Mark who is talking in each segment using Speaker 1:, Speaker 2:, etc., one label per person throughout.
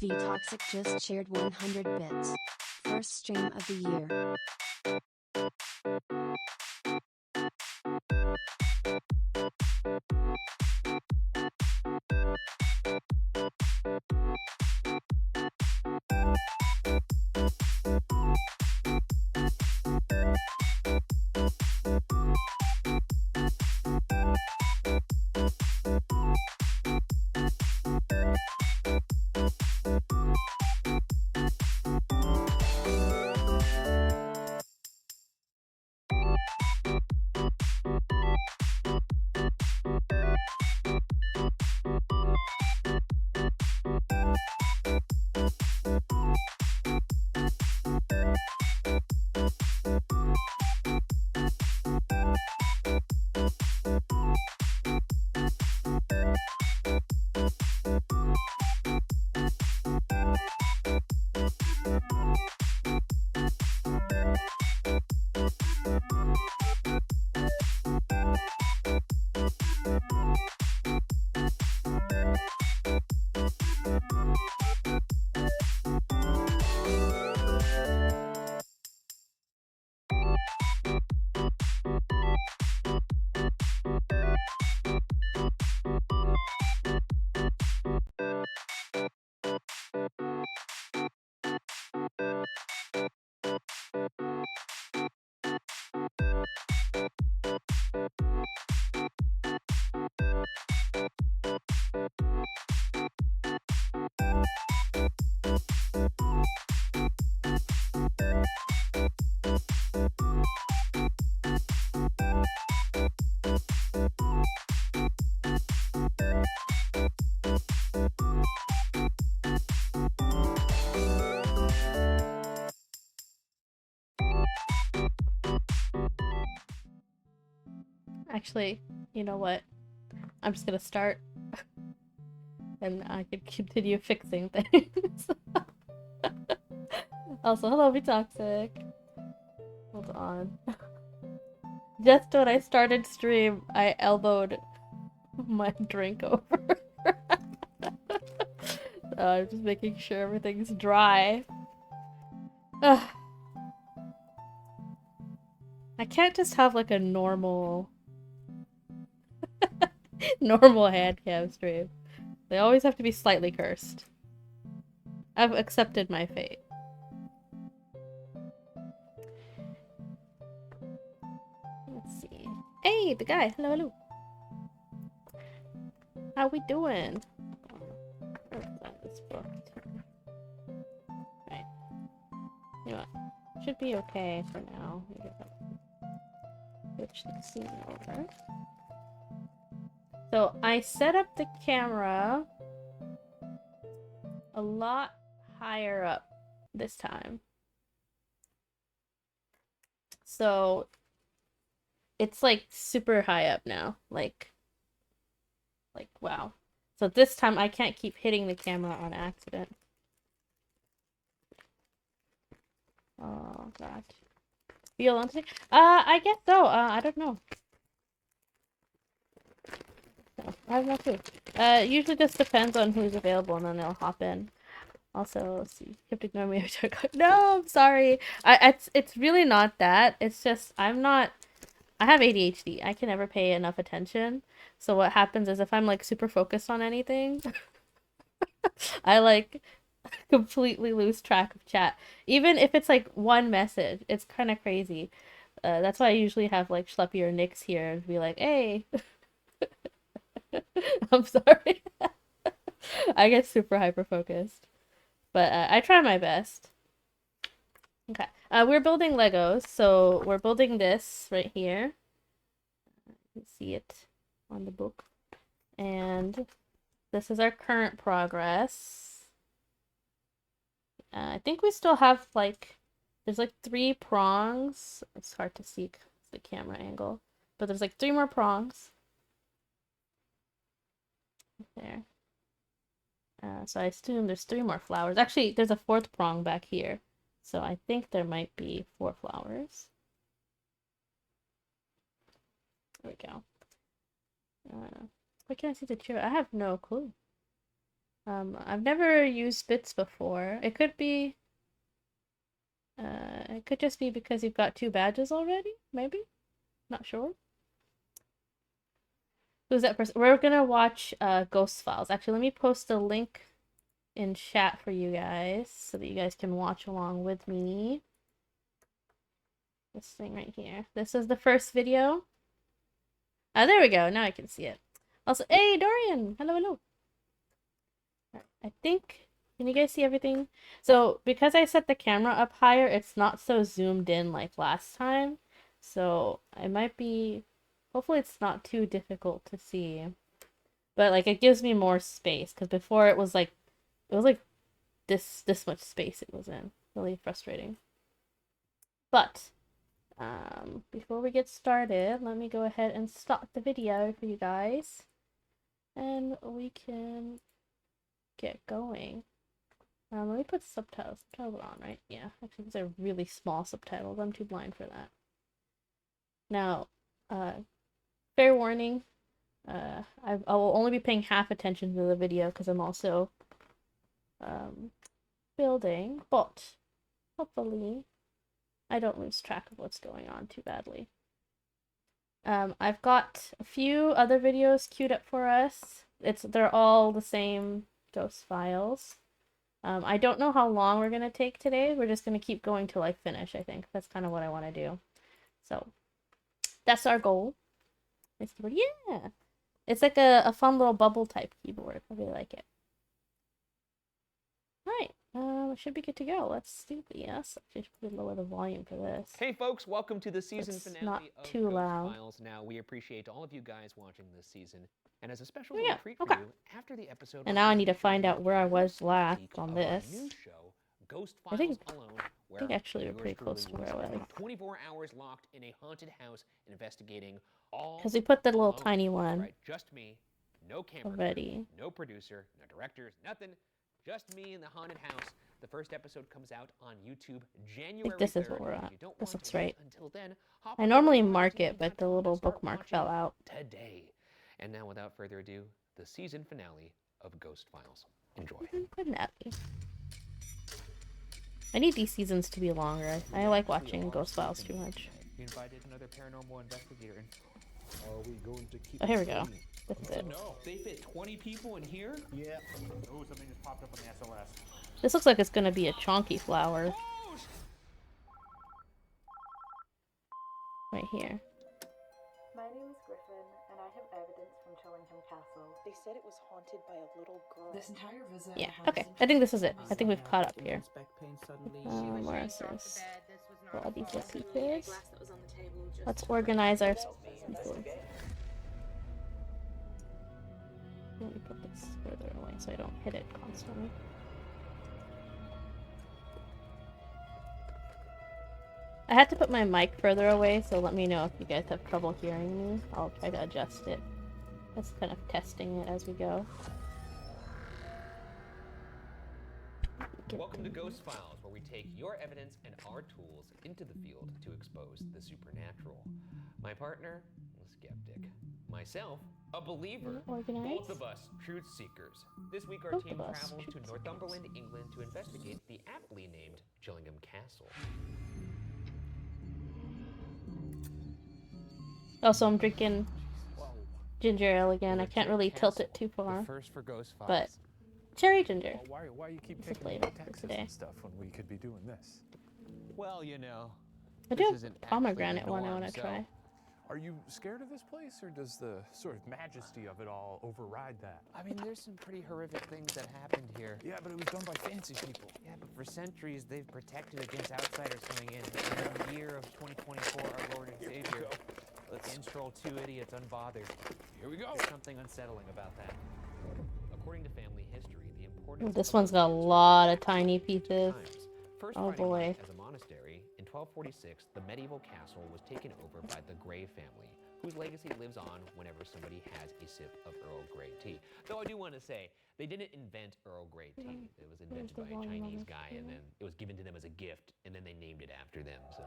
Speaker 1: Toxic just shared 100 bits. First stream of the year.
Speaker 2: Actually, you know what? I'm just gonna start and I can continue fixing things. Also, hello, be toxic. Hold on. Just when I started stream, I elbowed my drink over. I'm just making sure everything's dry. Ugh. I can't just have like a normal handcam stream. They always have to be slightly cursed. I've accepted my fate. Let's see. Hey, the guy. Hello, hello. How we doing? This book. Right. You know what? Should be okay for now. Switch the scene over. So I set up the camera a lot higher up this time. So it's like super high up now. Like wow. So this time I can't keep hitting the camera on accident. Oh god. Feel on today? I guess so. I don't know. No, I have no clue. Usually just depends on who's available and then they'll hop in. Also, let's see. You have to ignore me every time I go. No, I'm sorry. It's really not that. It's just I have ADHD. I can never pay enough attention. So what happens is if I'm like super focused on anything, I like completely lose track of chat. Even if it's like one message, it's kind of crazy. That's why I usually have like Schleppy or Nix here and be like, hey. I'm sorry. I get super hyper focused. But I try my best. Okay. We're building Legos, so we're building this right here. You can see it on the book. And this is our current progress. I think we still have like, there's like 3 prongs. It's hard to see the camera angle, but there's like 3 more prongs. There. So I assume there's 3 more flowers. Actually, there's a 4th prong back here. So I think there might be 4 flowers. There we go. Where can I see the chair? I have no clue. I've never used bits before. It could be, it could just be because you've got 2 badges already, maybe? Not sure. Who's that person? We're gonna watch Ghost Files. Actually, let me post a link in chat for you guys so that you guys can watch along with me. This thing right here. This is the first video. There we go. Now I can see it. Also, hey, Dorian! Hello, hello. I think, can you guys see everything? So, because I set the camera up higher, it's not so zoomed in like last time. So, I might be, hopefully it's not too difficult to see. But, like, it gives me more space, because before it was like this much space it was in. Really frustrating. But, before we get started, let me go ahead and stop the video for you guys. And we can get going. Let me put subtitles on, right? Yeah, actually these are really small subtitles. I'm too blind for that. Now, fair warning, I will only be paying half attention to the video because I'm also building, but hopefully I don't lose track of what's going on too badly. I've got a few other videos queued up for us. They're all the same Ghost Files. I don't know how long we're gonna take today. We're just gonna keep going till I finish, I think. That's kind of what I want to do. So, that's our goal. Nice keyboard. Yeah! It's like a fun little bubble type keyboard. I really like it. Alright, should be good to go. Let's do this. I should lower the volume for this.
Speaker 3: Hey folks, welcome to the season finale
Speaker 2: not
Speaker 3: of
Speaker 2: too
Speaker 3: Ghost
Speaker 2: loud.
Speaker 3: Files. Now, we appreciate all of you guys watching this season. And as a special
Speaker 2: Oh, yeah.
Speaker 3: treat
Speaker 2: Okay.
Speaker 3: for you, after the episode,
Speaker 2: And
Speaker 3: we're
Speaker 2: now I
Speaker 3: going
Speaker 2: need to
Speaker 3: be
Speaker 2: find
Speaker 3: showing
Speaker 2: out
Speaker 3: you
Speaker 2: where I
Speaker 3: a
Speaker 2: was
Speaker 3: sneak
Speaker 2: last
Speaker 3: peek
Speaker 2: on
Speaker 3: of
Speaker 2: this.
Speaker 3: Our new show, Ghost
Speaker 2: I
Speaker 3: Files
Speaker 2: think-
Speaker 3: Alone,
Speaker 2: I
Speaker 3: where
Speaker 2: think actually we're
Speaker 3: yours
Speaker 2: pretty close
Speaker 3: truly
Speaker 2: to
Speaker 3: will
Speaker 2: where I
Speaker 3: spend
Speaker 2: was.
Speaker 3: 24 hours locked in a haunted house investigating all
Speaker 2: Because we put the little
Speaker 3: alone.
Speaker 2: tiny
Speaker 3: That's
Speaker 2: one
Speaker 3: right, just me, no camera crew,
Speaker 2: already.
Speaker 3: no producer, no directors, nothing. Just me in the haunted house. The first episode comes out on YouTube January 3rd.
Speaker 2: This is what we're at.
Speaker 3: If you don't
Speaker 2: This
Speaker 3: want
Speaker 2: looks
Speaker 3: to wait
Speaker 2: right.
Speaker 3: until then, hop
Speaker 2: I
Speaker 3: on
Speaker 2: normally
Speaker 3: over to
Speaker 2: mark it, but the
Speaker 3: mytv.com
Speaker 2: little
Speaker 3: and start
Speaker 2: bookmark
Speaker 3: watching
Speaker 2: fell out.
Speaker 3: today. And now, without further ado, the season finale of Ghost Files. Enjoy.
Speaker 2: I need these seasons to be longer. I like watching Ghost Files too much.
Speaker 3: We invited another paranormal investigator.
Speaker 4: Are we going to keep
Speaker 2: Oh, here we go. This is it.
Speaker 3: No, they fit 20 people in here?
Speaker 4: Yeah.
Speaker 5: Oh, something just popped up on the SOS.
Speaker 2: This looks like it's gonna be a chonky flower. Right here.
Speaker 6: My name is Griffin, and I have evidence from Chillingham Castle. They said it was haunted by a little girl.
Speaker 7: This entire visit.
Speaker 2: Yeah, okay. I think this is it. I think we've caught up here. Where is this? All these little pieces. Let's organize our people. Let me put this further away so I don't hit it constantly. I had to put my mic further away, so let me know if you guys have trouble hearing me. I'll try to adjust it. Just kind of testing it as we go.
Speaker 3: Welcome to Ghost Files, where we take your evidence and our tools into the field to expose the supernatural. My partner, a skeptic. Myself, a believer.
Speaker 2: Organized?
Speaker 3: Both of us, truth seekers. This week our
Speaker 2: Both
Speaker 3: team
Speaker 2: of us,
Speaker 3: travels to
Speaker 2: truth
Speaker 3: Northumberland, England to investigate the aptly named Chillingham Castle.
Speaker 2: Also, I'm drinking ginger ale again. I can't really tilt it too far,
Speaker 8: First for Ghost Files.
Speaker 2: but cherry ginger.
Speaker 8: Well, why you keep
Speaker 2: It's a
Speaker 8: taking
Speaker 2: flavor
Speaker 8: me to
Speaker 2: for
Speaker 8: Texas
Speaker 2: today.
Speaker 8: and stuff when we could be doing this?
Speaker 3: Well, you know.
Speaker 2: I
Speaker 3: this
Speaker 2: do
Speaker 3: isn't
Speaker 2: have pomegranate
Speaker 3: actually the
Speaker 2: one I
Speaker 3: norm,
Speaker 2: want to
Speaker 3: so-
Speaker 2: try.
Speaker 8: Are you scared of this place, or does the sort of majesty of it all override that?
Speaker 3: I mean, there's some pretty horrific things that happened here.
Speaker 8: Yeah, but it was done by fancy people.
Speaker 3: Yeah, but for centuries, they've protected against outsiders coming in. And in the year of 2024, our Lord and Savior, let's instroll 2 idiots unbothered.
Speaker 8: Here we go.
Speaker 3: There's something unsettling about that. According to family history, the importance
Speaker 2: This
Speaker 3: of
Speaker 2: one's got a
Speaker 3: religious
Speaker 2: lot of
Speaker 3: practice
Speaker 2: tiny
Speaker 3: changed with
Speaker 2: pieces.
Speaker 3: times. First
Speaker 2: Oh,
Speaker 3: fighting
Speaker 2: boy.
Speaker 3: life as a monastery, in 1246, the medieval castle was taken over by the Grey family, whose legacy lives on whenever somebody has a sip of Earl Grey tea. Though I do want to say, they didn't invent Earl Grey tea. It was invented
Speaker 2: the
Speaker 3: by a
Speaker 2: volume on
Speaker 3: Chinese
Speaker 2: this
Speaker 3: guy, and
Speaker 2: one?
Speaker 3: then it was given to them as a gift, and then they named it after them. So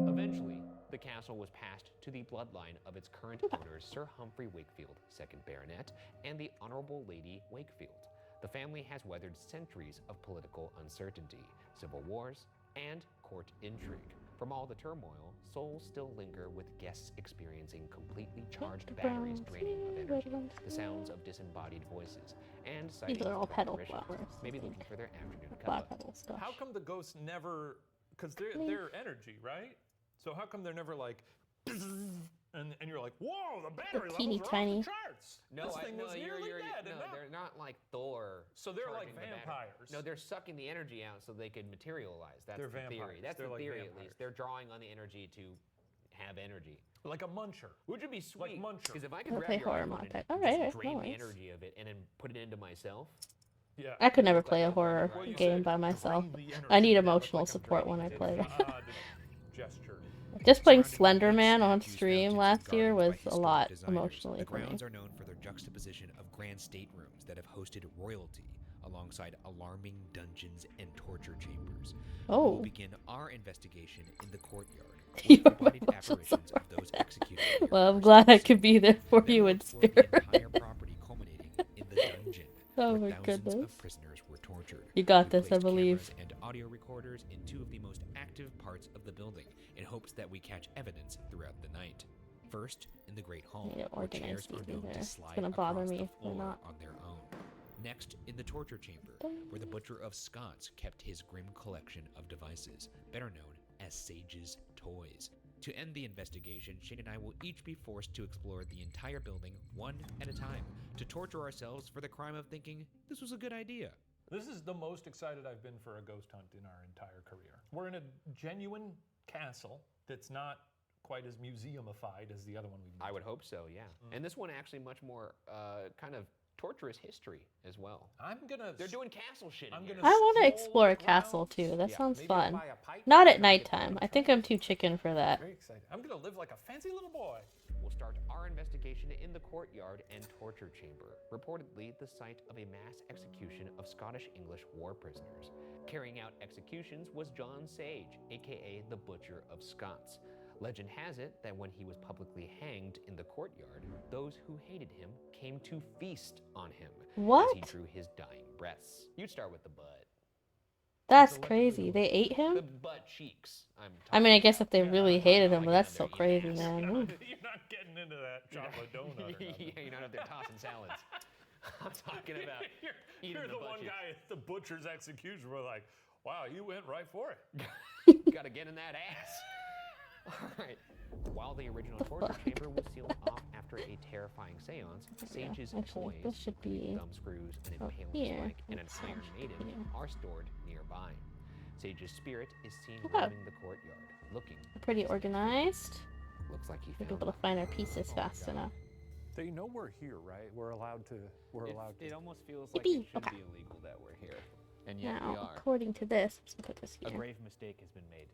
Speaker 3: eventually, the castle was passed to the bloodline of its current owners, Sir Humphrey Wakefield, 2nd Baronet, and the Honorable Lady Wakefield. The family has weathered centuries of political uncertainty, civil wars, and court intrigue. From all the turmoil, souls still linger with guests experiencing completely charged batteries draining of energy, the sounds of disembodied voices, and sightings
Speaker 2: These are all
Speaker 3: of
Speaker 2: petal
Speaker 3: apparitions,
Speaker 2: flowers.
Speaker 3: maybe looking for their afternoon
Speaker 2: Flower
Speaker 3: cuppa.
Speaker 2: petals. Gosh.
Speaker 8: How come the ghosts never? Because they're energy, right? So how come they're never like? And you're like, whoa, the battery
Speaker 2: teeny
Speaker 8: levels are
Speaker 2: tiny.
Speaker 8: off the charts. This thing was nearly dead.
Speaker 3: No,
Speaker 8: and now-
Speaker 3: they're not like Thor.
Speaker 8: So they're like
Speaker 3: charging the battery.
Speaker 8: vampires.
Speaker 3: No, they're sucking the energy out so they can materialize. That's
Speaker 8: They're
Speaker 3: the theory.
Speaker 8: vampires.
Speaker 3: That's
Speaker 8: They're
Speaker 3: the
Speaker 8: like
Speaker 3: theory at
Speaker 8: vampires.
Speaker 3: least. They're drawing on the energy to have energy.
Speaker 8: Like a muncher.
Speaker 3: Which would be sweet.
Speaker 8: Like Muncher.
Speaker 3: Because if I could
Speaker 2: I'll
Speaker 3: grab
Speaker 2: play
Speaker 3: your
Speaker 2: horror
Speaker 3: iPhone
Speaker 2: mod
Speaker 3: and
Speaker 2: pack.
Speaker 3: just
Speaker 2: Alright,
Speaker 3: drain the
Speaker 2: nice.
Speaker 3: energy of it and then put it into myself.
Speaker 8: Yeah.
Speaker 2: I could never
Speaker 3: Look
Speaker 2: play
Speaker 3: like
Speaker 2: a horror
Speaker 3: Well, you
Speaker 2: game
Speaker 8: said
Speaker 2: by myself.
Speaker 8: drain the
Speaker 2: I need
Speaker 8: energy.
Speaker 2: emotional
Speaker 3: like I'm
Speaker 2: support when I
Speaker 3: draining
Speaker 2: play
Speaker 3: it.
Speaker 2: that.
Speaker 8: The gesture.
Speaker 2: Just playing
Speaker 3: Surrounding
Speaker 2: Slender
Speaker 3: with
Speaker 2: Man on
Speaker 3: statues,
Speaker 2: stream
Speaker 3: fountains,
Speaker 2: last
Speaker 3: and
Speaker 2: year
Speaker 3: gardens
Speaker 2: was
Speaker 3: by
Speaker 2: a lot
Speaker 3: historic designers,
Speaker 2: emotionally
Speaker 3: the
Speaker 2: for me.
Speaker 3: grounds are known for their juxtaposition of grand staterooms that have hosted royalty alongside alarming dungeons and torture chambers. We will
Speaker 2: Oh,
Speaker 3: begin our investigation in the courtyard.
Speaker 2: You
Speaker 3: with
Speaker 2: are my
Speaker 3: embodied
Speaker 2: emotional
Speaker 3: apparitions of those executed here
Speaker 2: well, I'm
Speaker 3: first
Speaker 2: glad I
Speaker 3: person.
Speaker 2: could be there for
Speaker 3: Then
Speaker 2: you
Speaker 3: we'll
Speaker 2: in
Speaker 3: explore the
Speaker 2: spirit.
Speaker 3: entire property culminating in the dungeon,
Speaker 2: Oh
Speaker 3: where
Speaker 2: my
Speaker 3: thousands
Speaker 2: goodness.
Speaker 3: of prisoners were tortured.
Speaker 2: You got
Speaker 3: We
Speaker 2: this, I
Speaker 3: placed
Speaker 2: believe.
Speaker 3: cameras and audio recorders in two of the most active parts of the building in hopes that we catch evidence throughout the night. First, in the Great Hall,
Speaker 2: need to
Speaker 3: where
Speaker 2: organize
Speaker 3: chairs are
Speaker 2: these
Speaker 3: known
Speaker 2: either.
Speaker 3: to
Speaker 2: It's
Speaker 3: slide
Speaker 2: gonna bother
Speaker 3: across
Speaker 2: me
Speaker 3: the
Speaker 2: if they're
Speaker 3: floor
Speaker 2: not.
Speaker 3: on their own. Next, in the torture chamber, where the Butcher of Scots kept his grim collection of devices, better known as Sage's Toys. To end the investigation, Shane and I will each be forced to explore the entire building one at a time, to torture ourselves for the crime of thinking this was a good idea.
Speaker 8: This is the most excited I've been for a ghost hunt in our entire career. We're in a genuine castle that's not quite as museumified as the other one we've been
Speaker 3: I
Speaker 8: to.
Speaker 3: would hope so, yeah. And this one actually much more kind of torturous history as well. They're doing castle shit in
Speaker 8: I'm
Speaker 3: here.
Speaker 8: gonna
Speaker 2: I want to
Speaker 8: stroll
Speaker 2: explore a
Speaker 8: around.
Speaker 2: castle too. That
Speaker 3: Yeah,
Speaker 2: sounds
Speaker 8: Maybe
Speaker 2: fun.
Speaker 8: buy a pipe,
Speaker 2: Not at
Speaker 8: try to get
Speaker 2: nighttime.
Speaker 8: the
Speaker 2: I think I'm too chicken for that.
Speaker 8: Very excited. I'm gonna live like a fancy little boy.
Speaker 3: We'll start our investigation in the courtyard and torture chamber, reportedly the site of a mass execution of Scottish English war prisoners. Carrying out executions was John Sage, aka the Butcher of Scots. Legend has it that when he was publicly hanged in the courtyard, those who hated him came to feast on him
Speaker 2: What?
Speaker 3: as he drew his dying breaths. You'd start with the butt.
Speaker 2: That's crazy. They ate
Speaker 3: The
Speaker 2: him?
Speaker 3: butt cheeks.
Speaker 2: I mean, I guess if they really hated him,
Speaker 3: Not
Speaker 2: but
Speaker 3: get
Speaker 2: that's
Speaker 3: up
Speaker 2: so
Speaker 3: there,
Speaker 2: crazy,
Speaker 3: eat ass.
Speaker 2: man.
Speaker 8: You're
Speaker 2: Ooh.
Speaker 8: not getting into that chocolate donut or nothing.
Speaker 3: Yeah, you're not up there tossing salads. I'm talking about eating
Speaker 8: You're
Speaker 3: the
Speaker 8: the
Speaker 3: butt
Speaker 8: one
Speaker 3: cheeks.
Speaker 8: guy at the butcher's execution. We're like, wow, you went right for it.
Speaker 3: Gotta get in that ass. Alright. While the original torture chamber was sealed off after a terrifying seance, Sage's
Speaker 2: Actually,
Speaker 3: toys,
Speaker 2: this should be
Speaker 3: thumb screws, an
Speaker 2: up
Speaker 3: impaling
Speaker 2: here.
Speaker 3: spike, and an
Speaker 2: Let's
Speaker 3: iron
Speaker 2: see.
Speaker 3: maiden
Speaker 2: Here.
Speaker 3: are stored nearby. Sage's spirit is seen
Speaker 2: Look up.
Speaker 3: roaming the courtyard, looking.
Speaker 2: pretty organized.
Speaker 3: Looks like he
Speaker 2: We'll be
Speaker 3: found
Speaker 2: able to find our pieces
Speaker 8: Oh my
Speaker 2: fast
Speaker 8: God.
Speaker 2: enough.
Speaker 8: They know we're here, right? We're allowed to.
Speaker 7: It almost feels like
Speaker 2: Yippee,
Speaker 7: it should
Speaker 2: okay.
Speaker 7: be illegal that we're here, and yet we
Speaker 2: Now,
Speaker 7: are.
Speaker 2: according to this, let's put this
Speaker 7: A
Speaker 2: here.
Speaker 7: grave mistake has been made.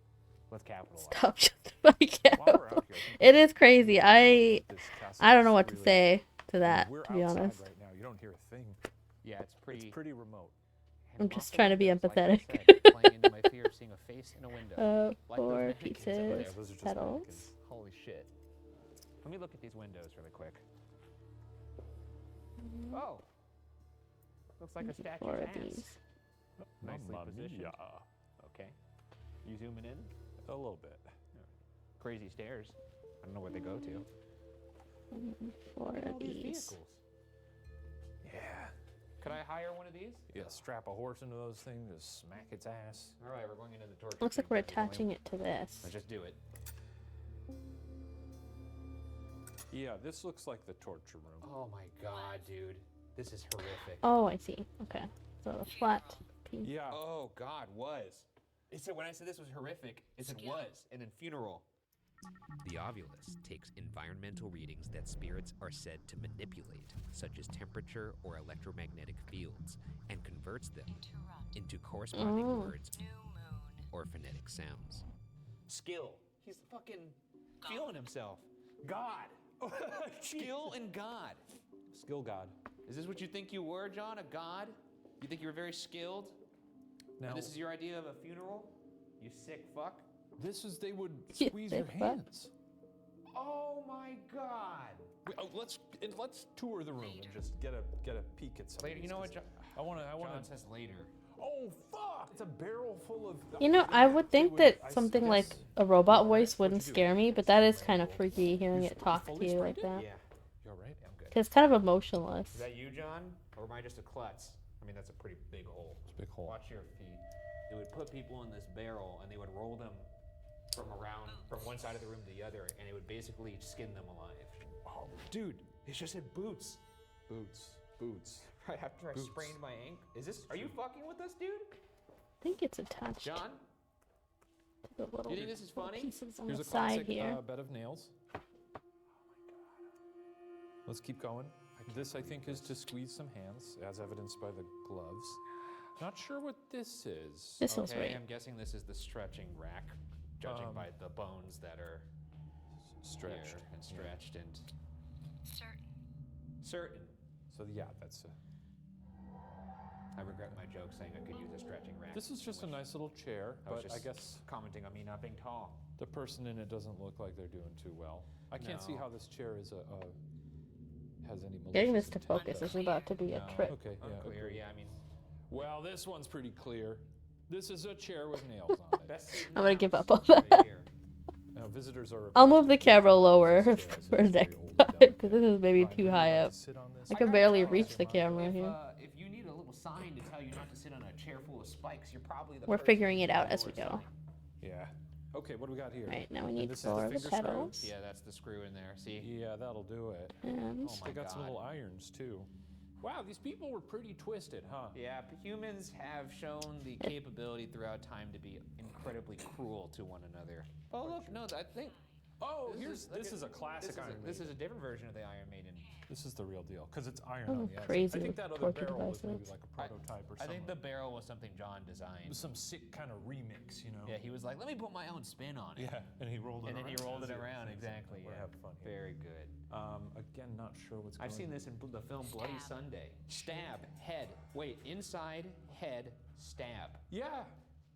Speaker 7: Let's capitalize.
Speaker 2: Stop justifying
Speaker 8: While we're out
Speaker 2: it.
Speaker 8: here,
Speaker 2: It is crazy. I
Speaker 8: this castle
Speaker 2: don't know
Speaker 8: is
Speaker 2: what to
Speaker 8: really-
Speaker 2: say to
Speaker 8: I mean,
Speaker 2: that,
Speaker 8: we're
Speaker 2: to be
Speaker 8: outside
Speaker 2: honest.
Speaker 8: right now. You don't hear a thing.
Speaker 7: Yeah, it's pretty.
Speaker 8: It's pretty remote.
Speaker 7: and
Speaker 2: I'm
Speaker 7: lots
Speaker 2: just
Speaker 7: of
Speaker 2: trying to be
Speaker 7: windows, like I
Speaker 2: empathetic.
Speaker 7: said, playing into my fear of seeing a face in a window. Like those
Speaker 2: 4
Speaker 7: mannequins over
Speaker 2: pieces,
Speaker 7: there.
Speaker 8: Yeah, those are just
Speaker 2: petals.
Speaker 8: mannequins.
Speaker 7: Holy shit! Let me look at these windows really quick. Oh, looks like a statue's
Speaker 2: 4 of
Speaker 7: ass.
Speaker 2: these.
Speaker 7: Nicely
Speaker 8: Mamma
Speaker 7: positioned.
Speaker 8: mia.
Speaker 7: Okay, you zooming in?
Speaker 8: A little bit.
Speaker 7: Crazy stairs. I don't know where they go to.
Speaker 2: 4
Speaker 7: Look at
Speaker 2: of
Speaker 7: all these
Speaker 2: these.
Speaker 7: vehicles.
Speaker 8: Yeah.
Speaker 7: Could I hire one of these?
Speaker 8: Yeah, strap a horse into those things, just smack its ass.
Speaker 7: All right, we're going into the torture.
Speaker 2: Looks like we're
Speaker 7: chamber.
Speaker 2: attaching it to this.
Speaker 7: Let's just do it.
Speaker 8: Yeah, this looks like the torture room.
Speaker 3: Oh my god, dude. This is horrific.
Speaker 2: Oh, I see. Okay. So the flat piece.
Speaker 8: Yeah.
Speaker 3: Oh god, was. It said when I said this was horrific, it said was, and then funeral. The ovulus takes environmental readings that spirits are said to manipulate, such as temperature or electromagnetic fields, and converts them into corresponding words or phonetic sounds. Skill. He's fucking feeling himself. God. Skill and God.
Speaker 8: Skill god.
Speaker 3: Is this what you think you were, John? A god? You think you were very skilled?
Speaker 8: Now,
Speaker 3: And this is your idea of a funeral? You sick fuck?
Speaker 8: this is they would
Speaker 2: You
Speaker 8: squeeze your
Speaker 2: sick fuck.
Speaker 8: hands.
Speaker 3: Oh my god.
Speaker 8: Let's tour the room and just get a peek at some.
Speaker 3: But
Speaker 8: of
Speaker 3: you
Speaker 8: these,
Speaker 3: know what,
Speaker 8: 'cause
Speaker 3: John?
Speaker 8: I want
Speaker 3: John
Speaker 8: to.
Speaker 3: says later.
Speaker 8: Oh fuck! It's a barrel full of.
Speaker 2: You know, I would think that something like a robot voice wouldn't scare me, but that is kind of freaky hearing it talk to you like that.
Speaker 3: Yeah.
Speaker 8: You all right?
Speaker 3: Yeah, I'm good.
Speaker 2: Cause it's kind of emotionless.
Speaker 3: Is that you, John? Or am I just a klutz? I mean, that's a pretty big hole.
Speaker 8: It's a big hole.
Speaker 3: Watch your feet. They would put people in this barrel and they would roll them from one side of the room to the other, and it would basically skin them alive. Oh, dude, it's just said boots.
Speaker 8: Boots.
Speaker 3: Right after I sprained my ankle. Are you fucking with us, dude?
Speaker 2: I think it's attached
Speaker 3: John?
Speaker 2: to the little,
Speaker 3: You think this is funny?
Speaker 2: pieces on
Speaker 8: Here's
Speaker 2: the
Speaker 8: a
Speaker 2: side
Speaker 8: classic
Speaker 2: here.
Speaker 8: bed of nails. Let's keep going. This, I think, is to squeeze some hands, as evidenced by the gloves. Not sure what this is.
Speaker 2: This feels
Speaker 3: Okay,
Speaker 2: right.
Speaker 3: I'm guessing this is the stretching rack, judging by the bones that are
Speaker 8: Stretched.
Speaker 3: here and stretched and certain.
Speaker 8: So yeah, that's.
Speaker 3: I regret my joke saying I could use a stretching rack.
Speaker 8: This is just a nice little chair,
Speaker 3: I was
Speaker 8: but
Speaker 3: just
Speaker 8: I guess
Speaker 3: commenting on me not being tall.
Speaker 8: the person in it doesn't look like they're doing too well. I can't see
Speaker 3: No.
Speaker 8: how this chair is has any.
Speaker 2: Getting this
Speaker 8: malicious
Speaker 2: to
Speaker 8: intent,
Speaker 2: focus
Speaker 8: but-
Speaker 2: is about to be a
Speaker 3: No.
Speaker 2: trip.
Speaker 8: Okay, yeah.
Speaker 3: Unclear,
Speaker 8: agreed.
Speaker 3: yeah, I mean,
Speaker 8: Well, this one's pretty clear. This is a chair with nails on it.
Speaker 3: best seat in
Speaker 2: I'm
Speaker 3: the
Speaker 2: gonna give
Speaker 3: house
Speaker 2: up on
Speaker 3: right
Speaker 2: that.
Speaker 3: here.
Speaker 8: Now, visitors are.
Speaker 2: I'll move the camera lower
Speaker 8: This chair is
Speaker 2: for
Speaker 8: very
Speaker 2: next
Speaker 8: old and
Speaker 2: time,
Speaker 8: delicate.
Speaker 2: because this is maybe
Speaker 8: Ryan,
Speaker 2: too
Speaker 8: would you
Speaker 2: high
Speaker 8: like
Speaker 2: up.
Speaker 8: to sit on this?
Speaker 2: I
Speaker 3: I
Speaker 2: can
Speaker 3: gotta
Speaker 2: barely
Speaker 3: tell
Speaker 2: reach
Speaker 3: you,
Speaker 2: the camera
Speaker 3: if,
Speaker 2: here.
Speaker 3: if you need a little sign to tell you not to sit on a chair full of spikes, you're probably the
Speaker 2: We're
Speaker 3: person
Speaker 2: figuring
Speaker 3: who's
Speaker 2: it out
Speaker 3: doing
Speaker 2: as we
Speaker 3: your
Speaker 2: go.
Speaker 3: sign.
Speaker 8: Yeah. Okay, what do we got here?
Speaker 2: Right, now we
Speaker 8: And
Speaker 2: need
Speaker 8: this is
Speaker 2: to lower the
Speaker 8: finger screws?
Speaker 2: pedals.
Speaker 3: Yeah, that's the screw in there. See?
Speaker 8: Yeah, that'll do it.
Speaker 2: And
Speaker 3: Oh my
Speaker 8: They got some
Speaker 3: God.
Speaker 8: little irons too. Wow, these people were pretty twisted, huh?
Speaker 3: Yeah, humans have shown the capability throughout time to be incredibly cruel to one another. Oh look, no, I think
Speaker 8: Oh,
Speaker 3: look
Speaker 8: this
Speaker 3: at-
Speaker 8: is a classic Iron
Speaker 3: This is
Speaker 8: Maiden.
Speaker 3: a different version of the Iron Maiden.
Speaker 8: This is the real deal because it's iron
Speaker 2: Oh,
Speaker 8: on the outside.
Speaker 2: crazy
Speaker 8: I think
Speaker 2: with
Speaker 8: that other
Speaker 2: torture
Speaker 8: barrel was maybe
Speaker 2: devices.
Speaker 8: like a prototype or
Speaker 3: I
Speaker 8: something.
Speaker 3: think the barrel was something John designed.
Speaker 8: some sick kind of remix, you know?
Speaker 3: Yeah, he was like, let me put my own spin on it.
Speaker 8: Yeah, and he rolled it
Speaker 3: And then he
Speaker 8: around.
Speaker 3: rolled it
Speaker 8: That's
Speaker 3: around,
Speaker 8: That's
Speaker 3: exactly.
Speaker 8: We're
Speaker 3: Yeah.
Speaker 8: having fun here.
Speaker 3: Very good.
Speaker 8: Again, not sure what's going
Speaker 3: I've seen
Speaker 8: on.
Speaker 3: this in the film Bloody Sunday. Stab, head. Wait, inside, head, stab.
Speaker 8: Yeah.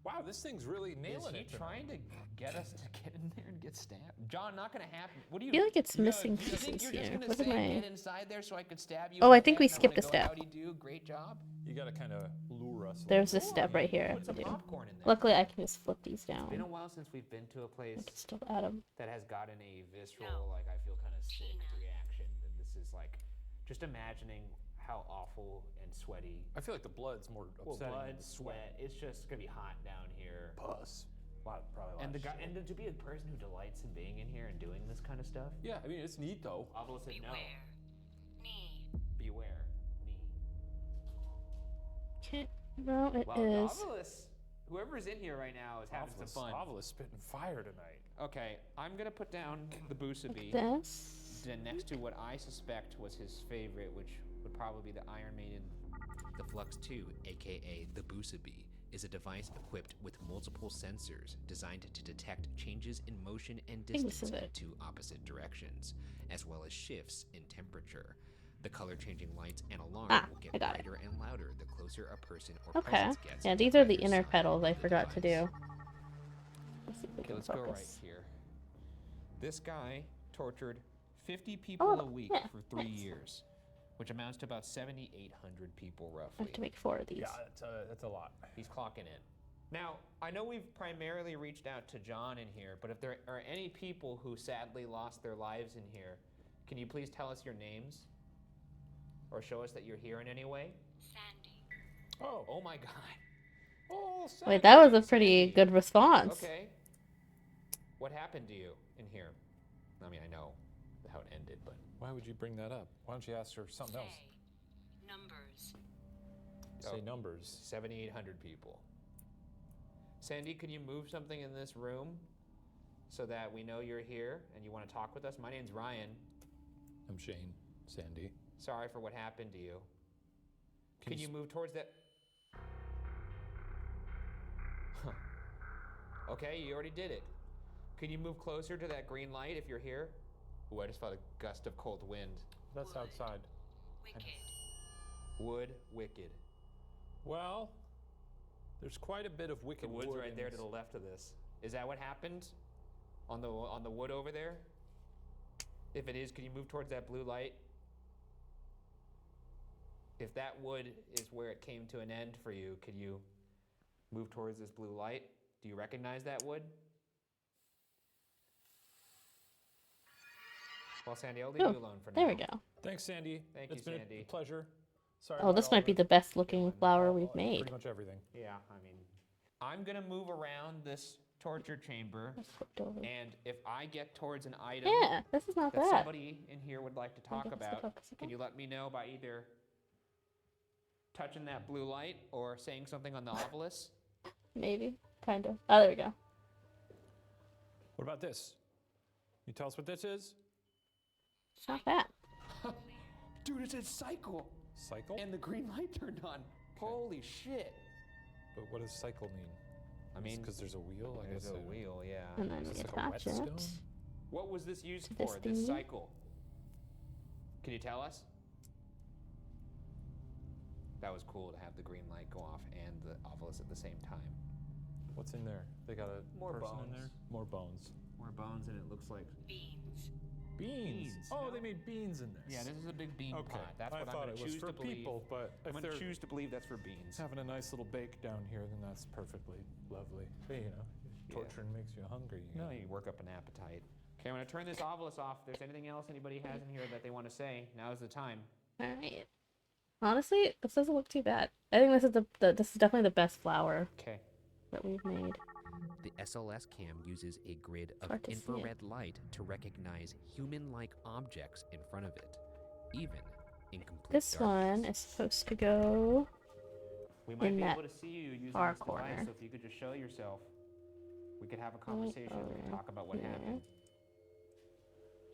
Speaker 8: Wow, this thing's really
Speaker 3: Is
Speaker 8: nailing
Speaker 3: he
Speaker 8: it. tonight.
Speaker 3: trying to get us to get in there and get stabbed? John, not gonna happen. What do you
Speaker 2: I feel like it's
Speaker 3: you
Speaker 2: missing
Speaker 3: you think
Speaker 2: pieces
Speaker 3: you're just
Speaker 2: here.
Speaker 3: gonna
Speaker 2: What
Speaker 3: say
Speaker 2: am I?
Speaker 3: get inside there so I could stab you?
Speaker 2: Oh,
Speaker 3: in
Speaker 2: I
Speaker 3: the
Speaker 2: think
Speaker 3: head
Speaker 2: we
Speaker 3: and I'm
Speaker 2: skipped
Speaker 3: gonna
Speaker 2: a
Speaker 3: go,
Speaker 2: step.
Speaker 3: Howdy do, great job.
Speaker 8: You gotta kind of lure us. a
Speaker 2: There's
Speaker 8: little
Speaker 2: a
Speaker 8: bit.
Speaker 2: step right here
Speaker 3: Put
Speaker 2: to
Speaker 3: some
Speaker 2: do.
Speaker 3: popcorn in there.
Speaker 2: Luckily, I can just flip these
Speaker 3: It's been a
Speaker 2: down.
Speaker 3: while since we've been to a place
Speaker 2: I can still add them.
Speaker 3: that has gotten a visceral, like I feel kind of sick reaction. And this is like, just imagining how awful and sweaty.
Speaker 8: I feel like the blood's more
Speaker 3: Well,
Speaker 8: upsetting than
Speaker 3: blood,
Speaker 8: the
Speaker 3: sweat. It's just gonna be hot down here.
Speaker 8: Pus. Probably a lot
Speaker 3: And the
Speaker 8: of
Speaker 3: guy,
Speaker 8: shit.
Speaker 3: and then to be a person who delights in being in here and doing this kind of stuff.
Speaker 8: Yeah, I mean, it's neat though.
Speaker 3: Avila said no. Beware. Knee.
Speaker 2: Okay. No, it
Speaker 3: Wow,
Speaker 2: is.
Speaker 3: Ovilus, whoever's in here right now is having some fun.
Speaker 8: Avila spitting fire tonight.
Speaker 3: Okay, I'm gonna put down the Busabi
Speaker 2: This.
Speaker 3: then next to what I suspect was his favorite, which would probably be the Iron Maiden. The Flux 2, aka the Busabi, is a device equipped with multiple sensors designed to detect changes in motion and
Speaker 2: think this
Speaker 3: distance
Speaker 2: is it.
Speaker 3: to opposite directions, as well as shifts in temperature. The color-changing lights and alarm will
Speaker 2: I
Speaker 3: get
Speaker 2: got it.
Speaker 3: brighter and louder the closer a person or
Speaker 2: Okay.
Speaker 3: presence gets.
Speaker 2: Yeah,
Speaker 3: to
Speaker 2: these are the
Speaker 3: either
Speaker 2: inner
Speaker 3: side
Speaker 2: pedals I
Speaker 3: of the
Speaker 2: forgot to
Speaker 3: device.
Speaker 2: do. Let's see if we
Speaker 3: Okay,
Speaker 2: can
Speaker 3: let's go right
Speaker 2: focus.
Speaker 3: here. This guy tortured 50 people
Speaker 2: Oh,
Speaker 3: a week
Speaker 2: yeah,
Speaker 3: for 3
Speaker 2: nice.
Speaker 3: years, which amounts to about 7,800 people
Speaker 2: I
Speaker 3: roughly.
Speaker 2: have to make 4 of these.
Speaker 8: Yeah, that's a lot.
Speaker 3: He's clocking in. Now, I know we've primarily reached out to John in here, but if there are any people who sadly lost their lives in here, can you please tell us your names? Or show us that you're here in any way?
Speaker 8: Oh,
Speaker 3: Oh my god.
Speaker 8: oh,
Speaker 2: Wait, that was a
Speaker 3: Sandy.
Speaker 2: pretty good response.
Speaker 3: Okay. What happened to you in here? I mean, I know how it ended, but
Speaker 8: Why would you bring that up? Why don't you ask her something else?
Speaker 9: Numbers.
Speaker 8: Say
Speaker 3: Oh.
Speaker 8: numbers.
Speaker 3: 7,800 people. Sandy, can you move something in this room so that we know you're here and you want to talk with us? My name's Ryan.
Speaker 8: I'm Shane. Sandy.
Speaker 3: Sorry for what happened to you.
Speaker 8: Can
Speaker 3: Can
Speaker 8: you
Speaker 3: you move towards that? Huh. Okay, you already did it. Can you move closer to that green light if you're here? Ooh, I just felt a gust of cold wind.
Speaker 8: That's outside.
Speaker 9: Wicked.
Speaker 3: Wood, wicked.
Speaker 8: Well, there's quite a bit of wicked
Speaker 3: The wood's
Speaker 8: wood
Speaker 3: right
Speaker 8: in
Speaker 3: there to
Speaker 8: this.
Speaker 3: the left of this. Is that what happened? On the wood over there? If it is, can you move towards that blue light? If that wood is where it came to an end for you, could you move towards this blue light? Do you recognize that wood? Well, Sandy, I'll leave you alone for now.
Speaker 2: There we go.
Speaker 8: Thanks, Sandy.
Speaker 3: Thank
Speaker 8: It's
Speaker 3: you,
Speaker 8: been
Speaker 3: Sandy.
Speaker 8: a pleasure. Sorry.
Speaker 2: Oh,
Speaker 8: about
Speaker 2: this
Speaker 8: all
Speaker 2: might be the best looking flower we've made.
Speaker 8: Pretty much everything.
Speaker 3: Yeah, I mean, I'm gonna move around this torture chamber,
Speaker 2: Let's flip it over.
Speaker 3: and if I get towards an item
Speaker 2: Yeah, this is not
Speaker 3: that
Speaker 2: bad.
Speaker 3: somebody in here would like to talk
Speaker 2: get this to
Speaker 3: about,
Speaker 2: focus
Speaker 3: can
Speaker 2: again?
Speaker 3: you let me know by either touching that blue light or saying something on the obelisk?
Speaker 2: Maybe, kind of. Oh, there we go.
Speaker 8: What about this? You tell us what this is?
Speaker 2: It's not bad.
Speaker 3: Dude, it says cycle,
Speaker 8: Cycle?
Speaker 3: and the green light turned on. Holy shit!
Speaker 8: But what does cycle mean?
Speaker 3: I mean,
Speaker 8: because there's a wheel. I
Speaker 3: there's
Speaker 8: guess
Speaker 3: a wheel, yeah.
Speaker 2: And then
Speaker 8: Is
Speaker 2: we
Speaker 8: this like a
Speaker 2: attach it.
Speaker 8: whetstone?
Speaker 3: What was this used
Speaker 2: To this
Speaker 3: for, this
Speaker 2: thingy?
Speaker 3: cycle? Can you tell us? That was cool to have the green light go off and the obelisk at the same time.
Speaker 8: What's in there? They got a
Speaker 3: More
Speaker 8: person
Speaker 3: bones.
Speaker 8: in there? More bones.
Speaker 3: More bones, and it looks like
Speaker 9: Beans.
Speaker 8: Beans.
Speaker 3: Beans,
Speaker 8: Oh,
Speaker 3: no?
Speaker 8: they made beans in this.
Speaker 3: yeah. This is a big bean
Speaker 8: Okay.
Speaker 3: pot. That's
Speaker 8: I
Speaker 3: what I'm
Speaker 8: thought
Speaker 3: gonna
Speaker 8: it was
Speaker 3: choose
Speaker 8: for
Speaker 3: to believe.
Speaker 8: people, but
Speaker 3: I'm
Speaker 8: if
Speaker 3: gonna
Speaker 8: they're
Speaker 3: choose to believe that's for beans.
Speaker 8: having a nice little bake down here, then that's perfectly lovely. But, you know,
Speaker 3: Yeah.
Speaker 8: torturing makes you hungry.
Speaker 3: No, you work up an appetite. Okay, I'm gonna turn this obelisk off. If there's anything else anybody has in here that they want to say, now's the time.
Speaker 2: All right. Honestly, this doesn't look too bad. I think this is this is definitely the best flower
Speaker 3: Okay.
Speaker 2: that we've made.
Speaker 3: The SLS cam uses a grid of
Speaker 2: hard to see it.
Speaker 3: infrared light to recognize human-like objects in front of it, even in complete
Speaker 2: This one is supposed to go.
Speaker 3: We might
Speaker 2: in
Speaker 3: be
Speaker 2: that
Speaker 3: able to see you using
Speaker 2: far
Speaker 3: this device,
Speaker 2: corner.
Speaker 3: so if you could just show yourself, we could have a conversation. We could
Speaker 2: over
Speaker 3: talk about what
Speaker 2: here.
Speaker 3: happened.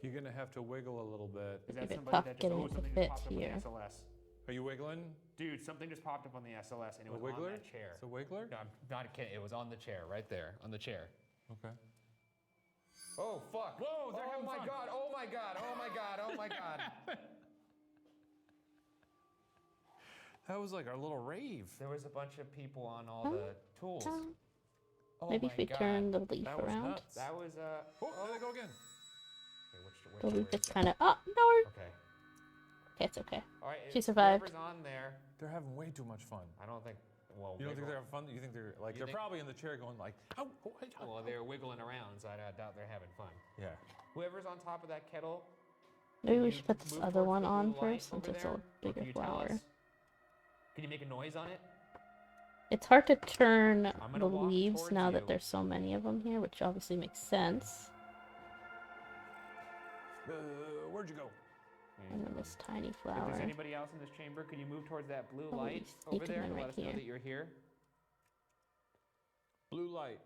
Speaker 8: You're going to have to wiggle a little bit.
Speaker 3: Is that
Speaker 2: Give it
Speaker 3: somebody
Speaker 2: tough
Speaker 3: that just
Speaker 2: getting
Speaker 3: oh,
Speaker 2: it to
Speaker 3: something
Speaker 2: fit
Speaker 3: just popped up on
Speaker 2: here.
Speaker 3: the SLS?
Speaker 8: Are you wiggling?
Speaker 3: Dude, something just popped up on the SLS and it
Speaker 8: A
Speaker 3: was on
Speaker 8: wiggler?
Speaker 3: that chair.
Speaker 8: It's a wiggler?
Speaker 3: No, I'm not kidding. It was on the chair, right there, on the chair.
Speaker 8: Okay.
Speaker 3: Oh fuck!
Speaker 8: Whoa, they're
Speaker 3: oh
Speaker 8: having
Speaker 3: my
Speaker 8: fun.
Speaker 3: god! Oh my god! Oh my god! Oh my god!
Speaker 8: That was like our little rave.
Speaker 3: There was a bunch of people on all the tools. Oh
Speaker 2: Maybe
Speaker 3: my
Speaker 2: if we
Speaker 3: god.
Speaker 2: turn the leaf
Speaker 8: That was
Speaker 2: around.
Speaker 8: nuts.
Speaker 3: That was
Speaker 8: Oh, there they go again.
Speaker 3: Okay,
Speaker 2: The
Speaker 3: which
Speaker 2: leaf
Speaker 3: way
Speaker 2: is
Speaker 3: it?
Speaker 2: kind of. Oh no!
Speaker 3: Okay.
Speaker 2: Okay, it's okay.
Speaker 3: All right.
Speaker 2: She
Speaker 3: if
Speaker 2: survived.
Speaker 3: Whoever's on there,
Speaker 8: They're having way too much fun.
Speaker 3: I don't think. Well,
Speaker 8: You don't think
Speaker 3: wiggle.
Speaker 8: they're having fun? You think they're like
Speaker 3: You
Speaker 8: they're
Speaker 3: think-
Speaker 8: probably in the chair going like, oh,
Speaker 3: Well, they're wiggling around, so I doubt they're having fun.
Speaker 8: yeah.
Speaker 3: Whoever's on top of that kettle.
Speaker 2: Maybe
Speaker 3: can
Speaker 2: we
Speaker 3: you
Speaker 2: should put this
Speaker 3: move
Speaker 2: other
Speaker 3: towards
Speaker 2: one
Speaker 3: the
Speaker 2: on
Speaker 3: blue light
Speaker 2: first since
Speaker 3: over
Speaker 2: it's
Speaker 3: there?
Speaker 2: a
Speaker 3: Or
Speaker 2: bigger
Speaker 3: can you tell
Speaker 2: flower.
Speaker 3: us? Can you make a noise on it?
Speaker 2: It's hard to turn
Speaker 3: I'm gonna
Speaker 2: the
Speaker 3: walk
Speaker 2: leaves
Speaker 3: towards
Speaker 2: now
Speaker 3: you.
Speaker 2: that there's so many of them here, which obviously makes sense.
Speaker 8: Where'd you go?
Speaker 2: And then this tiny
Speaker 3: If
Speaker 2: flower.
Speaker 3: there's anybody else in this chamber, could you move towards that blue
Speaker 2: Oh,
Speaker 3: light
Speaker 2: there's
Speaker 3: over
Speaker 2: eight of
Speaker 3: there
Speaker 2: them
Speaker 3: to
Speaker 2: right
Speaker 3: let us know
Speaker 2: here.
Speaker 3: that you're here?
Speaker 8: Blue light.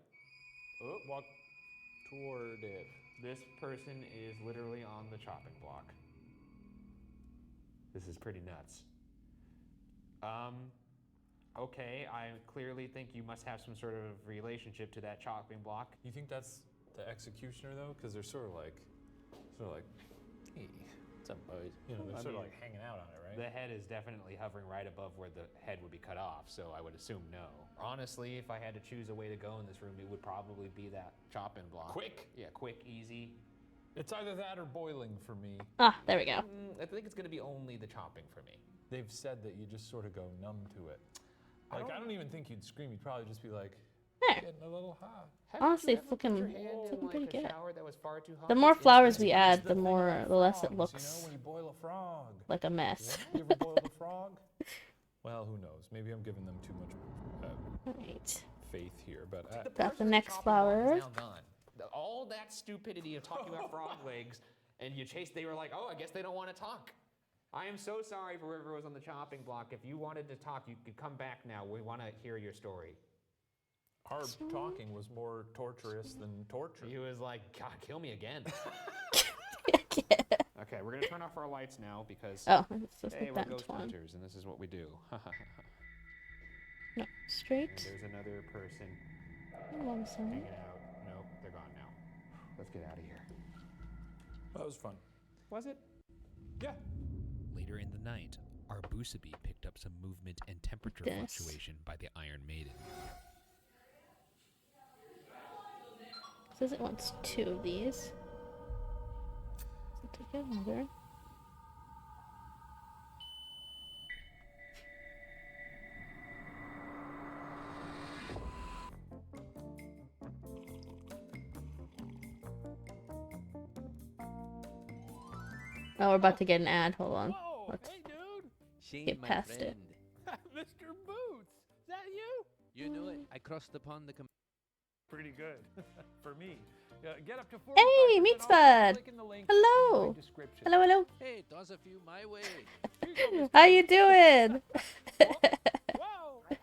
Speaker 3: Oh,
Speaker 8: Walk toward it.
Speaker 3: this person is literally on the chopping block. This is pretty nuts. Okay, I clearly think you must have some sort of relationship to that chopping block.
Speaker 8: You think that's the executioner though? Because they're sort of like, hey, what's up, boys? You know, they're
Speaker 3: I
Speaker 8: sort of
Speaker 3: mean,
Speaker 8: like hanging out on it, right?
Speaker 3: The head is definitely hovering right above where the head would be cut off, so I would assume no. Honestly, if I had to choose a way to go in this room, it would probably be that chopping block.
Speaker 8: Quick.
Speaker 3: Yeah, quick, easy.
Speaker 8: It's either that or boiling for me.
Speaker 2: Ah, there we go.
Speaker 3: I think it's going to be only the chopping for me.
Speaker 8: They've said that you just sort of go numb to it. Like, I don't even think you'd scream. You'd probably just be like,
Speaker 2: There.
Speaker 8: getting a little hot.
Speaker 2: Honestly,
Speaker 3: Have
Speaker 2: it's
Speaker 3: you ever put your
Speaker 2: looking-
Speaker 3: hand
Speaker 2: it's
Speaker 3: in,
Speaker 2: looking pretty
Speaker 3: like, a
Speaker 2: good.
Speaker 3: shower that was far too hot?
Speaker 2: The more
Speaker 3: It's
Speaker 2: flowers
Speaker 3: instant.
Speaker 2: we
Speaker 8: It's
Speaker 2: add, the
Speaker 8: thing
Speaker 2: more,
Speaker 8: about
Speaker 2: the less it
Speaker 8: frogs,
Speaker 2: looks
Speaker 8: You know, when you boil a frog.
Speaker 2: like a mess.
Speaker 8: You ever boiled a frog? Well, who knows? Maybe I'm giving them too much
Speaker 2: Right.
Speaker 8: faith here, but
Speaker 3: The
Speaker 2: Got
Speaker 3: part
Speaker 2: the
Speaker 3: where
Speaker 2: next
Speaker 3: chopping block
Speaker 2: flower.
Speaker 3: is now gone. All that stupidity of talking about frog legs, and they were like, oh, I guess they don't want to talk. I am so sorry for whoever was on the chopping block. If you wanted to talk, you could come back now. We want to hear your story.
Speaker 8: our talking was more torturous than torture.
Speaker 3: He was like, God, kill me again. Okay, we're going to turn off our lights now because,
Speaker 2: Oh, it's just
Speaker 3: hey,
Speaker 2: like
Speaker 3: we're
Speaker 2: that
Speaker 3: ghost
Speaker 2: one.
Speaker 3: hunters, and this is what we do.
Speaker 2: No,
Speaker 3: And
Speaker 2: straight.
Speaker 3: there's another person
Speaker 2: Along side.
Speaker 3: hanging out. Nope, they're gone now. Let's get out of here.
Speaker 8: That was fun.
Speaker 3: Was it?
Speaker 8: Yeah.
Speaker 3: Later in the night, our Busabi picked up some movement and temperature
Speaker 2: This.
Speaker 3: fluctuation by the Iron Maiden.
Speaker 2: Says it wants 2 of these. So take another. Oh, we're about to get an ad. Hold on.
Speaker 5: Whoa!
Speaker 2: Let's
Speaker 5: Hey, dude!
Speaker 10: Shane,
Speaker 2: get
Speaker 10: my
Speaker 2: past it.
Speaker 10: friend.
Speaker 5: Mr. Boots! Is that you?
Speaker 10: You knew it. I crossed upon the
Speaker 5: Pretty good. For me. Get up to 45%
Speaker 2: Hey, Meat
Speaker 5: off by
Speaker 2: Spud.
Speaker 5: clicking the link in
Speaker 2: Hello.
Speaker 5: my description.
Speaker 2: Hello, hello.
Speaker 10: Hey, toss a few my way.
Speaker 5: Here you go, Mr.
Speaker 2: How you
Speaker 5: Boots.
Speaker 2: doing?
Speaker 5: Whoa!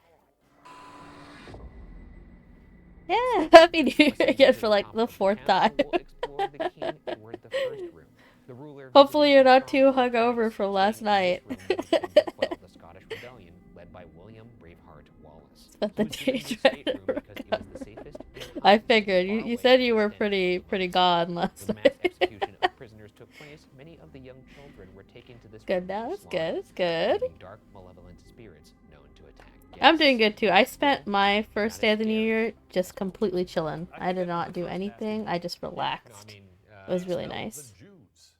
Speaker 2: Yeah, Happy New Year again for like the fourth time.
Speaker 3: We'll explore the King Edward the First room. The ruler
Speaker 2: Hopefully you're not too
Speaker 3: visited from
Speaker 2: hungover from last
Speaker 3: France,
Speaker 2: night.
Speaker 3: staying in this room was the 12, the Scottish Rebellion, led by William Braveheart Wallace.
Speaker 2: Spent
Speaker 3: He
Speaker 2: the
Speaker 3: was
Speaker 2: day
Speaker 3: given this
Speaker 2: driving
Speaker 3: stateroom because it was the safest and
Speaker 2: I
Speaker 3: highest,
Speaker 2: figured.
Speaker 3: far
Speaker 2: You
Speaker 3: away
Speaker 2: said you
Speaker 3: from
Speaker 2: were
Speaker 3: extended
Speaker 2: pretty
Speaker 3: influence.
Speaker 2: gone last
Speaker 3: When the mass
Speaker 2: night.
Speaker 3: execution of prisoners took place, many of the young children were taken to this
Speaker 2: Good
Speaker 3: room
Speaker 2: now,
Speaker 3: for
Speaker 2: that's
Speaker 3: slaughter,
Speaker 2: good, that's good.
Speaker 3: leaving dark, malevolent spirits known to attack guests.
Speaker 2: I'm doing good too. I spent
Speaker 3: Well,
Speaker 2: my first
Speaker 3: not
Speaker 2: day
Speaker 3: as
Speaker 2: of the new
Speaker 3: scary.
Speaker 2: year just completely chilling.
Speaker 5: I
Speaker 2: I
Speaker 5: think
Speaker 2: did
Speaker 5: that's
Speaker 2: not
Speaker 5: the
Speaker 2: do
Speaker 5: first
Speaker 2: anything.
Speaker 5: nasty
Speaker 2: I just
Speaker 3: No, I
Speaker 2: relaxed.
Speaker 3: mean,
Speaker 2: It was really
Speaker 8: Smell
Speaker 2: nice.
Speaker 8: The Jews.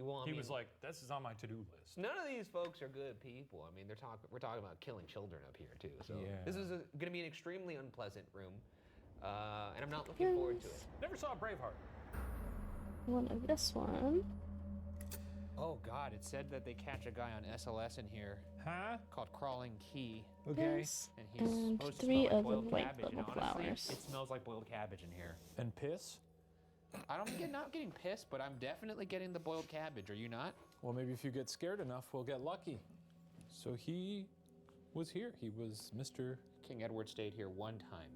Speaker 3: well, I
Speaker 8: He
Speaker 3: mean,
Speaker 8: was like, "This is on my to-do list."
Speaker 3: none of these folks are good people. I mean, we're talking about killing children up here too. So this is going to be an extremely unpleasant room, and I'm not looking forward to it.
Speaker 8: Never saw Braveheart.
Speaker 2: One of this one.
Speaker 7: Oh God! It said that they catch a guy on SLS in here
Speaker 8: Huh?
Speaker 7: called Crawling Key,
Speaker 8: Okay.
Speaker 2: This
Speaker 7: and he's
Speaker 2: and
Speaker 7: supposed to
Speaker 2: 3
Speaker 7: smell like
Speaker 2: of the
Speaker 7: boiled
Speaker 2: white
Speaker 7: cabbage. And
Speaker 2: little
Speaker 7: honestly,
Speaker 2: flowers.
Speaker 7: it smells like boiled cabbage in here.
Speaker 8: And piss?
Speaker 7: Not getting pissed, but I'm definitely getting the boiled cabbage. Are you not?
Speaker 8: Well, maybe if you get scared enough, we'll get lucky. So he was here. He was Mr.
Speaker 7: King Edward stayed here one time.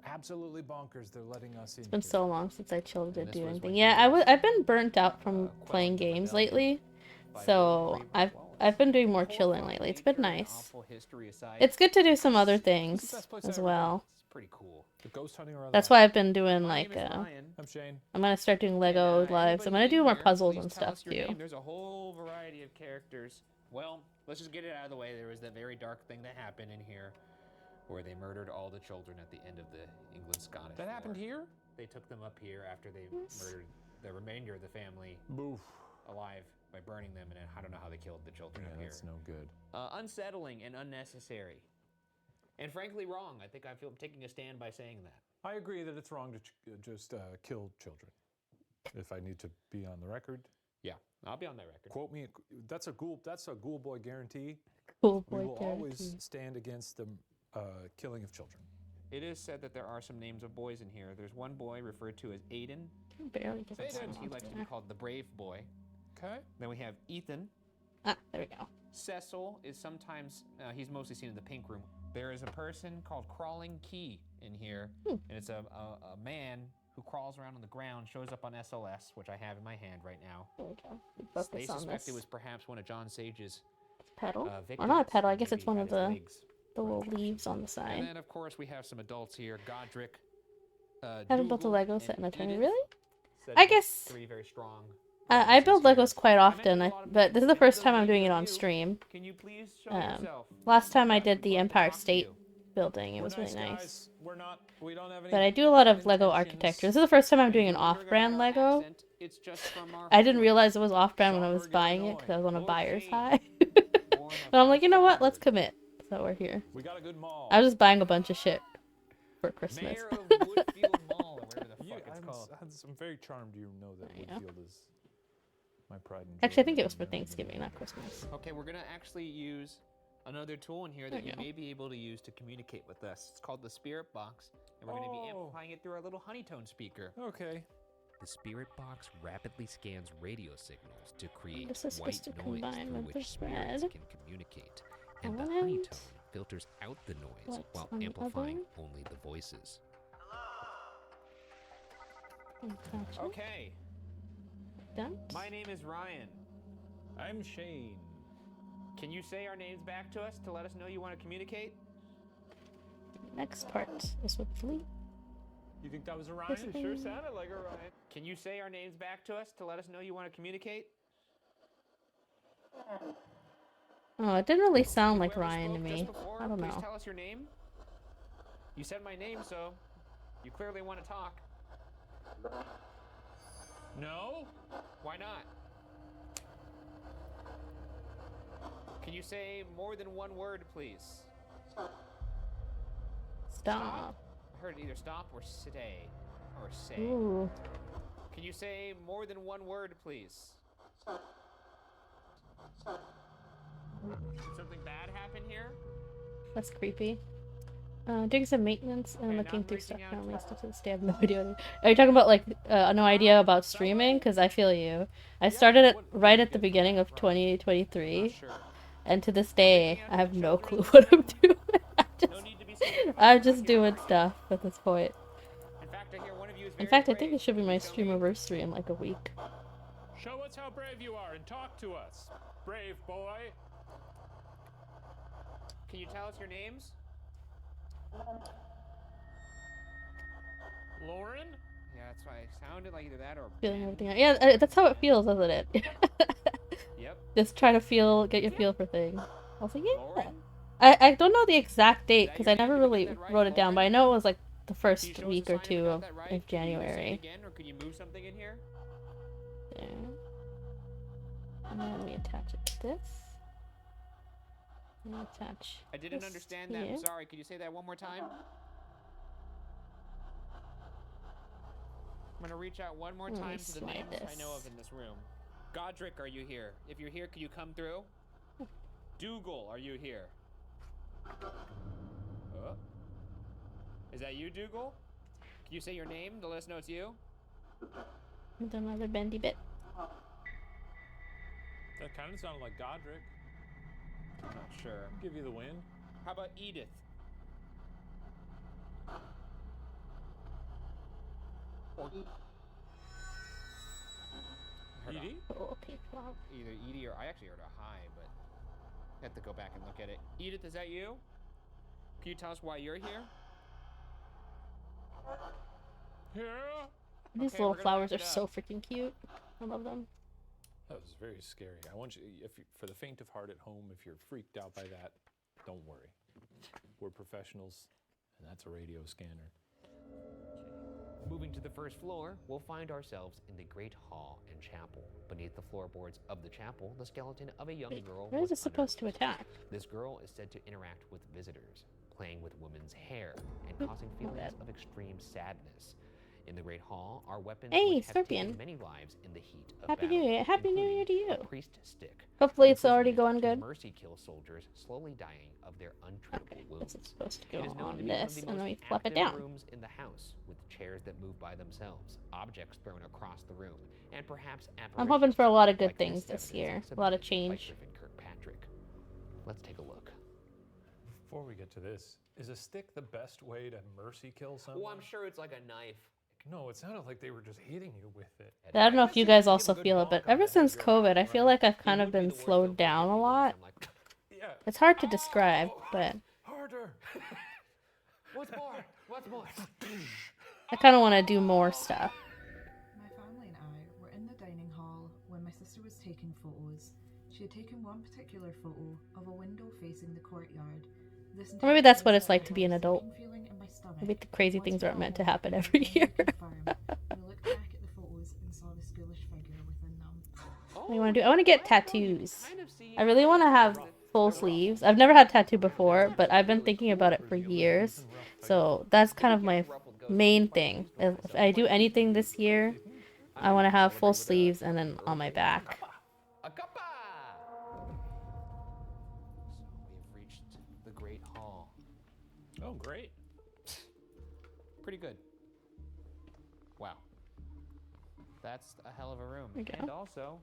Speaker 8: Absolutely bonkers. They're letting us in.
Speaker 2: It's been
Speaker 8: here.
Speaker 2: so long since I chilled to
Speaker 7: And this
Speaker 2: do
Speaker 7: was
Speaker 2: anything.
Speaker 7: when
Speaker 2: Yeah,
Speaker 7: he was,
Speaker 2: I've been burnt out from
Speaker 7: quelling
Speaker 2: playing
Speaker 7: the
Speaker 2: games
Speaker 7: rebellion
Speaker 2: lately.
Speaker 7: by
Speaker 2: So
Speaker 7: William
Speaker 2: I've
Speaker 7: Wallace.
Speaker 2: been doing more chilling
Speaker 7: Horrifying
Speaker 2: lately. It's been
Speaker 7: nature and
Speaker 2: nice.
Speaker 7: awful history aside,
Speaker 2: It's good to do some other
Speaker 8: It's the
Speaker 2: things
Speaker 8: best place I've
Speaker 2: as
Speaker 8: ever
Speaker 2: well.
Speaker 7: it's pretty cool.
Speaker 8: The ghost hunting or
Speaker 2: That's
Speaker 8: otherwise.
Speaker 2: why I've been doing
Speaker 7: My
Speaker 2: like
Speaker 7: name is Ryan.
Speaker 8: I'm Shane.
Speaker 2: I'm gonna start doing
Speaker 7: And,
Speaker 2: Lego lives. I'm
Speaker 7: anybody
Speaker 2: gonna do
Speaker 7: in
Speaker 2: more
Speaker 7: here,
Speaker 2: puzzles
Speaker 7: please
Speaker 2: and
Speaker 7: tell
Speaker 2: stuff
Speaker 7: us your
Speaker 2: too.
Speaker 7: name. There's a whole variety of characters. Well, let's just get it out of the way. There was that very dark thing that happened in here, where they murdered all the children at the end of the England-Scottish
Speaker 8: That happened
Speaker 7: War.
Speaker 8: here?
Speaker 7: They took them up here after they murdered the remainder of the family
Speaker 8: Boof.
Speaker 7: alive by burning them, and then I don't know how they killed the children
Speaker 8: Yeah,
Speaker 7: up here.
Speaker 8: that's no good.
Speaker 7: Unsettling and unnecessary, and frankly wrong. I think I feel taking a stand by saying that.
Speaker 8: I agree that it's wrong to just kill children. If I need to be on the record,
Speaker 7: Yeah, I'll be on that record.
Speaker 8: quote me. That's a ghoul boy guarantee.
Speaker 2: Cool
Speaker 8: We
Speaker 2: boy
Speaker 8: will always
Speaker 2: guarantee.
Speaker 8: stand against the killing of children.
Speaker 7: It is said that there are some names of boys in here. There's one boy referred to as Aiden.
Speaker 2: Barely get that
Speaker 7: Sometimes he
Speaker 2: on
Speaker 7: likes to be
Speaker 2: there.
Speaker 7: called the brave boy.
Speaker 8: Okay.
Speaker 7: Then we have Ethan.
Speaker 2: Ah, there we go.
Speaker 7: Cecil is sometimes, he's mostly seen in the pink room. There is a person called Crawling Key in here, and it's a man who crawls around on the ground, shows up on SLS, which I have in my hand right now.
Speaker 2: There we go. We
Speaker 7: They
Speaker 2: focus on
Speaker 7: suspect
Speaker 2: this
Speaker 7: it was perhaps one of John Sage's
Speaker 2: pedal.
Speaker 7: victims.
Speaker 2: Or not a pedal, I
Speaker 7: and
Speaker 2: guess it's
Speaker 7: maybe
Speaker 2: one
Speaker 7: had
Speaker 2: of
Speaker 7: his
Speaker 2: the
Speaker 7: legs
Speaker 2: little
Speaker 7: crushed.
Speaker 2: leaves on the
Speaker 7: And
Speaker 2: side.
Speaker 7: then, of course, we have some adults here. Godric.
Speaker 2: Haven't built a
Speaker 7: Dougal,
Speaker 2: Lego
Speaker 7: and
Speaker 2: set in a turn.
Speaker 7: Edith.
Speaker 2: Really?
Speaker 7: Said
Speaker 2: I
Speaker 7: to be
Speaker 2: guess-
Speaker 7: 3 very strong.
Speaker 2: I build
Speaker 7: brothers and
Speaker 2: Legos quite
Speaker 7: sisters.
Speaker 2: often,
Speaker 7: mentioned a lot of
Speaker 2: but this is the
Speaker 7: names.
Speaker 2: first
Speaker 7: If
Speaker 2: time
Speaker 7: those
Speaker 2: I'm doing
Speaker 7: names
Speaker 2: it
Speaker 7: are
Speaker 2: on
Speaker 7: you,
Speaker 2: stream.
Speaker 7: Can you please show
Speaker 2: Um,
Speaker 7: yourself?
Speaker 2: Last time I
Speaker 7: Yes,
Speaker 2: did
Speaker 7: we'd
Speaker 2: the
Speaker 7: love to
Speaker 2: Empire
Speaker 7: talk to
Speaker 2: State
Speaker 7: you.
Speaker 2: building. It was
Speaker 8: We're
Speaker 2: really
Speaker 8: nice
Speaker 2: nice.
Speaker 8: guys. We don't have any.
Speaker 2: But I do a lot of Lego
Speaker 8: intentions.
Speaker 2: architecture. This is the first time I'm doing an
Speaker 7: If you're wondering
Speaker 2: off-brand
Speaker 7: about our
Speaker 2: Lego.
Speaker 7: accent, it's just from our
Speaker 2: I didn't
Speaker 7: forum.
Speaker 2: realize it was off-brand when I was
Speaker 8: Schaumburg,
Speaker 2: buying it
Speaker 8: Illinois.
Speaker 2: because I was on a
Speaker 7: Lord
Speaker 2: buyer's
Speaker 7: Shane,
Speaker 2: high.
Speaker 7: born of
Speaker 2: But I'm like, you know what? Let's
Speaker 7: Schaumburg.
Speaker 2: commit. So we're here.
Speaker 8: We got a good mall.
Speaker 2: I was just buying a bunch of shit for Christmas.
Speaker 7: Mayor of Woodfield Mall, or whatever the
Speaker 8: Yeah,
Speaker 7: fuck it's called.
Speaker 8: I'm very charmed you know that
Speaker 2: There you go.
Speaker 8: Woodfield is my pride and joy.
Speaker 2: Actually, I think it was for Thanksgiving, not Christmas.
Speaker 7: Okay, we're gonna actually use another tool in here that
Speaker 2: There you
Speaker 7: you
Speaker 2: go.
Speaker 7: may be able to use to communicate with us. It's called the Spirit Box, and we're gonna be
Speaker 8: Oh.
Speaker 7: amplifying it through our little honeytone speaker.
Speaker 8: Okay.
Speaker 3: The Spirit Box rapidly scans radio signals to create
Speaker 2: This is
Speaker 3: white
Speaker 2: supposed to
Speaker 3: noise
Speaker 2: combine
Speaker 3: through
Speaker 2: with
Speaker 3: which
Speaker 2: the
Speaker 3: spirits
Speaker 2: red.
Speaker 3: can communicate, and the
Speaker 2: And
Speaker 3: honeytone filters out the noise
Speaker 2: what's
Speaker 3: while
Speaker 2: on the
Speaker 3: amplifying
Speaker 2: other?
Speaker 3: only the voices.
Speaker 2: Gotcha.
Speaker 7: Okay,
Speaker 2: Done.
Speaker 7: my name is Ryan.
Speaker 8: I'm Shane.
Speaker 7: Can you say our names back to us to let us know you want to communicate?
Speaker 2: Next part is with Lee.
Speaker 8: You think that was a
Speaker 2: Yes,
Speaker 8: Ryan?
Speaker 2: it
Speaker 7: Sure
Speaker 2: is.
Speaker 7: sounded like a Ryan. Can you say our names back to us to let us know you want to communicate?
Speaker 2: Oh, it didn't really sound like
Speaker 7: Whoever
Speaker 2: Ryan to
Speaker 7: spoke just
Speaker 2: me.
Speaker 7: before,
Speaker 2: I don't
Speaker 7: please
Speaker 2: know.
Speaker 7: tell us your name. You said my name, so you clearly want to talk.
Speaker 8: No.
Speaker 7: Why not? Can you say more than one word, please?
Speaker 2: Stop.
Speaker 7: I heard either stop or stay. Or say.
Speaker 2: Ooh.
Speaker 7: Can you say more than one word, please? Did something bad happen here?
Speaker 2: That's creepy. Doing some maintenance and
Speaker 7: Okay, now
Speaker 2: looking
Speaker 7: I'm
Speaker 2: through
Speaker 7: reaching
Speaker 2: stuff
Speaker 7: out
Speaker 2: currently.
Speaker 7: to-
Speaker 2: Stuff to this day. I have no idea. Are you talking about like no idea about streaming? Because I feel you. I started it right at the beginning of 2023,
Speaker 7: Sure.
Speaker 2: and to this day, I have no clue what I'm doing.
Speaker 7: No need to be scared.
Speaker 2: I'm just doing stuff at this point.
Speaker 7: In fact, I hear one of you is
Speaker 2: In
Speaker 7: very
Speaker 2: fact, I think
Speaker 7: brave.
Speaker 2: it should be
Speaker 7: Can
Speaker 2: my
Speaker 7: you show me?
Speaker 2: streamiversary in like a week.
Speaker 5: Show us how brave you are and talk to us. Brave boy.
Speaker 7: Can you tell us your names?
Speaker 5: Lauren?
Speaker 7: Yeah, that's why it sounded like either that or
Speaker 2: Feeling
Speaker 7: Ben.
Speaker 2: everything out. Yeah, that's how it feels, isn't it?
Speaker 7: Yep.
Speaker 2: Just try to get your feel for things. I was like, yeah.
Speaker 7: Lauren?
Speaker 2: I don't know the exact date
Speaker 7: that
Speaker 2: because
Speaker 7: your
Speaker 2: I never
Speaker 7: name? Did we
Speaker 2: really
Speaker 7: get that right,
Speaker 2: wrote it down, but I
Speaker 7: Lauren?
Speaker 2: know it was like the
Speaker 7: Can you
Speaker 2: first
Speaker 7: show us a
Speaker 2: week or
Speaker 7: sign if we
Speaker 2: two
Speaker 7: got
Speaker 2: of
Speaker 7: that right?
Speaker 2: of
Speaker 7: Can you say it
Speaker 2: January.
Speaker 7: again, or can you move something in here?
Speaker 2: There. And then we attach it to this. And attach.
Speaker 7: I didn't
Speaker 2: this
Speaker 7: understand that.
Speaker 2: here.
Speaker 7: I'm sorry. Could you say that one more time? I'm gonna reach out one more
Speaker 2: Let me
Speaker 7: time to the
Speaker 2: slide
Speaker 7: names I know
Speaker 2: this.
Speaker 7: of in this room. Godric, are you here? If you're here, can you come through? Dougal, are you here? Is that you, Dougal? Can you say your name to let us know it's you?
Speaker 2: And another bendy bit.
Speaker 5: That kind of sounded like Godric.
Speaker 7: I'm not sure.
Speaker 5: Give you the win.
Speaker 7: How about Edith? Or
Speaker 5: Edie?
Speaker 2: Oh, pink flower.
Speaker 7: either Edie or I actually heard a hi, but I have to go back and look at it. Edith, is that you? Can you tell us why you're here?
Speaker 5: Yeah.
Speaker 2: These
Speaker 7: Okay,
Speaker 2: little
Speaker 7: we're gonna
Speaker 2: flowers are
Speaker 7: wrap it
Speaker 2: so
Speaker 7: up.
Speaker 2: freaking cute. I love them.
Speaker 5: That was very scary. I want you, for the faint of heart at home, if you're freaked out by that, don't worry. We're professionals, and that's a radio scanner.
Speaker 3: Moving to the first floor, we'll find ourselves in the Great Hall and Chapel. Beneath the floorboards of the chapel, the skeleton of a young girl
Speaker 2: Where is
Speaker 3: was
Speaker 2: it supposed to
Speaker 3: unearthed.
Speaker 2: attack?
Speaker 3: This girl is said to interact with visitors, playing with women's hair, and causing feelings of extreme sadness. In the Great Hall are weapons
Speaker 2: Hey,
Speaker 3: which have
Speaker 2: Scorpion.
Speaker 3: taken many lives in the heat of
Speaker 2: Happy
Speaker 3: battle,
Speaker 2: New Year. Happy New
Speaker 3: including
Speaker 2: Year to you.
Speaker 3: a priest stick.
Speaker 2: Hopefully it's
Speaker 3: which was
Speaker 2: already
Speaker 3: used
Speaker 2: going
Speaker 3: to
Speaker 2: good.
Speaker 3: mercy kill soldiers slowly dying of their untreatable
Speaker 2: Okay,
Speaker 3: wounds.
Speaker 2: this is supposed to
Speaker 3: It
Speaker 2: go
Speaker 3: is known
Speaker 2: on
Speaker 3: to be one of
Speaker 2: this,
Speaker 3: the
Speaker 2: and then
Speaker 3: most
Speaker 2: we flip it
Speaker 3: active
Speaker 2: down.
Speaker 3: rooms in the house, with chairs that move by themselves, objects thrown across the room, and perhaps
Speaker 2: I'm hoping for a lot of good
Speaker 3: like
Speaker 2: things
Speaker 3: this
Speaker 2: this year.
Speaker 3: evidence
Speaker 2: A lot of
Speaker 3: submitted by
Speaker 2: change.
Speaker 3: Griffin Kirkpatrick. Let's take a look.
Speaker 8: Before we get to this, is a stick the best way to mercy kill someone?
Speaker 3: Oh, I'm sure it's like a knife.
Speaker 8: No, it sounded like they were just hitting you with it.
Speaker 2: I don't know if you guys also feel it, but ever since COVID, I feel like I've kind of been slowed down a lot.
Speaker 8: Yeah.
Speaker 2: It's hard to describe, but
Speaker 8: Harder.
Speaker 3: What's more? What's more?
Speaker 2: I kind of want to do more stuff.
Speaker 6: My family and I were in the dining hall when my sister was taking photos. She had taken one particular photo of a window facing the courtyard. This
Speaker 2: Or maybe that's what it's
Speaker 6: entire
Speaker 2: like to be an
Speaker 6: time I had a
Speaker 2: adult.
Speaker 6: sinking feeling in my stomach.
Speaker 2: Maybe the crazy
Speaker 6: Once
Speaker 2: things
Speaker 6: we
Speaker 2: aren't
Speaker 6: got
Speaker 2: meant to
Speaker 6: home,
Speaker 2: happen
Speaker 6: I
Speaker 2: every
Speaker 6: could
Speaker 2: year.
Speaker 6: confirm. We looked back at the photos and saw the schoolish figure within them.
Speaker 2: What do you want to do? I want to get tattoos. I really want to have full sleeves. I've never had a tattoo before, but I've been thinking about it for years. So that's kind of my main thing. If I do anything this year, I want to have full sleeves and then on my back.
Speaker 3: A cuppa! So we've reached the Great Hall.
Speaker 5: Oh, great.
Speaker 7: Pretty good. Wow. That's a hell of a room.
Speaker 2: There you go.
Speaker 7: And also,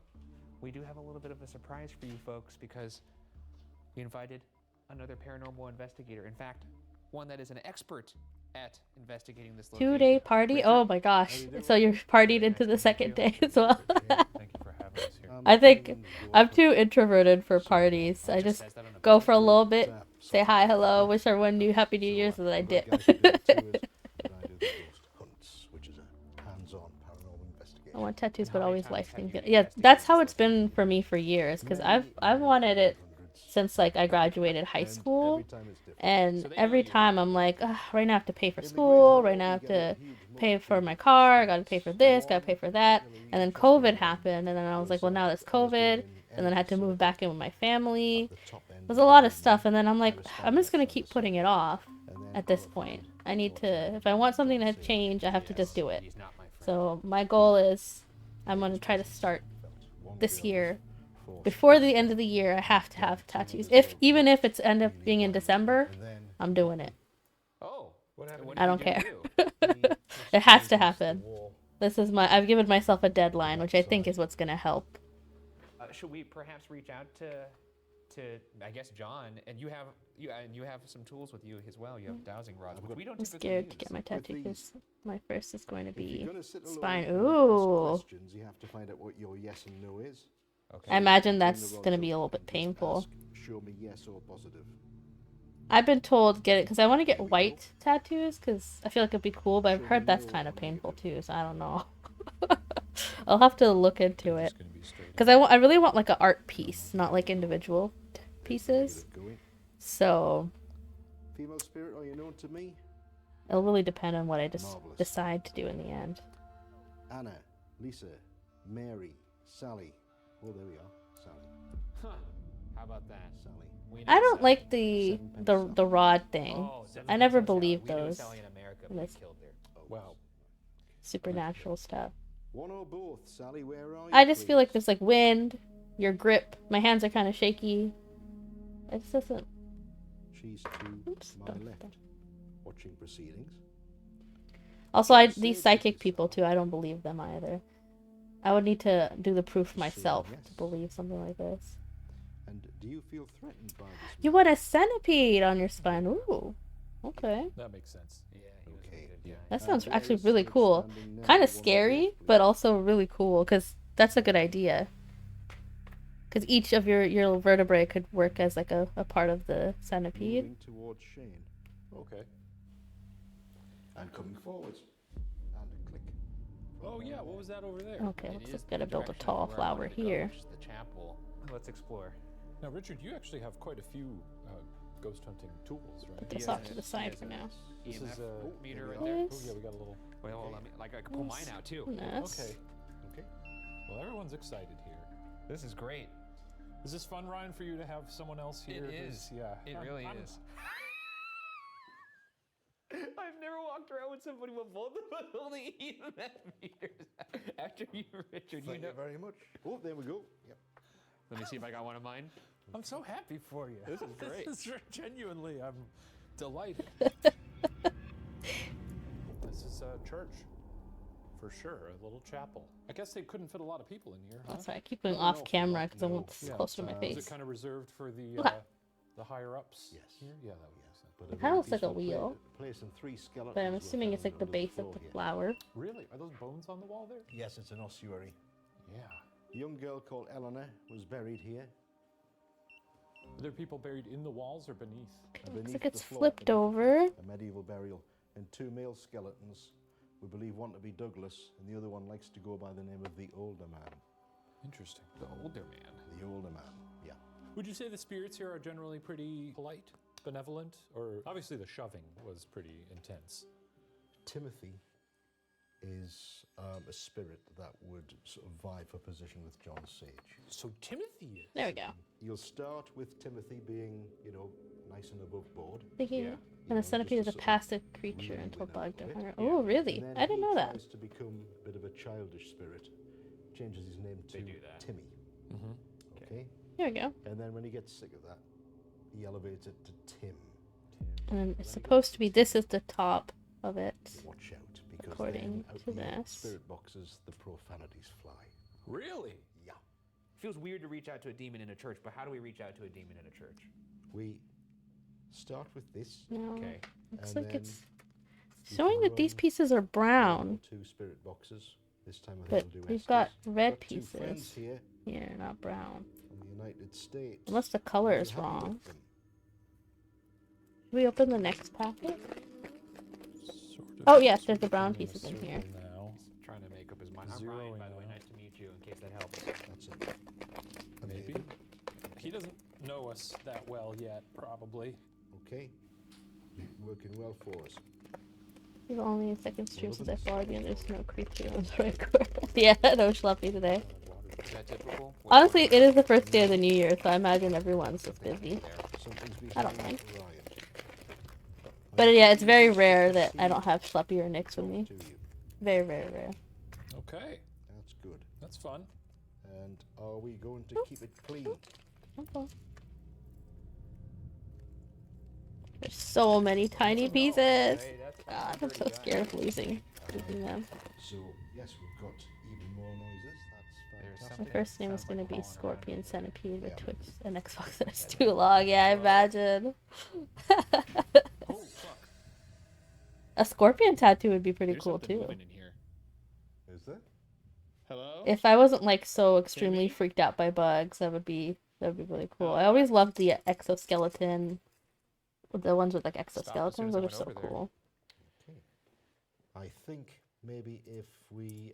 Speaker 7: we do have a little bit of a surprise for you folks because we invited another paranormal investigator. In fact, one that is an expert at investigating this location.
Speaker 2: 2-day party? Oh my gosh. So you're partied into the second day as well.
Speaker 8: Thank you for having us here.
Speaker 2: I think I'm too introverted for parties. I just go for a little bit, say hi, hello, wish everyone new Happy New Year's, and then I dip. I want tattoos, but always life things. Yeah, that's how it's been for me for years. Cause I've wanted it since like I graduated high school, and every time I'm like, right now I have to pay for school, right now I have to pay for my car, I gotta pay for this, gotta pay for that, and then COVID happened, and then I was like, well now there's COVID, and then I had to move back in with my family. There's a lot of stuff, and then I'm like, I'm just gonna keep putting it off. At this point, I need to. If I want something to change, I have to just do it. So my goal is, I'm gonna try to start this year before the end of the year, I have to have tattoos. Even if it's end up being in December, I'm doing it.
Speaker 7: Oh, what happened?
Speaker 2: I don't care. It has to happen. I've given myself a deadline, which I think is what's gonna help.
Speaker 7: Should we perhaps reach out to I guess John, and you have some tools with you as well. You have dowsing rods, which we don't
Speaker 2: I'm
Speaker 7: typically
Speaker 2: scared
Speaker 7: use.
Speaker 2: to get my tattoo because my first is going to be
Speaker 4: You're gonna sit alone
Speaker 2: spine.
Speaker 4: and ask
Speaker 2: Ooh.
Speaker 4: questions, you have to find out what your yes and no is.
Speaker 7: Okay.
Speaker 2: I imagine
Speaker 4: Bring
Speaker 2: that's
Speaker 4: the rods
Speaker 2: gonna be a
Speaker 4: up
Speaker 2: little bit
Speaker 4: and just
Speaker 2: painful.
Speaker 4: ask, show me yes or positive.
Speaker 2: I've been told get it because I want to get white tattoos because I feel like it'd be cool, but I've heard that's kind of painful too, so I don't know. I'll have to look into it because I really want like an art piece, not like individual pieces. So
Speaker 4: Female spirit, are you known to me?
Speaker 2: it'll really depend on what I just
Speaker 4: Marvelous.
Speaker 2: decide to do in the end.
Speaker 4: Anna, Lisa, Mary, Sally. Oh, there we are. Sally.
Speaker 7: Huh. How about that?
Speaker 4: Sally.
Speaker 7: We know
Speaker 2: I don't
Speaker 7: Sally.
Speaker 2: like the rod thing.
Speaker 7: Oh,
Speaker 2: I never
Speaker 7: Sally.
Speaker 2: believed
Speaker 7: We knew
Speaker 2: those.
Speaker 7: Sally in America, but
Speaker 2: And
Speaker 7: we
Speaker 2: this
Speaker 7: killed her.
Speaker 5: Wow.
Speaker 2: supernatural stuff.
Speaker 4: One or both, Sally, where are you?
Speaker 2: I just feel like
Speaker 4: please?
Speaker 2: there's like wind, your grip. My hands are kind of shaky. It just doesn't.
Speaker 4: She's to
Speaker 2: Oops,
Speaker 4: my
Speaker 2: don't-
Speaker 4: left, watching proceedings.
Speaker 2: Also, these psychic people too. I don't believe them either. I would need to do the proof myself
Speaker 4: yes.
Speaker 2: to believe something like this.
Speaker 4: And do you feel threatened by this?
Speaker 2: You want a centipede on your spine? Ooh, okay.
Speaker 5: That makes sense.
Speaker 7: Yeah, he was
Speaker 4: Okay.
Speaker 7: a good guy.
Speaker 2: That sounds
Speaker 4: there
Speaker 2: actually
Speaker 4: is
Speaker 2: really
Speaker 4: someone
Speaker 2: cool.
Speaker 4: standing there,
Speaker 2: Kind of
Speaker 4: one or
Speaker 2: scary,
Speaker 4: both,
Speaker 2: but
Speaker 4: please.
Speaker 2: also really cool because that's a good idea. Because each of your vertebrae could work as like a part of the centipede.
Speaker 4: Moving towards Shane.
Speaker 5: Okay.
Speaker 4: And coming forwards. And a click.
Speaker 5: Oh yeah, what was that over there?
Speaker 2: Okay,
Speaker 7: It
Speaker 2: looks
Speaker 7: is
Speaker 2: like gotta
Speaker 7: the
Speaker 2: build a
Speaker 7: direction
Speaker 2: tall
Speaker 7: where I
Speaker 2: flower
Speaker 7: wanted to go,
Speaker 2: here.
Speaker 7: which is the chapel. Let's explore.
Speaker 5: Now, Richard, you actually have quite a few ghost hunting tools, right?
Speaker 2: Put this
Speaker 7: He
Speaker 2: off
Speaker 7: has
Speaker 2: to
Speaker 7: a-
Speaker 2: the
Speaker 7: he
Speaker 2: side
Speaker 7: has
Speaker 2: for
Speaker 7: a
Speaker 2: now.
Speaker 5: This
Speaker 7: EMF
Speaker 5: is
Speaker 7: meter
Speaker 4: here
Speaker 7: right
Speaker 4: we
Speaker 7: there.
Speaker 4: are.
Speaker 5: Oh yeah, we got a little.
Speaker 7: Well, hold on, like I could pull mine out too.
Speaker 2: Nice.
Speaker 5: Okay. Okay. Well, everyone's excited here.
Speaker 7: This is great.
Speaker 5: Is this fun, Ryan, for you to have someone else here?
Speaker 7: It
Speaker 5: who's-
Speaker 7: is.
Speaker 5: Yeah.
Speaker 7: It really is. I've never walked around with somebody with both of us holding EMF meters. After you, Richard,
Speaker 4: Thank you very much. Oh, there we go. Yep.
Speaker 7: Let me see if I got one of mine.
Speaker 5: I'm so happy for you.
Speaker 7: This is great.
Speaker 5: This is genuinely, I'm delighted. This is a church, for sure. A little chapel. I guess they couldn't fit a lot of people in here, huh?
Speaker 2: That's right. I keep going
Speaker 4: No,
Speaker 2: off
Speaker 4: no,
Speaker 2: camera
Speaker 4: no,
Speaker 2: because I want this
Speaker 4: yeah,
Speaker 2: close to my
Speaker 4: is
Speaker 5: Is
Speaker 2: face.
Speaker 5: it kind of reserved for the
Speaker 2: Okay.
Speaker 5: higher ups?
Speaker 4: Yes.
Speaker 5: Here? Yeah, that would make sense.
Speaker 4: But
Speaker 2: It kinda looks like a
Speaker 4: peaceful
Speaker 2: wheel.
Speaker 4: Place and 3 skeletons
Speaker 2: But I'm
Speaker 4: were
Speaker 2: assuming it's
Speaker 4: found
Speaker 2: like the
Speaker 4: under
Speaker 2: base of
Speaker 4: floor
Speaker 2: the
Speaker 4: here.
Speaker 2: flower.
Speaker 5: Really? Are those bones on the wall there?
Speaker 4: Yes, it's an ossuary.
Speaker 5: Yeah.
Speaker 4: A young girl called Eleanor was buried here.
Speaker 5: Are there people buried in the walls or beneath?
Speaker 4: And
Speaker 2: Looks
Speaker 4: beneath
Speaker 2: like
Speaker 4: the
Speaker 2: it's
Speaker 4: floor,
Speaker 2: flipped over.
Speaker 4: a medieval burial, and 2 male skeletons. We believe one to be Douglas, and the other one likes to go by the name of the Older Man.
Speaker 5: Interesting.
Speaker 7: The older man.
Speaker 4: The Older Man, yeah.
Speaker 5: Would you say the spirits here are generally pretty polite, benevolent, or obviously the shoving was pretty intense?
Speaker 4: Timothy is a spirit that would sort of vie for position with John Sage.
Speaker 5: So Timothy is.
Speaker 2: There we go.
Speaker 4: You'll start with Timothy being, nice and above board.
Speaker 2: Thinking,
Speaker 7: Yeah.
Speaker 2: and the
Speaker 4: just
Speaker 2: centipede
Speaker 4: to
Speaker 2: is a
Speaker 4: sort of
Speaker 2: passive creature
Speaker 4: really
Speaker 2: until
Speaker 4: win
Speaker 2: bugged
Speaker 4: over
Speaker 2: or
Speaker 4: it.
Speaker 2: hunted. Oh, really?
Speaker 4: And then
Speaker 2: I didn't know
Speaker 4: he
Speaker 2: that.
Speaker 4: tries to become a bit of a childish spirit, changes his name to
Speaker 7: They do that.
Speaker 4: Timmy.
Speaker 5: Mm-hmm.
Speaker 4: Okay?
Speaker 2: Here we go.
Speaker 4: And then when he gets sick of that, he elevates it to Tim.
Speaker 2: And then it's supposed to be, this is the top of it.
Speaker 4: Watch out, because
Speaker 2: According
Speaker 4: then out
Speaker 2: to
Speaker 4: the
Speaker 2: this.
Speaker 4: spirit boxes, the profanities fly.
Speaker 5: Really?
Speaker 4: Yeah.
Speaker 7: Feels weird to reach out to a demon in a church, but how do we reach out to a demon in a church?
Speaker 4: We start with this.
Speaker 2: No,
Speaker 7: Okay.
Speaker 2: looks
Speaker 4: and
Speaker 2: like
Speaker 4: then
Speaker 2: it's
Speaker 4: you
Speaker 2: showing
Speaker 4: can
Speaker 2: that these
Speaker 4: run
Speaker 2: pieces are
Speaker 4: one
Speaker 2: brown,
Speaker 4: or 2 spirit boxes. This time I think
Speaker 2: but
Speaker 4: we'll do
Speaker 2: we've
Speaker 4: Esther's.
Speaker 2: got red
Speaker 4: Got 2 friends
Speaker 2: pieces
Speaker 4: here
Speaker 2: here, not brown.
Speaker 4: from the United States.
Speaker 2: Unless the color
Speaker 4: If
Speaker 2: is
Speaker 4: you're happy with
Speaker 2: wrong.
Speaker 4: them,
Speaker 2: Should we open the next packet?
Speaker 5: Sort of.
Speaker 2: Oh, yes, there's the brown
Speaker 5: Doing a
Speaker 2: pieces in
Speaker 5: circle
Speaker 2: here.
Speaker 5: Now.
Speaker 7: He's trying to make up his mind. I'm
Speaker 5: Zeroing
Speaker 7: Ryan, by the way.
Speaker 5: out.
Speaker 7: Nice to meet you, in case that helps.
Speaker 4: That's it. And
Speaker 5: Maybe.
Speaker 4: maybe.
Speaker 5: He doesn't know us that well yet, probably.
Speaker 4: Okay. Working well for us.
Speaker 2: We've only a second stream since I followed you and there's no creature on the record. Yeah, no schluffy today.
Speaker 7: Is that typical?
Speaker 2: Honestly, it is the first day of the new year, so I imagine everyone's just busy.
Speaker 4: Something's
Speaker 2: I don't
Speaker 4: behind
Speaker 2: mind.
Speaker 4: Ryan.
Speaker 2: But yeah, it's very rare that I don't have Schleppy or Nix with me.
Speaker 4: To you.
Speaker 2: Very, very rare.
Speaker 5: Okay.
Speaker 4: That's good.
Speaker 5: That's fun.
Speaker 4: And are we going to keep it clean?
Speaker 2: Okay. There's so many tiny pieces.
Speaker 7: Hey, that's
Speaker 2: God, I'm so
Speaker 7: dirty
Speaker 2: scared of
Speaker 7: guy.
Speaker 2: losing them.
Speaker 4: So, yes, we've got even more noises.
Speaker 7: There's
Speaker 4: That's
Speaker 2: My
Speaker 7: something
Speaker 4: fantastic.
Speaker 2: first name is
Speaker 7: sounds
Speaker 2: gonna
Speaker 7: like
Speaker 2: be
Speaker 7: crawling around
Speaker 2: Scorpion
Speaker 7: in here.
Speaker 2: Centipede with
Speaker 4: Yeah.
Speaker 2: Twitch and Xbox. That's too long. Yeah, I imagine.
Speaker 7: Oh, fuck.
Speaker 2: A scorpion tattoo would be pretty
Speaker 5: There's
Speaker 2: cool
Speaker 5: something
Speaker 2: too.
Speaker 5: moving in here.
Speaker 4: Is there?
Speaker 5: Hello?
Speaker 2: If I wasn't like so extremely
Speaker 5: Timmy?
Speaker 2: freaked out by bugs, that would be really cool. I always loved the exoskeleton, the ones with like
Speaker 7: as soon
Speaker 2: exoskeletons.
Speaker 7: as
Speaker 2: Those
Speaker 7: I
Speaker 2: are
Speaker 7: went
Speaker 2: so
Speaker 7: over there.
Speaker 2: cool.
Speaker 4: Okay. I think maybe if we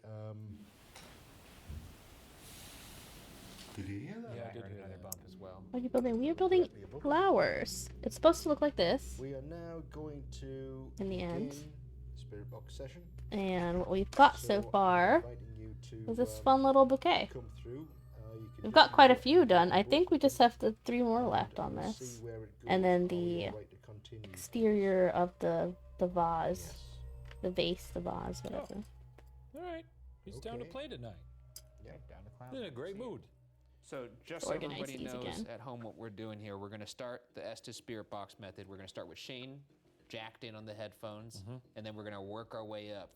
Speaker 4: did you hear that?
Speaker 7: Yeah, I
Speaker 5: did
Speaker 7: heard
Speaker 5: hear
Speaker 7: another
Speaker 5: that.
Speaker 7: bump as well.
Speaker 2: What are you building? We are building
Speaker 4: Directly above us.
Speaker 2: flowers. It's supposed to look like this.
Speaker 4: We are now going to
Speaker 2: In the end.
Speaker 4: begin Spirit Box session.
Speaker 2: And what we've got so
Speaker 4: I'm
Speaker 2: far
Speaker 4: inviting you to,
Speaker 2: is this fun little bouquet.
Speaker 4: come through. You can
Speaker 2: We've
Speaker 4: just
Speaker 2: got quite a
Speaker 4: use
Speaker 2: few
Speaker 4: your
Speaker 2: done. I
Speaker 4: book
Speaker 2: think we just have the 3 more
Speaker 4: and
Speaker 2: left on
Speaker 4: we'll
Speaker 2: this.
Speaker 4: see where it
Speaker 2: And
Speaker 4: goes,
Speaker 2: then
Speaker 4: or
Speaker 2: the
Speaker 4: you're right to continue.
Speaker 2: exterior of the vase,
Speaker 4: Yes.
Speaker 2: the vase, the vase, whatever.
Speaker 5: All right. He's down to
Speaker 4: Okay.
Speaker 5: play tonight.
Speaker 7: Yeah, down to clown.
Speaker 5: He's in a great mood.
Speaker 7: So just so
Speaker 2: Organize
Speaker 7: everybody
Speaker 2: these
Speaker 7: knows
Speaker 2: again.
Speaker 7: at home what we're doing here, we're going to start the Estes Spirit Box method. We're going to start with Shane jacked in on the headphones, and then we're going to work our way up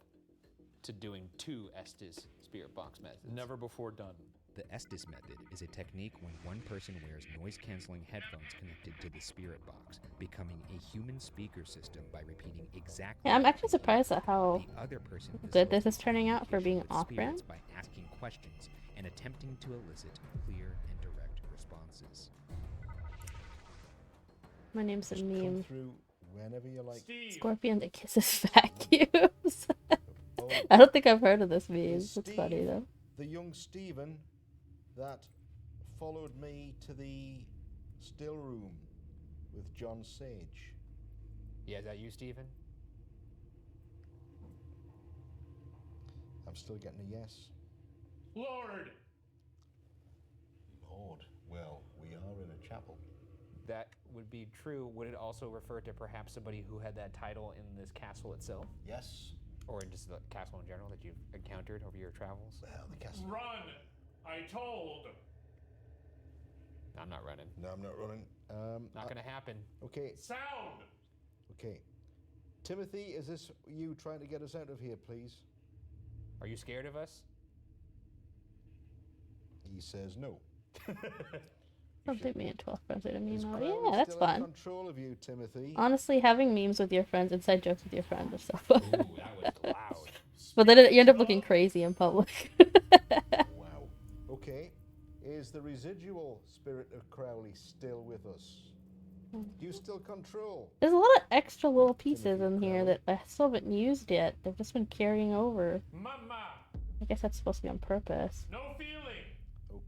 Speaker 7: to doing 2 Estes Spirit Box methods.
Speaker 5: Never before done.
Speaker 3: The Estes method is a technique when one person wears noise-canceling headphones connected to the spirit box, becoming a human speaker system by repeating exactly.
Speaker 2: Yeah, I'm
Speaker 3: what
Speaker 2: actually
Speaker 3: they
Speaker 2: surprised
Speaker 3: hear.
Speaker 2: at how
Speaker 3: The other person
Speaker 2: good this is
Speaker 3: facilitates
Speaker 2: turning out for being
Speaker 3: communication with spirits
Speaker 2: off-brand.
Speaker 3: by asking questions and attempting to elicit clear and direct responses.
Speaker 2: My name's a
Speaker 4: Just come
Speaker 2: meme.
Speaker 4: through whenever you like.
Speaker 2: Scorpion that kisses vacuums.
Speaker 4: Oh,
Speaker 2: I don't think I've heard of this meme.
Speaker 4: Is
Speaker 2: It's funny
Speaker 4: Steve
Speaker 2: though.
Speaker 4: the young Stephen that followed me to the still room with John Sage.
Speaker 7: Yeah, is that you, Stephen?
Speaker 4: I'm still getting a yes.
Speaker 8: Lord!
Speaker 4: Lord, well, we are in a chapel.
Speaker 7: That would be true. Would it also refer to perhaps somebody who had that title in this castle itself?
Speaker 4: Yes.
Speaker 7: Or in just the castle in general that you've encountered over your travels?
Speaker 4: Well, the castle.
Speaker 8: Run! I told!
Speaker 7: I'm not running.
Speaker 4: No, I'm not running.
Speaker 7: Not gonna happen.
Speaker 4: Okay,
Speaker 8: Sound!
Speaker 4: okay. Timothy, is this you trying to get us out of here, please?
Speaker 7: Are you scared of us?
Speaker 4: He says no.
Speaker 2: Something me and 12 friends are a
Speaker 4: Is
Speaker 2: meme.
Speaker 4: Crowley
Speaker 2: Yeah, that's
Speaker 4: still in
Speaker 2: fun.
Speaker 4: control of you, Timothy?
Speaker 2: Honestly, having memes with your friends, inside jokes with your friends is so fun.
Speaker 7: Ooh, that was loud.
Speaker 2: But then you end up looking crazy in public.
Speaker 4: Wow. Okay. Is the residual spirit of Crowley still with us? Do you still control?
Speaker 2: There's a lot of extra little pieces
Speaker 4: Timothy
Speaker 2: in here
Speaker 4: Crowley.
Speaker 2: that I still haven't used yet. They've just been carrying over.
Speaker 8: Mama!
Speaker 2: I guess that's supposed to be on purpose.
Speaker 8: No feeling!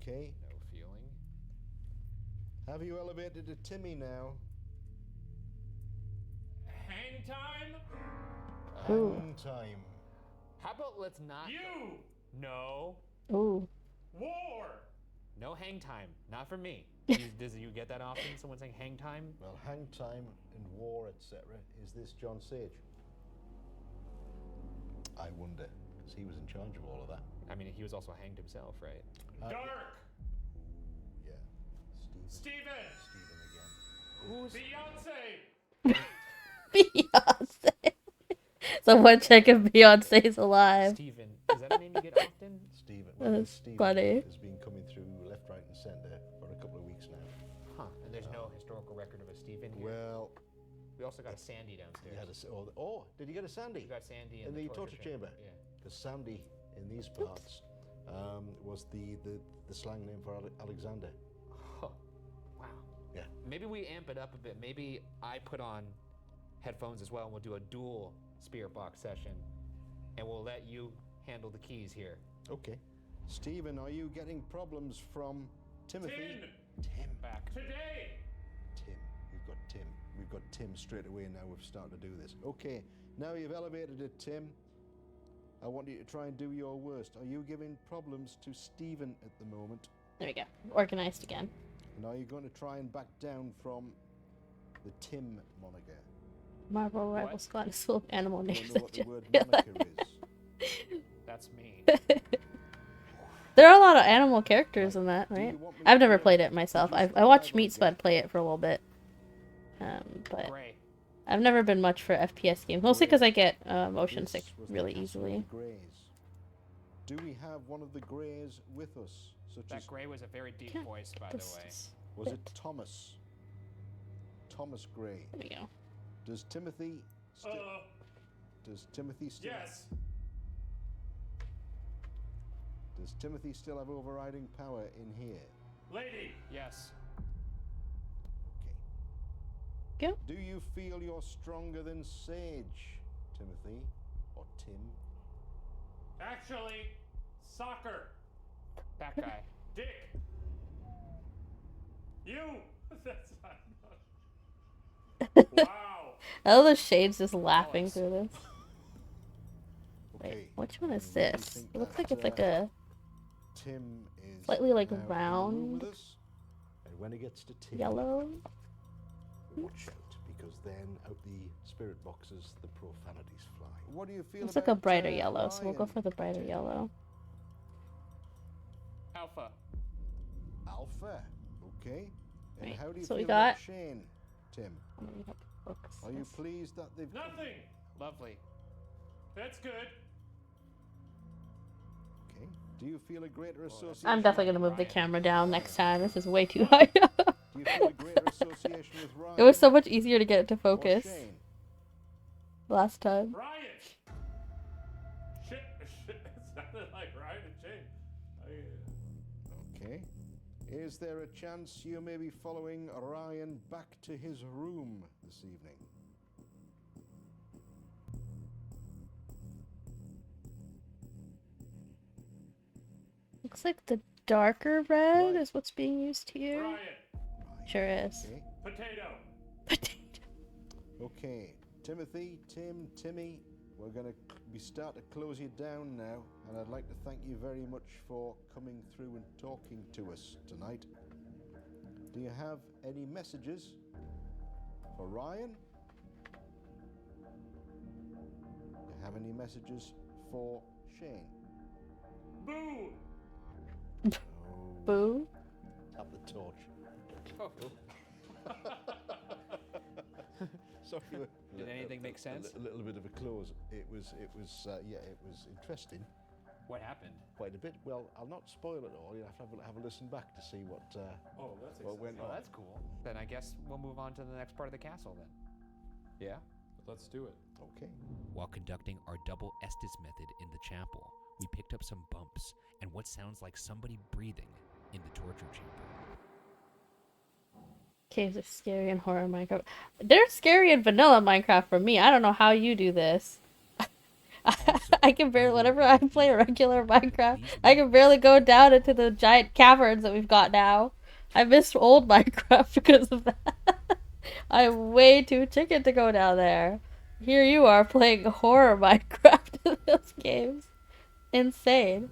Speaker 4: Okay.
Speaker 7: No feeling.
Speaker 4: Have you elevated to Timmy now?
Speaker 8: Hang time?
Speaker 2: Ooh.
Speaker 4: Hang time.
Speaker 7: How about let's not...
Speaker 8: You!
Speaker 7: No.
Speaker 2: Ooh.
Speaker 8: War!
Speaker 7: No hang time. Not for me. Does you get that often? Someone saying hang time?
Speaker 4: Well, hang time and war, etc. Is this John Sage? I wonder, because he was in charge of all of that.
Speaker 7: I mean, he was also hanged himself, right?
Speaker 8: Dark!
Speaker 4: Yeah.
Speaker 8: Steven!
Speaker 4: Stephen again.
Speaker 8: Beyonce!
Speaker 2: Beyonce. Someone check if Beyonce's alive.
Speaker 7: Stephen. Is that a name you get often?
Speaker 4: Stephen.
Speaker 2: That's
Speaker 4: Stephen
Speaker 2: funny.
Speaker 4: has been coming through left, right, and centre for a couple of weeks now.
Speaker 7: Huh. And there's no historical record of a Stephen here?
Speaker 4: Well,
Speaker 7: We also got a Sandy
Speaker 4: he
Speaker 7: downstairs.
Speaker 4: had a. Did you get a Sandy?
Speaker 7: We got Sandy
Speaker 4: in the torture chamber?
Speaker 7: Yeah.
Speaker 4: Because Sandy, in these parts, was the slang name for Alexander.
Speaker 7: Huh. Wow.
Speaker 4: Yeah.
Speaker 7: Maybe we amp it up a bit. Maybe I put on headphones as well and we'll do a dual spirit box session. And we'll let you handle the keys here.
Speaker 4: Okay. Stephen, are you getting problems from Timothy? Tim.
Speaker 7: Back.
Speaker 8: Today!
Speaker 4: Tim. We've got Tim straight away now. We've started to do this. Okay. Now you've elevated it, Tim. I want you to try and do your worst. Are you giving problems to Stephen at the moment?
Speaker 2: There we go. Organized again.
Speaker 4: And are you going to try and back down from the Tim moniker?
Speaker 2: Marvel Rival
Speaker 7: What?
Speaker 2: Squad is full of animal
Speaker 4: I
Speaker 2: names.
Speaker 4: don't know what
Speaker 2: I
Speaker 4: the
Speaker 2: just
Speaker 4: word
Speaker 2: realized.
Speaker 4: moniker is.
Speaker 7: That's me.
Speaker 2: There are a lot of animal characters in that, right? I've never played it myself. I watched Meat Spud play it for a little bit. But
Speaker 7: Gray.
Speaker 2: I've never been much for FPS games, mostly because I get motion
Speaker 4: This
Speaker 2: sick
Speaker 4: was the
Speaker 2: really
Speaker 4: castle of
Speaker 2: easily.
Speaker 4: the Greys. Do we have one of the Greys with us? Such
Speaker 7: That
Speaker 4: as,
Speaker 7: Gray was a very deep
Speaker 2: Can't
Speaker 7: voice, by the
Speaker 2: this
Speaker 7: way.
Speaker 2: just
Speaker 4: was it
Speaker 2: fit.
Speaker 4: Thomas? Thomas Gray.
Speaker 2: There we go.
Speaker 4: Does Timothy still? Does Timothy still?
Speaker 8: Yes.
Speaker 4: Does Timothy still have overriding power in here?
Speaker 8: Lady.
Speaker 7: Yes.
Speaker 2: Go.
Speaker 4: Do you feel you're stronger than Sage, Timothy, or Tim?
Speaker 8: Actually, soccer.
Speaker 7: That guy.
Speaker 8: Dick. You. That's not. Wow.
Speaker 2: All the shades just laughing
Speaker 7: Alex.
Speaker 2: through this.
Speaker 4: Okay.
Speaker 2: Wait, which one is
Speaker 4: do you
Speaker 2: this?
Speaker 4: think
Speaker 2: It looks
Speaker 4: that,
Speaker 2: like it's like a
Speaker 4: Tim is
Speaker 2: slightly like
Speaker 4: now in the room
Speaker 2: round
Speaker 4: with us? And when it gets to Tim,
Speaker 2: yellow.
Speaker 4: watch out, because then out the spirit boxes the profanities fly. What do you feel
Speaker 2: It's
Speaker 4: about
Speaker 2: like a brighter yellow, so we'll go
Speaker 4: Ryan,
Speaker 2: for the brighter
Speaker 4: Tim?
Speaker 2: yellow.
Speaker 7: Alpha.
Speaker 4: Alpha. Okay. And
Speaker 2: Right,
Speaker 4: how do you
Speaker 2: so
Speaker 4: feel
Speaker 2: we
Speaker 4: about
Speaker 2: got-
Speaker 4: Shane, Tim?
Speaker 2: I'm gonna have to focus
Speaker 4: Are you
Speaker 2: this.
Speaker 4: pleased that they've
Speaker 8: Nothing.
Speaker 7: Lovely.
Speaker 8: That's good.
Speaker 4: Okay. Do you feel a greater association?
Speaker 2: I'm definitely gonna
Speaker 4: with
Speaker 2: move the
Speaker 7: Ryan.
Speaker 2: camera down next time. This is way too high.
Speaker 4: Do you feel a greater association with Ryan?
Speaker 2: It was so much easier to get it to
Speaker 4: or
Speaker 2: focus
Speaker 4: Shane?
Speaker 2: last time.
Speaker 8: Ryan. Shit. It sounded like Ryan and Shane.
Speaker 4: Okay. Is there a chance you may be following Ryan back to his room this evening?
Speaker 2: Looks like the darker red
Speaker 4: Right.
Speaker 2: is what's being used here.
Speaker 8: Ryan.
Speaker 2: Sure is.
Speaker 4: Okay.
Speaker 8: Potato.
Speaker 4: Okay. Timothy, Tim, Timmy, we're going to start to close you down now, and I'd like to thank you very much for coming through and talking to us tonight. Do you have any messages for Ryan? Do you have any messages for Shane?
Speaker 8: Boo.
Speaker 4: Oh,
Speaker 2: Boo.
Speaker 4: tap the torch.
Speaker 7: Oh.
Speaker 4: Sorry.
Speaker 7: Did anything make sense?
Speaker 4: A little bit of a close. It was interesting.
Speaker 7: What happened?
Speaker 4: Quite a bit. Well, I'll not spoil it all. You have to have a listen back to see what
Speaker 8: Oh, that's
Speaker 4: what
Speaker 8: exciting.
Speaker 4: went
Speaker 7: Oh,
Speaker 4: on.
Speaker 7: that's cool. Then I guess we'll move on to the next part of the castle then. Yeah?
Speaker 5: Let's do it.
Speaker 4: Okay.
Speaker 3: While conducting our double Estes method in the chapel, we picked up some bumps and what sounds like somebody breathing in the torture chamber.
Speaker 2: Caves are scary in horror Minecraft. They're scary in vanilla Minecraft for me. I don't know how you do this. I can barely, whenever I play regular Minecraft, I can barely go down into the giant caverns that we've got now. I missed old Minecraft because of that. I'm way too chicken to go down there. Here you are playing horror Minecraft in those games. Insane.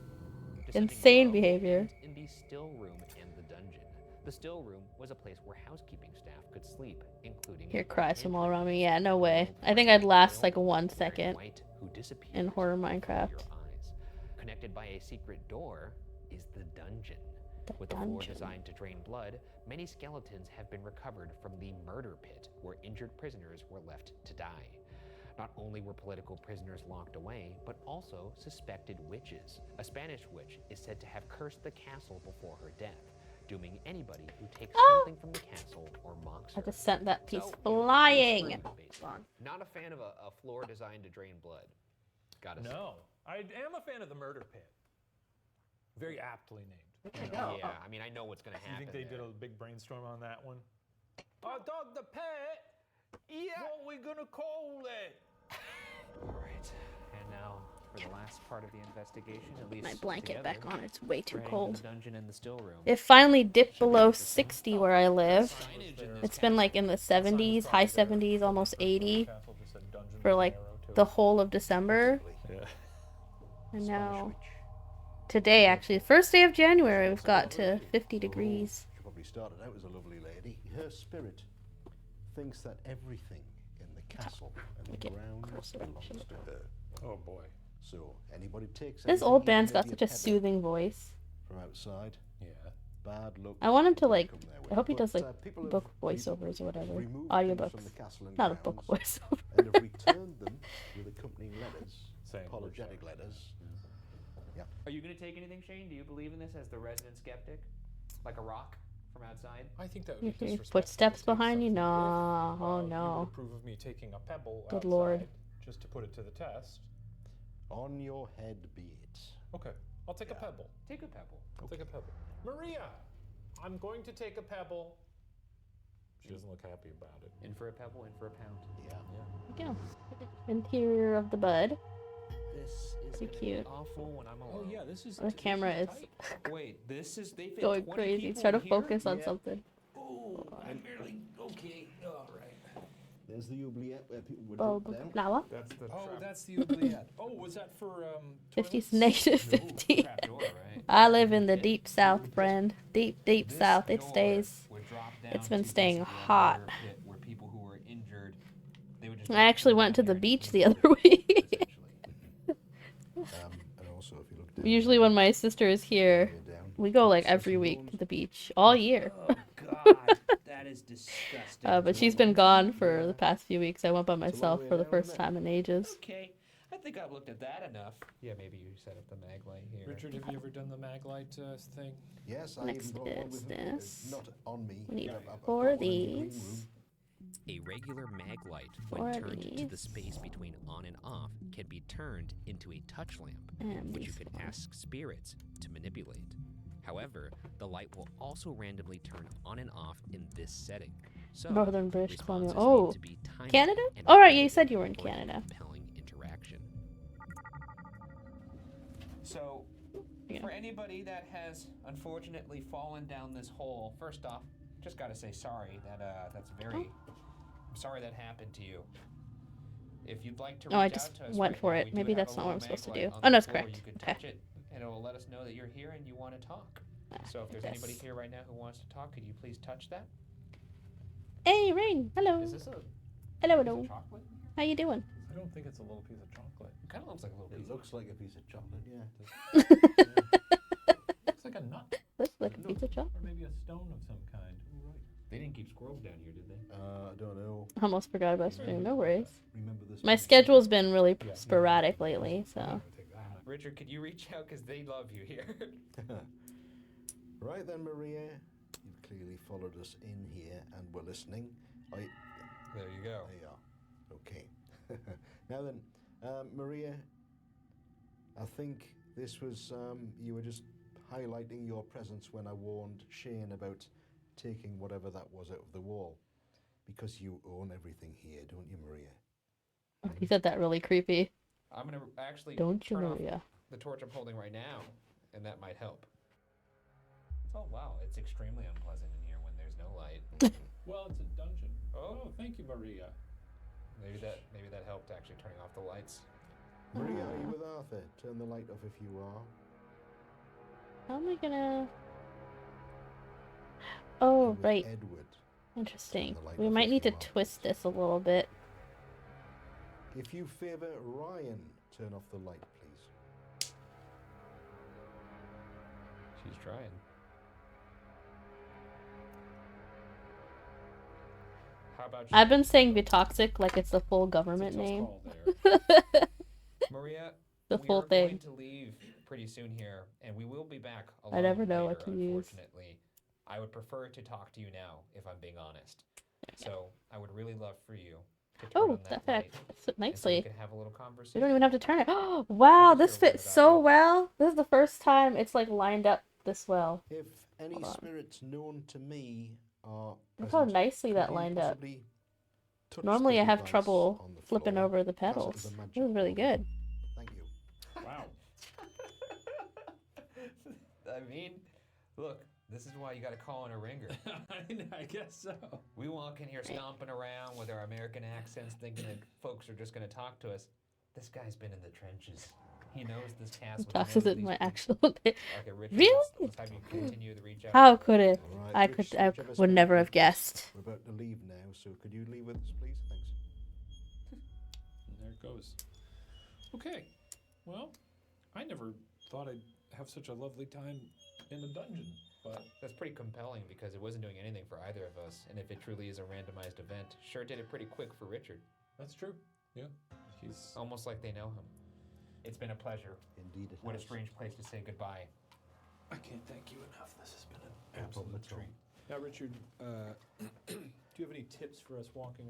Speaker 3: Descending
Speaker 2: Insane
Speaker 3: below,
Speaker 2: behavior.
Speaker 3: In the still room and the dungeon. The still room was a place where housekeeping staff could sleep, including
Speaker 2: Hear
Speaker 3: a
Speaker 2: cries from all
Speaker 3: pantry
Speaker 2: around me. Yeah, no
Speaker 3: with
Speaker 2: way.
Speaker 3: an old
Speaker 2: I think
Speaker 3: pregnant
Speaker 2: I'd last
Speaker 3: male
Speaker 2: like 1
Speaker 3: wearing
Speaker 2: second
Speaker 3: white who disappears
Speaker 2: in horror
Speaker 3: before
Speaker 2: Minecraft.
Speaker 3: your eyes. Connected by a secret door is the dungeon.
Speaker 2: The
Speaker 3: With the floor
Speaker 2: dungeon.
Speaker 3: designed to drain blood, many skeletons have been recovered from the murder pit where injured prisoners were left to die. Not only were political prisoners locked away, but also suspected witches. A Spanish witch is said to have cursed the castle before her death, dooming anybody who takes something from the castle or mocks
Speaker 2: I
Speaker 3: her.
Speaker 2: just sent that piece
Speaker 3: So,
Speaker 2: flying.
Speaker 3: this room, basically. Not a fan of a floor designed to drain blood. Gotta say.
Speaker 8: No, I am a fan of the murder pit. Very aptly named.
Speaker 3: Yeah, I mean, I know what's gonna
Speaker 8: You
Speaker 3: happen.
Speaker 8: think they did
Speaker 3: there.
Speaker 8: a big brainstorm on that one? Our dog, the pet.
Speaker 7: Yeah.
Speaker 8: What we gonna call it?
Speaker 7: All right. And now for the last part of the investigation, at least
Speaker 2: My blanket
Speaker 7: together,
Speaker 2: back on. It's way too
Speaker 7: we're heading to
Speaker 2: cold.
Speaker 7: the dungeon and the still room.
Speaker 2: It finally dipped below 60 where I live. It's been like in the 70s, high 70s, almost 80 for like the whole of December.
Speaker 8: Yeah.
Speaker 2: And now today, actually, first day of January, we've got to 50 degrees.
Speaker 4: She probably started out as a lovely lady. Her spirit thinks that everything in the castle and the
Speaker 2: Get
Speaker 4: grounds
Speaker 2: closer.
Speaker 4: belongs to her.
Speaker 8: Oh boy.
Speaker 4: So anybody takes
Speaker 2: This
Speaker 4: anything
Speaker 2: old
Speaker 4: even
Speaker 2: man's got
Speaker 4: maybe
Speaker 2: such a
Speaker 4: pebble
Speaker 2: soothing voice.
Speaker 4: from outside.
Speaker 5: Yeah.
Speaker 4: Bad luck.
Speaker 2: I want him to
Speaker 4: didn't
Speaker 2: like.
Speaker 4: come their way.
Speaker 2: I hope he
Speaker 4: But,
Speaker 2: does like
Speaker 4: people have
Speaker 2: book voiceovers or whatever,
Speaker 4: removed things
Speaker 2: audiobooks.
Speaker 4: from the castle and
Speaker 2: Not a book
Speaker 4: grounds
Speaker 2: voiceover.
Speaker 4: and have returned them with accompanying letters,
Speaker 5: Saying we're
Speaker 4: apologetic
Speaker 5: sorry.
Speaker 4: letters. Yeah.
Speaker 7: Are you going to take anything, Shane? Do you believe in this as the resident skeptic? Like a rock from outside?
Speaker 5: I think that would
Speaker 2: You
Speaker 5: be
Speaker 2: hear
Speaker 5: disrespectful.
Speaker 2: footsteps
Speaker 5: to take
Speaker 2: behind you?
Speaker 5: something
Speaker 2: No,
Speaker 5: if,
Speaker 2: oh
Speaker 5: you
Speaker 2: no.
Speaker 5: would approve of me taking a pebble
Speaker 2: Good
Speaker 5: outside
Speaker 2: lord.
Speaker 5: just to put it to the test.
Speaker 4: On your head be it.
Speaker 5: Okay, I'll take a
Speaker 4: Yeah.
Speaker 5: pebble.
Speaker 7: Take a pebble.
Speaker 5: I'll take a pebble. Maria, I'm going to take a pebble. She doesn't look happy about it.
Speaker 7: In for a pebble, in for a pound.
Speaker 4: Yeah.
Speaker 2: There we go. Interior of the bud.
Speaker 7: This is
Speaker 2: Pretty
Speaker 7: gonna
Speaker 2: cute.
Speaker 7: be awful when I'm alone.
Speaker 5: Oh yeah, this is
Speaker 2: The camera is
Speaker 5: tight.
Speaker 7: Wait, this is they fit
Speaker 2: going
Speaker 7: 20
Speaker 2: crazy.
Speaker 7: people
Speaker 2: Try to
Speaker 7: in here?
Speaker 2: focus on
Speaker 4: Yeah.
Speaker 2: something.
Speaker 7: Oh, I'm barely okay. All right.
Speaker 4: There's the oubliette where people would
Speaker 2: Oh,
Speaker 4: drop down.
Speaker 2: flower.
Speaker 7: That's the
Speaker 5: Oh,
Speaker 7: trap.
Speaker 5: that's the oubliette. Oh, was that for
Speaker 2: 50's
Speaker 5: toilets?
Speaker 2: negative 50.
Speaker 7: Trap door, right?
Speaker 2: I live in the deep south, friend. Deep
Speaker 7: This
Speaker 2: south. It
Speaker 7: door
Speaker 2: stays.
Speaker 7: would drop
Speaker 2: It's
Speaker 7: down
Speaker 2: been
Speaker 7: to
Speaker 2: staying
Speaker 7: basically a
Speaker 2: hot.
Speaker 7: water pit where people who were injured, they would just
Speaker 2: I
Speaker 7: drop
Speaker 2: actually
Speaker 7: down
Speaker 2: went to
Speaker 7: there
Speaker 2: the
Speaker 7: and
Speaker 2: beach
Speaker 7: just
Speaker 2: the
Speaker 7: leave
Speaker 2: other
Speaker 7: them,
Speaker 2: week.
Speaker 7: essentially.
Speaker 4: And also, if you look down
Speaker 2: Usually
Speaker 4: there,
Speaker 2: when my sister is here,
Speaker 4: way down,
Speaker 2: we go like
Speaker 4: Sesame
Speaker 2: every week
Speaker 4: Bones.
Speaker 2: to the beach all year.
Speaker 7: Oh God, that is disgusting.
Speaker 2: But she's been gone for the past few weeks. I went by myself
Speaker 4: way
Speaker 2: for the
Speaker 4: down,
Speaker 2: first
Speaker 4: isn't it?
Speaker 2: time in ages.
Speaker 7: Okay, I think I've looked at that enough. Yeah, maybe you set up the mag light here.
Speaker 5: Richard, have you ever done the Maglite thing?
Speaker 4: Yes, I
Speaker 2: Next
Speaker 4: even brought one with me.
Speaker 2: is
Speaker 4: Not on me.
Speaker 2: We need
Speaker 4: but I've got
Speaker 2: 4
Speaker 4: one
Speaker 2: of
Speaker 4: in the green
Speaker 2: these.
Speaker 4: room.
Speaker 3: A regular mag light,
Speaker 2: Four
Speaker 3: when
Speaker 2: of
Speaker 3: turned to the
Speaker 2: these.
Speaker 3: space between on and off, can be turned into a touch lamp,
Speaker 2: And
Speaker 3: which you
Speaker 2: these
Speaker 3: could
Speaker 2: four.
Speaker 3: ask spirits to manipulate. However, the light will also randomly turn on and off in this setting. So,
Speaker 2: Northern British Columbia.
Speaker 3: responses need
Speaker 2: Oh,
Speaker 3: to be timely
Speaker 2: Canada?
Speaker 3: and
Speaker 2: Oh, right, you
Speaker 3: repetitive
Speaker 2: said you were in
Speaker 3: for a
Speaker 2: Canada.
Speaker 3: compelling interaction.
Speaker 7: So,
Speaker 2: Yeah.
Speaker 7: for anybody that has unfortunately fallen down this hole, first off, just gotta say sorry. That's very. I'm sorry that happened to you. If you'd like to reach
Speaker 2: Oh, I
Speaker 7: out
Speaker 2: just
Speaker 7: to us
Speaker 2: went
Speaker 7: right
Speaker 2: for
Speaker 7: now,
Speaker 2: it.
Speaker 7: we do
Speaker 2: Maybe
Speaker 7: have
Speaker 2: that's
Speaker 7: a
Speaker 2: not what I'm
Speaker 7: little
Speaker 2: supposed to
Speaker 7: mag
Speaker 2: do.
Speaker 7: light on
Speaker 2: Oh, no,
Speaker 7: the
Speaker 2: it's
Speaker 7: floor.
Speaker 2: correct.
Speaker 7: You could
Speaker 2: Okay.
Speaker 7: touch it, and it will let us know that you're here and you want to talk. So if there's
Speaker 2: yes.
Speaker 7: anybody here right now who wants to talk, could you please touch that?
Speaker 2: Hey, Rain. Hello.
Speaker 7: Is this a
Speaker 2: Hello,
Speaker 7: piece
Speaker 2: hello.
Speaker 7: of chocolate?
Speaker 2: How you doing?
Speaker 5: I don't think it's a little piece of chocolate.
Speaker 7: It kind of looks like a little piece.
Speaker 4: It looks like a piece of chocolate, yeah.
Speaker 5: Looks like a nut,
Speaker 2: Looks like a pizza
Speaker 5: or
Speaker 2: chocolate.
Speaker 5: maybe a stone of some kind. Right.
Speaker 7: They didn't keep squirrels down here, did they?
Speaker 4: I don't know.
Speaker 2: Almost forgot about stream. No worries.
Speaker 4: Remember this?
Speaker 2: My
Speaker 4: one?
Speaker 2: schedule's been really
Speaker 5: Yeah.
Speaker 2: sporadic lately, so.
Speaker 5: I'll take that.
Speaker 7: Richard, could you reach out because they love you here?
Speaker 4: Right then, Maria. You've clearly followed us in here and were listening.
Speaker 7: There you go.
Speaker 4: There you are. Okay. Now then, Maria, I think this was, you were just highlighting your presence when I warned Shane about taking whatever that was out of the wall. Because you own everything here, don't you, Maria?
Speaker 2: He said that really creepy.
Speaker 7: I'm gonna actually
Speaker 2: Don't you,
Speaker 7: turn off
Speaker 2: Maria?
Speaker 7: the torch I'm holding right now, and that might help. Oh wow, it's extremely unpleasant in here when there's no light.
Speaker 5: Well, it's a dungeon.
Speaker 7: Oh.
Speaker 5: Oh, thank you, Maria.
Speaker 7: Maybe that helped actually turning off the lights.
Speaker 4: Maria, are you with Arthur? Turn the light off if you are.
Speaker 2: How am I gonna.
Speaker 4: I'm
Speaker 2: Oh,
Speaker 4: with
Speaker 2: right.
Speaker 4: Edward.
Speaker 2: Interesting.
Speaker 4: the light
Speaker 2: We
Speaker 4: off
Speaker 2: might
Speaker 4: if
Speaker 2: need to
Speaker 4: you are.
Speaker 2: twist this a little bit.
Speaker 4: If you favour Ryan, turn off the light, please.
Speaker 7: She's trying. How about
Speaker 2: I've been saying Vitoxic like it's the full government
Speaker 5: It's a tough
Speaker 2: name.
Speaker 5: call there.
Speaker 7: Maria?
Speaker 2: The
Speaker 7: we
Speaker 2: full
Speaker 7: are going
Speaker 2: thing.
Speaker 7: to leave pretty soon here, and we will be back.
Speaker 2: I never
Speaker 7: alone
Speaker 2: know what
Speaker 7: later,
Speaker 2: to use.
Speaker 7: Unfortunately, I would prefer to talk to you now, if I'm being honest. So I would really love for you to turn
Speaker 2: Oh,
Speaker 7: on
Speaker 2: that
Speaker 7: that light,
Speaker 2: fits
Speaker 7: and so we
Speaker 2: nicely.
Speaker 7: can have a little
Speaker 2: We
Speaker 7: conversation.
Speaker 2: don't even have to turn it. Oh, wow,
Speaker 7: We'll
Speaker 2: this
Speaker 7: just hear a
Speaker 2: fits
Speaker 7: bit
Speaker 2: so
Speaker 7: about you.
Speaker 2: well. This is the first time it's like lined up this well.
Speaker 4: If any
Speaker 2: Hold on.
Speaker 4: spirits known to me are
Speaker 2: Look how
Speaker 4: present,
Speaker 2: nicely
Speaker 4: could
Speaker 2: that
Speaker 4: you
Speaker 2: lined up.
Speaker 4: possibly touch
Speaker 2: Normally
Speaker 4: the
Speaker 2: I have
Speaker 4: device
Speaker 2: trouble
Speaker 4: on the
Speaker 2: flipping
Speaker 4: floor,
Speaker 2: over the
Speaker 4: pass it to
Speaker 2: pedals.
Speaker 4: the magic
Speaker 2: This is really
Speaker 4: wand?
Speaker 2: good.
Speaker 4: Thank you.
Speaker 5: Wow.
Speaker 7: I mean, look, this is why you got to call in a ringer.
Speaker 5: I guess so.
Speaker 7: We walk in here stomping around with our American accents, thinking that folks are just going to talk to us. This guy's been in the trenches. He knows this castle. he
Speaker 2: Toss
Speaker 7: knows
Speaker 2: is
Speaker 7: these
Speaker 2: my
Speaker 7: people.
Speaker 2: actual name.
Speaker 7: Okay, Richard,
Speaker 2: Really?
Speaker 7: let's have you continue the reach out.
Speaker 2: How could it?
Speaker 4: All right,
Speaker 2: I
Speaker 4: which-
Speaker 2: could. I
Speaker 4: whichever
Speaker 2: would
Speaker 4: spirit
Speaker 2: never
Speaker 4: you
Speaker 2: have
Speaker 4: pick.
Speaker 2: guessed.
Speaker 4: We're about to leave now, so could you leave with us, please? Thanks.
Speaker 5: And there it goes. Okay. Well, I never thought I'd have such a lovely time in a dungeon. But
Speaker 7: That's pretty compelling because it wasn't doing anything for either of us, and if it truly is a randomized event, sure did it pretty quick for Richard.
Speaker 5: that's true. Yeah, he's
Speaker 7: Almost like they know him. It's been a pleasure.
Speaker 4: Indeed it
Speaker 7: What a
Speaker 4: has.
Speaker 7: strange place to say goodbye.
Speaker 5: I can't thank you enough. This has been an
Speaker 4: No problem
Speaker 5: absolute
Speaker 4: at all.
Speaker 5: treat. Now, Richard, do you have any tips for us walking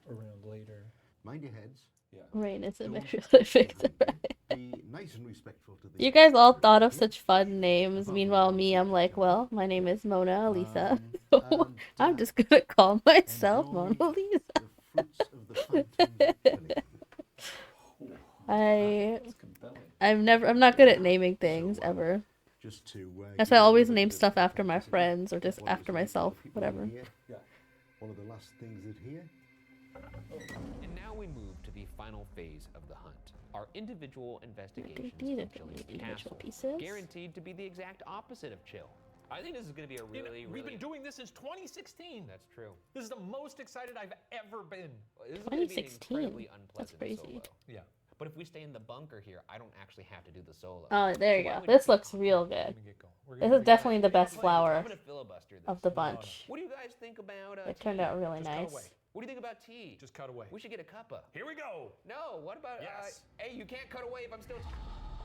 Speaker 5: around later?
Speaker 4: Mind your heads.
Speaker 5: Yeah.
Speaker 2: Rain is a
Speaker 4: Don't
Speaker 2: very fix it right.
Speaker 4: Be nice and respectful to the.
Speaker 2: You guys all thought of such fun names. Meanwhile, me, I'm like, well, my name is Mona Lisa. So I'm just gonna call myself Mona Lisa.
Speaker 4: The fruits of the fountain actually.
Speaker 2: I'm not good at naming things ever.
Speaker 4: Just to.
Speaker 2: That's
Speaker 4: give
Speaker 2: why I
Speaker 4: you a
Speaker 2: always
Speaker 4: little
Speaker 2: name
Speaker 4: bit of
Speaker 2: stuff after my
Speaker 4: practice,
Speaker 2: friends or just
Speaker 4: what
Speaker 2: after
Speaker 4: was
Speaker 2: myself,
Speaker 4: the people
Speaker 2: whatever.
Speaker 4: here,
Speaker 5: Yeah.
Speaker 4: One of the last things that here.
Speaker 3: And now we move to the final phase of the hunt. Our individual investigations
Speaker 2: These are
Speaker 3: of Chilling's
Speaker 2: individual
Speaker 3: castle,
Speaker 2: pieces.
Speaker 3: guaranteed to be the exact opposite of chill. I think this is going to be a really,
Speaker 8: We've
Speaker 3: really.
Speaker 8: been doing this since 2016.
Speaker 3: That's true.
Speaker 8: This is the most excited I've ever been.
Speaker 3: This is going to be an
Speaker 2: 2016?
Speaker 3: incredibly
Speaker 2: That's
Speaker 3: unpleasant
Speaker 2: crazy.
Speaker 3: solo.
Speaker 8: Yeah.
Speaker 3: But if we stay in the bunker here, I don't actually have to do the solo.
Speaker 2: Oh, there you
Speaker 3: So why
Speaker 2: go.
Speaker 3: would
Speaker 2: This
Speaker 3: you-
Speaker 2: looks real good.
Speaker 5: Let me get going. We're
Speaker 2: This
Speaker 5: gonna
Speaker 2: is definitely the best
Speaker 3: I'm
Speaker 2: flower
Speaker 3: gonna filibuster this.
Speaker 2: of the bunch.
Speaker 3: What do you guys think about?
Speaker 2: It turned out really
Speaker 8: Just cut
Speaker 2: nice.
Speaker 8: away.
Speaker 3: What do you think about tea?
Speaker 8: Just cut away.
Speaker 3: We should get a cuppa.
Speaker 8: Here we go.
Speaker 3: No. What about?
Speaker 8: Yes.
Speaker 3: Hey, you can't cut away if I'm still.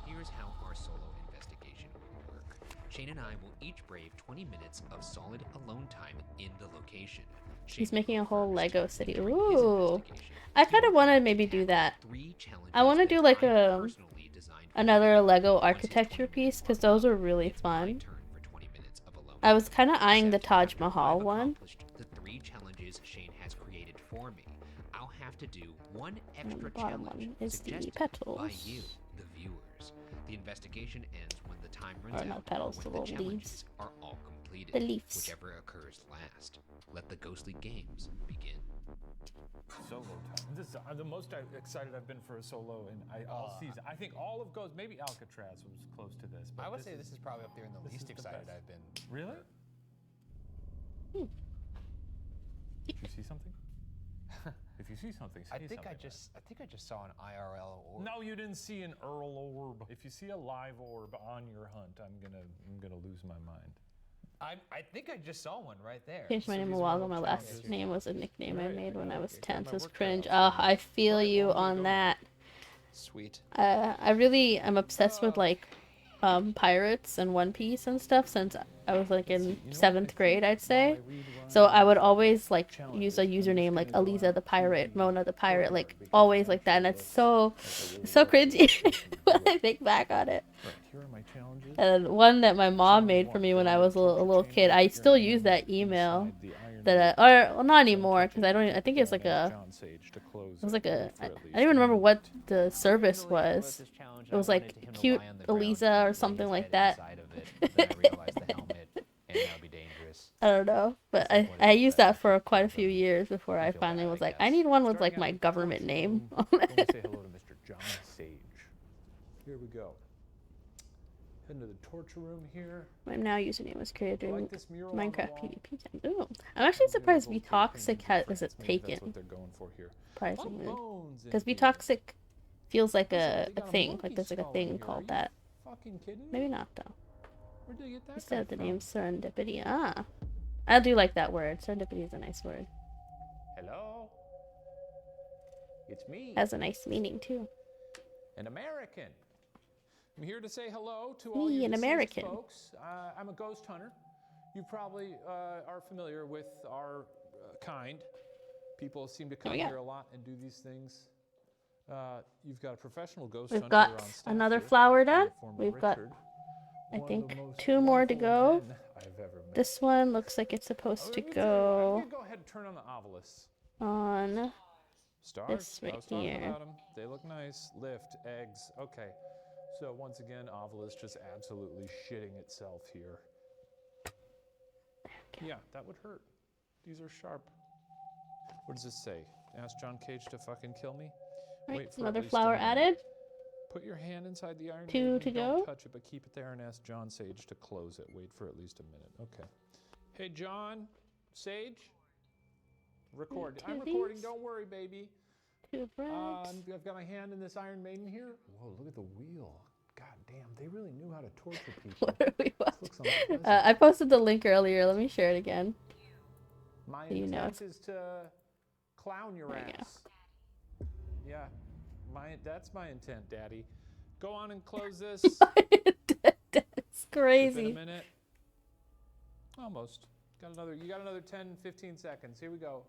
Speaker 7: Here's how our solo investigation will work. Shane and I will each brave 20 minutes of solid alone time in the location.
Speaker 2: He's making a whole Lego city.
Speaker 7: During his
Speaker 2: Ooh.
Speaker 7: investigation,
Speaker 2: I kind of
Speaker 7: he
Speaker 2: want to
Speaker 7: will
Speaker 2: maybe do that.
Speaker 7: 3 challenges
Speaker 2: I want to
Speaker 7: that
Speaker 2: do like
Speaker 7: I
Speaker 2: a
Speaker 7: personally designed for
Speaker 2: another
Speaker 7: him.
Speaker 2: Lego
Speaker 7: Once his
Speaker 2: architecture
Speaker 7: 20
Speaker 2: piece
Speaker 7: minute
Speaker 2: because
Speaker 7: mark
Speaker 2: those are
Speaker 7: comes,
Speaker 2: really
Speaker 7: it's my
Speaker 2: fun.
Speaker 7: turn for 20 minutes of alone
Speaker 2: I was
Speaker 7: time.
Speaker 2: kind of eyeing the
Speaker 7: Except
Speaker 2: Taj
Speaker 7: after
Speaker 2: Mahal
Speaker 7: I've
Speaker 2: one.
Speaker 7: accomplished the 3 challenges Shane has created for me, I'll have to do one
Speaker 2: And the
Speaker 7: extra
Speaker 2: bottom
Speaker 7: challenge
Speaker 2: one is the
Speaker 7: suggested
Speaker 2: petals.
Speaker 7: by you, the viewers. The investigation ends when the time runs
Speaker 2: Or not
Speaker 7: out,
Speaker 2: petals,
Speaker 7: or
Speaker 2: the
Speaker 7: when
Speaker 2: little
Speaker 7: challenges
Speaker 2: leaves.
Speaker 7: are all completed.
Speaker 2: The leaves.
Speaker 7: Whichever occurs last. Let the ghostly games begin.
Speaker 5: Solo time. This is the most excited I've been for a solo in all season. I think all of Ghost, maybe Alcatraz was close to this. But
Speaker 7: I would say this is probably up there in the
Speaker 5: this
Speaker 7: least
Speaker 5: is the
Speaker 7: excited
Speaker 5: best.
Speaker 7: I've been.
Speaker 5: Really? Did you see something? If you see something, say
Speaker 7: I think
Speaker 5: something.
Speaker 7: I think I just saw an IRL orb.
Speaker 5: No, you didn't see an Earl orb. If you see a live orb on your hunt, I'm gonna lose my mind.
Speaker 7: I think I just saw one right there.
Speaker 2: Changed my
Speaker 5: So
Speaker 2: name a
Speaker 5: these are
Speaker 2: while
Speaker 5: all
Speaker 2: ago. My
Speaker 5: challenges.
Speaker 2: last name was a nickname I
Speaker 5: Right,
Speaker 2: made when I was
Speaker 5: okay,
Speaker 2: 10.
Speaker 5: got my
Speaker 2: It was
Speaker 5: work cut
Speaker 2: cringe.
Speaker 5: out
Speaker 2: Oh,
Speaker 5: for me.
Speaker 2: I feel
Speaker 5: Alright,
Speaker 2: you
Speaker 5: well, I'm
Speaker 2: on
Speaker 5: gonna go
Speaker 2: that.
Speaker 7: Sweet.
Speaker 2: I really am obsessed with like pirates and One Piece and stuff since I was like in 7th grade, I'd say. So I would always like use a username like Aliza the Pirate, Mona the Pirate, like always like that, and it's so cringy when I think back on it.
Speaker 5: Right, here are my challenges.
Speaker 2: And one that my mom made for me when I was a little kid, I still use that email that well, not anymore because I think it's like a it was like a I don't even remember what the service was. It was like cute Eliza or something like that. I don't know, but I used that for quite a few years before I finally was like, I need one with like my government name on
Speaker 5: Let me
Speaker 2: it.
Speaker 5: say hello to Mr. John Sage. Here we go. Head into the torture room here.
Speaker 2: My now username was created during
Speaker 5: Like this mural on the
Speaker 2: Minecraft
Speaker 5: wall?
Speaker 2: PvP time. Ooh, I'm actually surprised
Speaker 5: Little
Speaker 2: Vtoxic
Speaker 5: painting
Speaker 2: is it
Speaker 5: difference. Maybe that's
Speaker 2: taken,
Speaker 5: what they're going for here.
Speaker 2: surprisingly.
Speaker 5: Bones in
Speaker 2: Because
Speaker 5: here.
Speaker 2: Vtoxic feels like
Speaker 5: Listen,
Speaker 2: a
Speaker 5: they got a
Speaker 2: thing,
Speaker 5: monkey
Speaker 2: like there's like a
Speaker 5: skull in
Speaker 2: thing
Speaker 5: here. Are
Speaker 2: called
Speaker 5: you
Speaker 2: that.
Speaker 5: Fucking kidding me?
Speaker 2: Maybe not though.
Speaker 5: Where'd they get that
Speaker 2: Instead of the
Speaker 5: guy
Speaker 2: name
Speaker 5: from?
Speaker 2: serendipity. Ah, I do like that word. Serendipity is a nice word.
Speaker 5: Hello? It's me,
Speaker 2: Has a nice meaning too.
Speaker 5: an American. I'm here to say hello to
Speaker 2: Me,
Speaker 5: all you
Speaker 2: an
Speaker 5: deceased
Speaker 2: American.
Speaker 5: folks. I'm a ghost hunter. You probably are familiar with our kind. People seem to come
Speaker 2: we go.
Speaker 5: here a lot and do these things. You've got a professional ghost
Speaker 2: We've
Speaker 5: hunter
Speaker 2: got
Speaker 5: on staff
Speaker 2: another
Speaker 5: here
Speaker 2: flower
Speaker 5: in the
Speaker 2: done.
Speaker 5: form of
Speaker 2: We've got,
Speaker 5: Richard,
Speaker 2: I
Speaker 5: one of
Speaker 2: think,
Speaker 5: the most
Speaker 2: 2 more to
Speaker 5: wonderful
Speaker 2: go.
Speaker 5: men I've ever met.
Speaker 2: This one looks like it's supposed to
Speaker 5: Let me tell you what, I'm
Speaker 2: go
Speaker 5: gonna go ahead and turn on the ovulis.
Speaker 2: on
Speaker 5: Stars.
Speaker 2: this right
Speaker 5: No stars
Speaker 2: here.
Speaker 5: without 'em. They look nice. Lift, eggs. Okay. So once again, Ovilus just absolutely shitting itself here. Yeah, that would hurt. These are sharp. What does this say? Ask John Cage to fucking kill me?
Speaker 2: Right,
Speaker 5: Wait for at
Speaker 2: another
Speaker 5: least a
Speaker 2: flower
Speaker 5: minute.
Speaker 2: added.
Speaker 5: Put your hand inside the iron
Speaker 2: 2
Speaker 5: maiden.
Speaker 2: to
Speaker 5: Don't
Speaker 2: go.
Speaker 5: touch it, but keep it there and ask John Sage to close it. Wait for at least a minute. Okay. Hey, John Sage. Record.
Speaker 2: 2
Speaker 5: I'm
Speaker 2: of
Speaker 5: recording.
Speaker 2: these.
Speaker 5: Don't worry, baby.
Speaker 2: 2 of red.
Speaker 5: I've got my hand in this Iron Maiden here. Whoa, look at the wheel. God damn, they really knew how to torture people.
Speaker 2: What are we
Speaker 5: This
Speaker 2: watching?
Speaker 5: looks unpleasant.
Speaker 2: I posted the link earlier. Let me share it again.
Speaker 5: My
Speaker 2: So you know
Speaker 5: intent is to clown your
Speaker 2: There you go.
Speaker 5: ass. Yeah, that's my intent, Daddy. Go on and close this.
Speaker 2: That's
Speaker 5: Ship in a
Speaker 2: crazy.
Speaker 5: minute. Almost. You got another 10, 15 seconds. Here we go.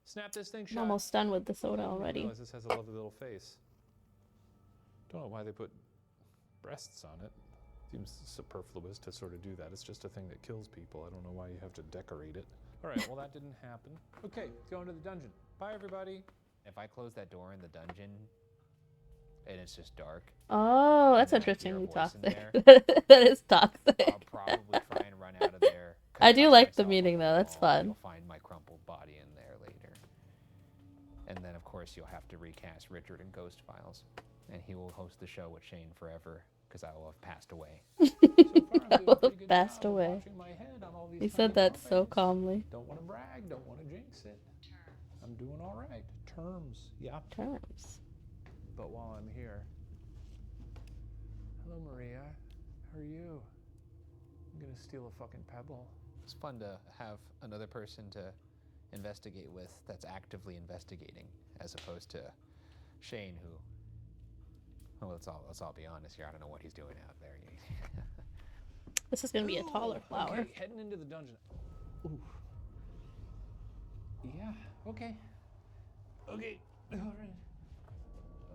Speaker 5: Snap this thing shut.
Speaker 2: I'm almost done with the soda
Speaker 5: I didn't
Speaker 2: already.
Speaker 5: realize this has a lovely little face. Don't know why they put breasts on it. Seems superfluous to sort of do that. It's just a thing that kills people. I don't know why you have to decorate it. All right, well, that didn't happen. Okay, go into the dungeon. Bye, everybody.
Speaker 7: If I close that door in the dungeon and it's just dark,
Speaker 2: Oh, that's
Speaker 7: and then I hear
Speaker 2: interesting.
Speaker 7: a
Speaker 2: We
Speaker 7: voice in
Speaker 2: toxic.
Speaker 7: there,
Speaker 2: That is toxic.
Speaker 7: I'll probably try and run out of there.
Speaker 2: I do
Speaker 7: cut
Speaker 2: like the
Speaker 7: myself
Speaker 2: meeting
Speaker 7: on
Speaker 2: though. That's
Speaker 7: wall,
Speaker 2: fun.
Speaker 7: You'll find my crumpled body in there later. And then, of course, you'll have to recast Richard in Ghost Files. And he will host the show with Shane forever, because I will have passed away.
Speaker 2: I will have passed away. He said that so calmly.
Speaker 5: Don't want to brag, don't want to jinx it. I'm doing all right. Terms, yeah.
Speaker 2: Terms.
Speaker 5: But while I'm here, hello, Maria. How are you? I'm gonna steal a fucking pebble.
Speaker 7: It's fun to have another person to investigate with that's actively investigating, as opposed to Shane, who, well, let's all be honest here. I don't know what he's doing out there.
Speaker 2: This is gonna be a taller flower.
Speaker 5: Okay, heading into the dungeon. Ooh. Yeah. Okay. Okay. All right.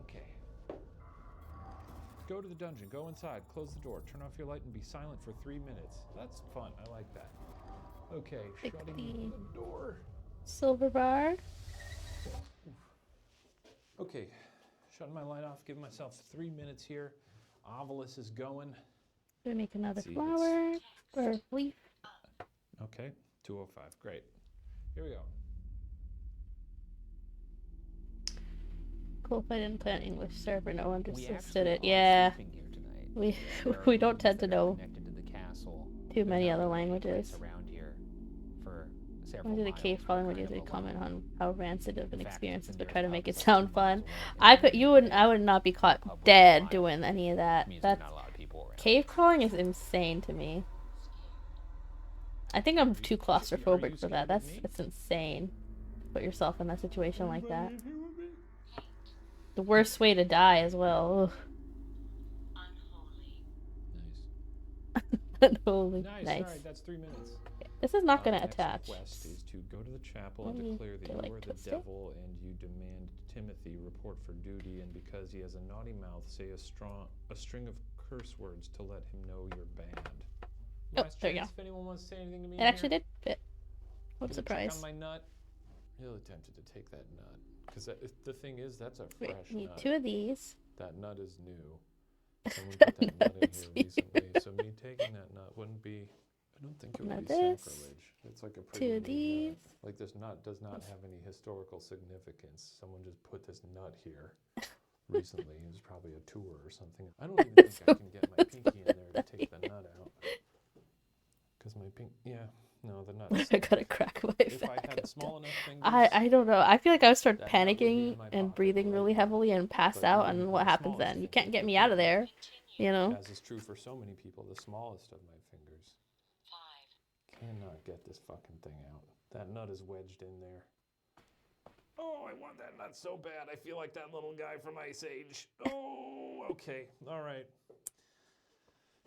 Speaker 5: Okay. Go to the dungeon. Go inside. Close the door. Turn off your light and be silent for 3 minutes. That's fun. I like that. Okay. Shutting the door.
Speaker 2: Silver bar.
Speaker 5: Okay. Shutting my light off. Giving myself 3 minutes here. Ovilus is going.
Speaker 2: Gonna make another
Speaker 5: See,
Speaker 2: flower or leaf.
Speaker 5: Okay. 2:05. Great. Here we go.
Speaker 2: Cool if I didn't play an English server. No one just
Speaker 7: We
Speaker 2: listed
Speaker 7: actually
Speaker 2: it.
Speaker 7: are
Speaker 2: Yeah.
Speaker 7: sleeping here tonight.
Speaker 2: We
Speaker 7: There are
Speaker 2: we don't
Speaker 7: rooms
Speaker 2: tend to
Speaker 7: that are
Speaker 2: know
Speaker 7: connected to the castle.
Speaker 2: too
Speaker 7: There's
Speaker 2: many
Speaker 7: not
Speaker 2: other
Speaker 7: really any place
Speaker 2: languages.
Speaker 7: around here for
Speaker 2: When
Speaker 7: several
Speaker 2: I did a
Speaker 7: miles.
Speaker 2: cave
Speaker 7: We're
Speaker 2: crawling, would
Speaker 7: kind of
Speaker 2: usually comment
Speaker 7: alone.
Speaker 2: on how rancid of an
Speaker 7: In fact,
Speaker 2: experience is,
Speaker 7: the
Speaker 2: but try to
Speaker 7: nearest
Speaker 2: make
Speaker 7: pub
Speaker 2: it
Speaker 7: is like
Speaker 2: sound
Speaker 7: 2
Speaker 2: fun.
Speaker 7: miles away,
Speaker 2: I
Speaker 7: and
Speaker 2: could, I would not be
Speaker 7: pub
Speaker 2: caught
Speaker 7: with
Speaker 2: dead
Speaker 7: miles
Speaker 2: doing any of that.
Speaker 7: means there's
Speaker 2: That's
Speaker 7: not a lot of people around.
Speaker 2: cave crawling is insane to me. I think I'm too claustrophobic for that. That's insane. Put yourself in a situation like that. The worst way to die as well. Unholy.
Speaker 5: Nice.
Speaker 2: Nice.
Speaker 5: All right, that's 3 minutes.
Speaker 2: This is not gonna
Speaker 5: Next
Speaker 2: attach.
Speaker 5: quest is to go to the chapel
Speaker 2: Let
Speaker 5: and
Speaker 2: me
Speaker 5: declare that
Speaker 2: go
Speaker 5: you
Speaker 2: like
Speaker 5: are the
Speaker 2: twist it.
Speaker 5: devil, and you demand Timothy report for duty. And because he has a naughty mouth, say a string of curse words to let him know you're banned.
Speaker 2: Oh,
Speaker 5: Last
Speaker 2: there you
Speaker 5: chance
Speaker 2: go.
Speaker 5: if anyone wants to say anything to me.
Speaker 2: It actually did fit. What a
Speaker 5: Check
Speaker 2: surprise.
Speaker 5: on my nut. Really tempted to take that nut because the thing is that's a
Speaker 2: Wait,
Speaker 5: fresh
Speaker 2: need
Speaker 5: nut.
Speaker 2: 2 of these.
Speaker 5: That nut is new. Someone put that nut in
Speaker 2: is
Speaker 5: here recently, so me taking that nut wouldn't be. I don't think it
Speaker 2: One
Speaker 5: would
Speaker 2: of
Speaker 5: be
Speaker 2: this,
Speaker 5: sacrilege. It's like a
Speaker 2: 2
Speaker 5: pretty
Speaker 2: of
Speaker 5: new
Speaker 2: these.
Speaker 5: nut. Like this nut does not have any historical significance. Someone just put this nut here recently. It was probably a tour or something. I don't even think I can get my pinky in there to take the nut out. Because my no, the nut.
Speaker 2: I gotta crack my
Speaker 5: If I
Speaker 2: back.
Speaker 5: had small enough fingers.
Speaker 2: I don't know. I feel like I would start
Speaker 5: that nut would be in
Speaker 2: panicking
Speaker 5: my
Speaker 2: and
Speaker 5: pocket
Speaker 2: breathing
Speaker 5: right
Speaker 2: really
Speaker 5: now.
Speaker 2: heavily and pass
Speaker 5: But
Speaker 2: out.
Speaker 5: even
Speaker 2: And what
Speaker 5: the
Speaker 2: happens
Speaker 5: smallest
Speaker 2: then? You
Speaker 5: finger
Speaker 2: can't get
Speaker 5: could
Speaker 2: me
Speaker 5: be
Speaker 2: out of there. You know?
Speaker 5: As is true for so many people, the smallest of my fingers. Cannot get this fucking thing out. That nut is wedged in there. Oh, I want that nut so bad. I feel like that little guy from Ice Age. Oh, okay. All right.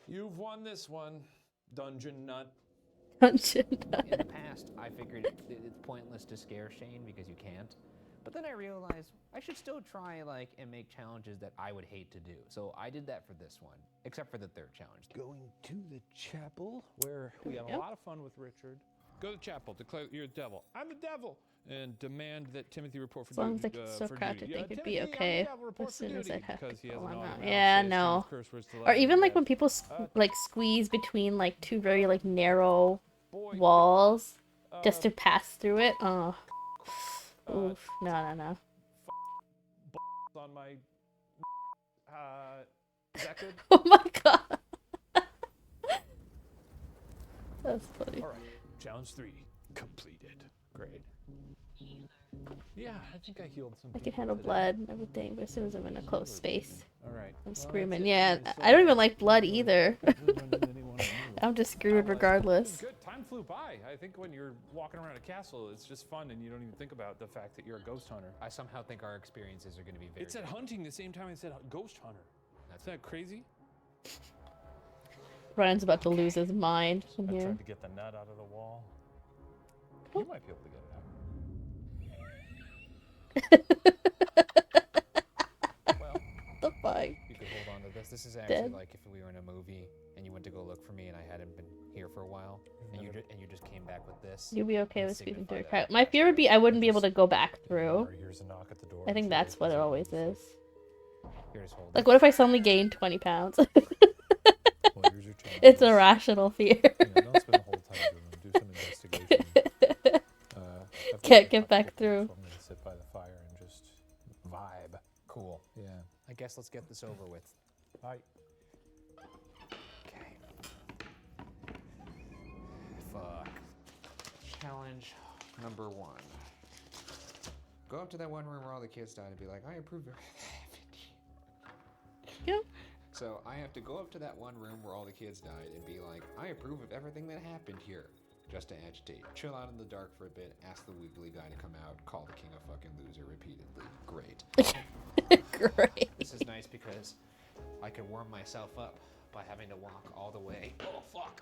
Speaker 5: You've won this one, Dungeon Nut.
Speaker 2: Dungeon nut.
Speaker 7: In the past, I figured it's pointless to scare Shane because you can't. But then I realized I should still try and make challenges that I would hate to do. So I did that for this one, except for the third challenge.
Speaker 5: Going to the chapel where we had a lot of fun with Richard. Go to the chapel, declare that you're the devil. I'm the devil! And demand that Timothy report for
Speaker 2: As long as
Speaker 5: duty.
Speaker 2: I can still crouch, I think it'd be
Speaker 5: Timothy, I'm the
Speaker 2: okay.
Speaker 5: devil, report
Speaker 2: As
Speaker 5: for
Speaker 2: soon as I
Speaker 5: duty,
Speaker 2: have to
Speaker 5: because he has
Speaker 2: pull
Speaker 5: an
Speaker 2: him
Speaker 5: naughty
Speaker 2: out.
Speaker 5: mouth,
Speaker 2: Yeah,
Speaker 5: say a string
Speaker 2: no.
Speaker 5: of curse words to let
Speaker 2: Or
Speaker 5: him
Speaker 2: even
Speaker 5: know
Speaker 2: like when
Speaker 5: that-
Speaker 2: people squeeze between like 2 very like narrow walls just to pass through it. Oh. Oof. No.
Speaker 5: on my is that good?
Speaker 2: Oh my god. That's funny.
Speaker 5: All right, challenge 3 completed. Great. Yeah, I think I healed some
Speaker 2: I can
Speaker 5: people
Speaker 2: handle
Speaker 5: today.
Speaker 2: blood and everything, but as soon as I'm in a close space.
Speaker 5: All right,
Speaker 2: I'm
Speaker 5: that's
Speaker 2: screaming.
Speaker 5: it.
Speaker 2: Yeah,
Speaker 5: It's
Speaker 2: I don't
Speaker 5: like-
Speaker 2: even like blood
Speaker 5: Really-
Speaker 2: either.
Speaker 5: really running anyone I knew.
Speaker 2: I'm just screwed regardless.
Speaker 5: Good. Time flew by. I think when you're walking around a castle, it's just fun, and you don't even think about the fact that you're a ghost hunter.
Speaker 7: I somehow think our experiences are going to be very.
Speaker 5: It said hunting the same time it said ghost hunter. That's that crazy.
Speaker 2: Ryan's about to lose his mind in
Speaker 5: I
Speaker 2: here.
Speaker 5: tried to get the nut out of the wall. You might be able to get it out.
Speaker 7: Well,
Speaker 2: The fuck?
Speaker 7: you could hold on to this. This is actually
Speaker 2: Dead.
Speaker 7: like if we were in a movie and you went to go look for me and I hadn't been here for a while, and you just came back with this.
Speaker 2: You'd be okay
Speaker 7: and
Speaker 2: with speaking
Speaker 7: signify
Speaker 2: through a
Speaker 7: that
Speaker 2: crack.
Speaker 7: I
Speaker 2: My fear would be I wouldn't be able
Speaker 7: just-
Speaker 2: to go back through.
Speaker 5: Or here's a knock at the door.
Speaker 2: I think that's what it always is.
Speaker 7: Here, just hold
Speaker 2: Like,
Speaker 7: it.
Speaker 2: what if I suddenly gain 20 pounds?
Speaker 5: Well, here's your chance.
Speaker 2: It's a rational fear.
Speaker 5: Don't spend the whole time doing them. Do some investigation. I've
Speaker 2: Can't
Speaker 5: got
Speaker 2: get
Speaker 5: a
Speaker 2: back
Speaker 5: couple,
Speaker 2: through.
Speaker 5: So I'm gonna sit by the fire and just vibe.
Speaker 7: Cool.
Speaker 5: Yeah.
Speaker 7: I guess let's get this over with.
Speaker 5: Bye.
Speaker 7: Okay. Fuck. Challenge number 1. Go up to that one room where all the kids died and be like, I approve of everything that happened here.
Speaker 2: Yep.
Speaker 7: So I have to go up to that one room where all the kids died and be like, I approve of everything that happened here. Just to agitate. Chill out in the dark for a bit, ask the wiggly guy to come out, call the king a fucking loser repeatedly. Great.
Speaker 2: Great.
Speaker 7: This is nice because I can warm myself up by having to walk all the way. Oh, fuck.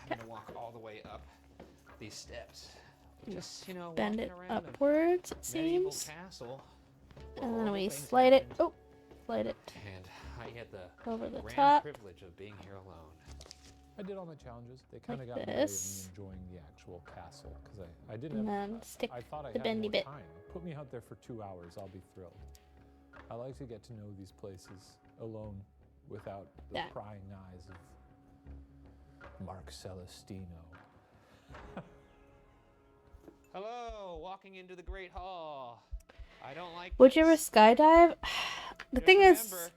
Speaker 7: Having to walk all the way up these steps. Just, you know,
Speaker 2: Bend
Speaker 7: walking
Speaker 2: it
Speaker 7: around
Speaker 2: upwards, it
Speaker 7: a medieval
Speaker 2: seems.
Speaker 7: castle. where
Speaker 2: And
Speaker 7: all
Speaker 2: then
Speaker 7: the
Speaker 2: we
Speaker 7: things
Speaker 2: slide it.
Speaker 7: happened,
Speaker 2: Oh, slide it
Speaker 7: And I get the
Speaker 2: over the
Speaker 7: grand
Speaker 2: top.
Speaker 7: privilege of being here alone.
Speaker 5: I did all my challenges. They kind of
Speaker 2: Like
Speaker 5: got in the way of me
Speaker 2: this.
Speaker 5: enjoying the actual castle because I didn't
Speaker 2: And
Speaker 5: have.
Speaker 2: then stick
Speaker 5: I thought I
Speaker 2: the
Speaker 5: had
Speaker 2: bendy
Speaker 5: more
Speaker 2: bit.
Speaker 5: time. Put me out there for 2 hours. I'll be thrilled. I like to get to know these places alone without the
Speaker 2: Yeah.
Speaker 5: prying eyes of Mark Celestino.
Speaker 7: Hello, walking into the Great Hall. I don't like
Speaker 2: Would you ever
Speaker 7: this.
Speaker 2: skydive? The
Speaker 7: Just
Speaker 2: thing is,
Speaker 7: remember,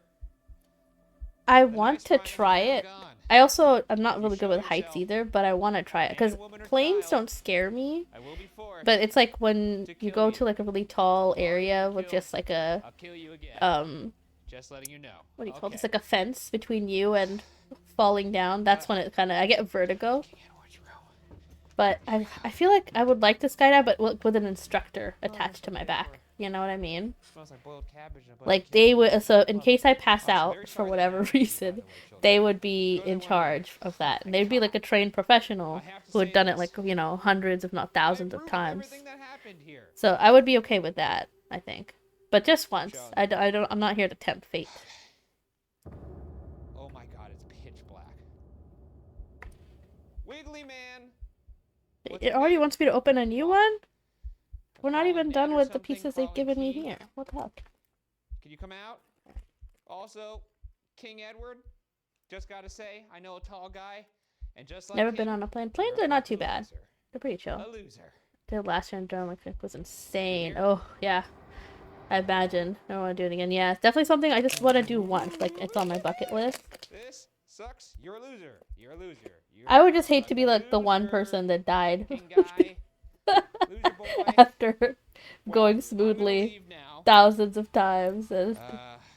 Speaker 2: I
Speaker 7: the
Speaker 2: want
Speaker 7: nice
Speaker 2: to
Speaker 7: times are
Speaker 2: try
Speaker 7: now
Speaker 2: it.
Speaker 7: gone.
Speaker 2: I'm not really good with heights
Speaker 7: yourself
Speaker 2: either, but I want to try it because
Speaker 7: man, woman, or
Speaker 2: planes
Speaker 7: child.
Speaker 2: don't scare me.
Speaker 7: I will be forced
Speaker 2: But it's like when
Speaker 7: to
Speaker 2: you
Speaker 7: kill
Speaker 2: go
Speaker 7: you.
Speaker 2: to like a really tall area with
Speaker 7: kill.
Speaker 2: just like a
Speaker 7: I'll kill you again. Just letting you know.
Speaker 2: what do you call this?
Speaker 7: Okay.
Speaker 2: Like a fence between you and falling down. That's when it kind of I get vertigo.
Speaker 7: King Edward's row.
Speaker 2: But I feel like I would like to skydive, but with an instructor attached to my back. You know what I mean?
Speaker 7: Smells like boiled cabbage and a bunch
Speaker 2: Like
Speaker 7: of
Speaker 2: they
Speaker 7: kids.
Speaker 2: would. So in case I pass
Speaker 7: Oh, so
Speaker 2: out
Speaker 7: very
Speaker 2: for
Speaker 7: sorry that
Speaker 2: whatever
Speaker 7: happened to you, by
Speaker 2: reason,
Speaker 7: the way, children.
Speaker 2: they would be
Speaker 7: Go to
Speaker 2: in
Speaker 7: that one
Speaker 2: charge of that. And they'd be like a trained professional
Speaker 7: I have to
Speaker 2: who
Speaker 7: say
Speaker 2: had done it
Speaker 7: this.
Speaker 2: like hundreds, if not thousands
Speaker 7: I
Speaker 2: of
Speaker 7: approve
Speaker 2: times.
Speaker 7: everything that happened here.
Speaker 2: So I would be okay with that. I think, but just once.
Speaker 7: John.
Speaker 2: I don't. I'm not here to tempt fate.
Speaker 7: Oh my god, it's pitch black. Wiggly man. What's
Speaker 2: It
Speaker 7: the
Speaker 2: already
Speaker 7: matter?
Speaker 2: wants me to open a new one. We're not
Speaker 7: Crawling
Speaker 2: even
Speaker 7: dead
Speaker 2: done
Speaker 7: or
Speaker 2: with the
Speaker 7: something,
Speaker 2: pieces they've
Speaker 7: crawling
Speaker 2: given me
Speaker 7: key?
Speaker 2: here. What the heck?
Speaker 7: Can you come out? Also, King Edward, just gotta say, I know a tall guy, and just like
Speaker 2: Never
Speaker 7: him,
Speaker 2: been on a plane.
Speaker 7: you're
Speaker 2: Planes
Speaker 7: a
Speaker 2: are not too
Speaker 7: fucking
Speaker 2: bad.
Speaker 7: loser.
Speaker 2: They're pretty chill.
Speaker 7: A loser.
Speaker 2: The last year in Durham was insane.
Speaker 7: Here?
Speaker 2: Oh yeah, I imagine. I don't want to do it again. Yeah, it's definitely something I just want to do once. Like it's on my bucket list.
Speaker 7: This sucks. You're a loser. You're a loser. You're
Speaker 2: I would just hate
Speaker 7: a
Speaker 2: to be like the one
Speaker 7: loser.
Speaker 2: person that died
Speaker 7: King guy. Loser boy.
Speaker 2: after
Speaker 7: Well,
Speaker 2: going
Speaker 7: I'm gonna
Speaker 2: smoothly
Speaker 7: leave now.
Speaker 2: thousands of times, and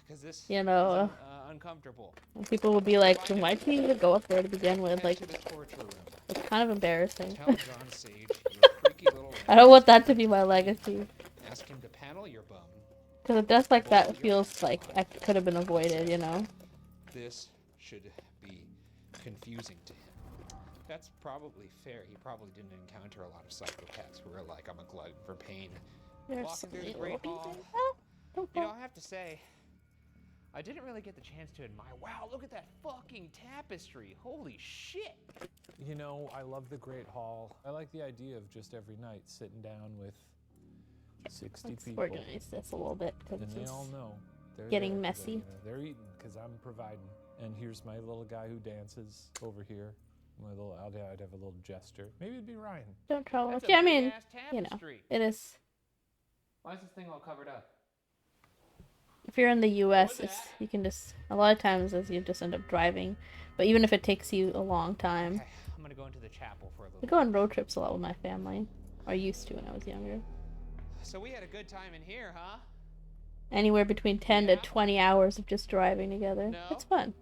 Speaker 7: 'Cause this
Speaker 2: you know,
Speaker 7: is uncomfortable.
Speaker 2: people will be like, "Why'd you even go up there to begin with?"
Speaker 7: Head
Speaker 2: Like
Speaker 7: to the torture room.
Speaker 2: it's kind of embarrassing.
Speaker 7: Tell John Sage you're a freaky little
Speaker 2: I don't want that to be my legacy.
Speaker 7: Ask him to panel your bum.
Speaker 2: Because a death like that feels like I could have been avoided, you know?
Speaker 7: This should be confusing to him. That's probably fair. He probably didn't encounter a lot of psychopaths who are like, I'm a glutton for pain.
Speaker 2: There's
Speaker 7: Walking
Speaker 2: some
Speaker 7: through the
Speaker 2: little
Speaker 7: Great
Speaker 2: pieces.
Speaker 7: Hall.
Speaker 2: Ah, don't
Speaker 7: You know,
Speaker 2: fall.
Speaker 7: I have to say, I didn't really get the chance to admire. Wow, look at that fucking tapestry. Holy shit.
Speaker 5: You know, I love the Great Hall. I like the idea of just every night sitting down with 60
Speaker 2: Let's
Speaker 5: people.
Speaker 2: organize this a little bit because
Speaker 5: And they
Speaker 2: it's
Speaker 5: all know. They're
Speaker 2: getting
Speaker 5: there 'cause
Speaker 2: messy.
Speaker 5: They're eating because I'm providing. And here's my little guy who dances over here. I'd have a little gesture. Maybe it'd be Ryan.
Speaker 2: don't trouble.
Speaker 7: That's a
Speaker 2: Yeah, I mean,
Speaker 7: big-ass
Speaker 2: you know,
Speaker 7: tapestry.
Speaker 2: it is.
Speaker 7: Why is this thing all covered up?
Speaker 2: If you're in the US,
Speaker 7: was
Speaker 2: it's
Speaker 7: that?
Speaker 2: you can just a lot of times as you just end up driving, but even if it takes you a long time,
Speaker 7: Okay, I'm gonna go into the chapel for a little
Speaker 2: we go on road trips a lot with my family, or used to when I was younger.
Speaker 7: So we had a good time in here, huh?
Speaker 2: Anywhere between 10 to 20 hours of just driving together.
Speaker 7: No?
Speaker 2: It's fun.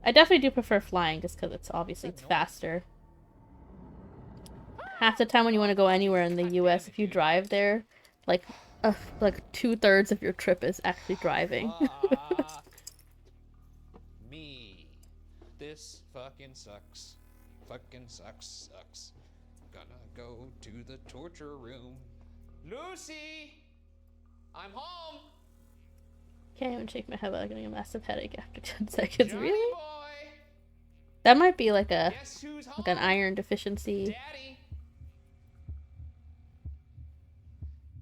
Speaker 2: I definitely do prefer flying just because it's obviously it's faster. Half the time when you want to go anywhere in the US, if you drive there, like 2/3 of your trip is actually driving.
Speaker 7: Fuck me. This fucking sucks. Fucking sucks. Gonna go to the torture room. Lucy! I'm home!
Speaker 2: Can't even shake my head without getting a massive headache after 10 seconds.
Speaker 7: Johnny
Speaker 2: Really?
Speaker 7: boy!
Speaker 2: That might be like
Speaker 7: Guess who's home?
Speaker 2: an iron deficiency
Speaker 7: Daddy!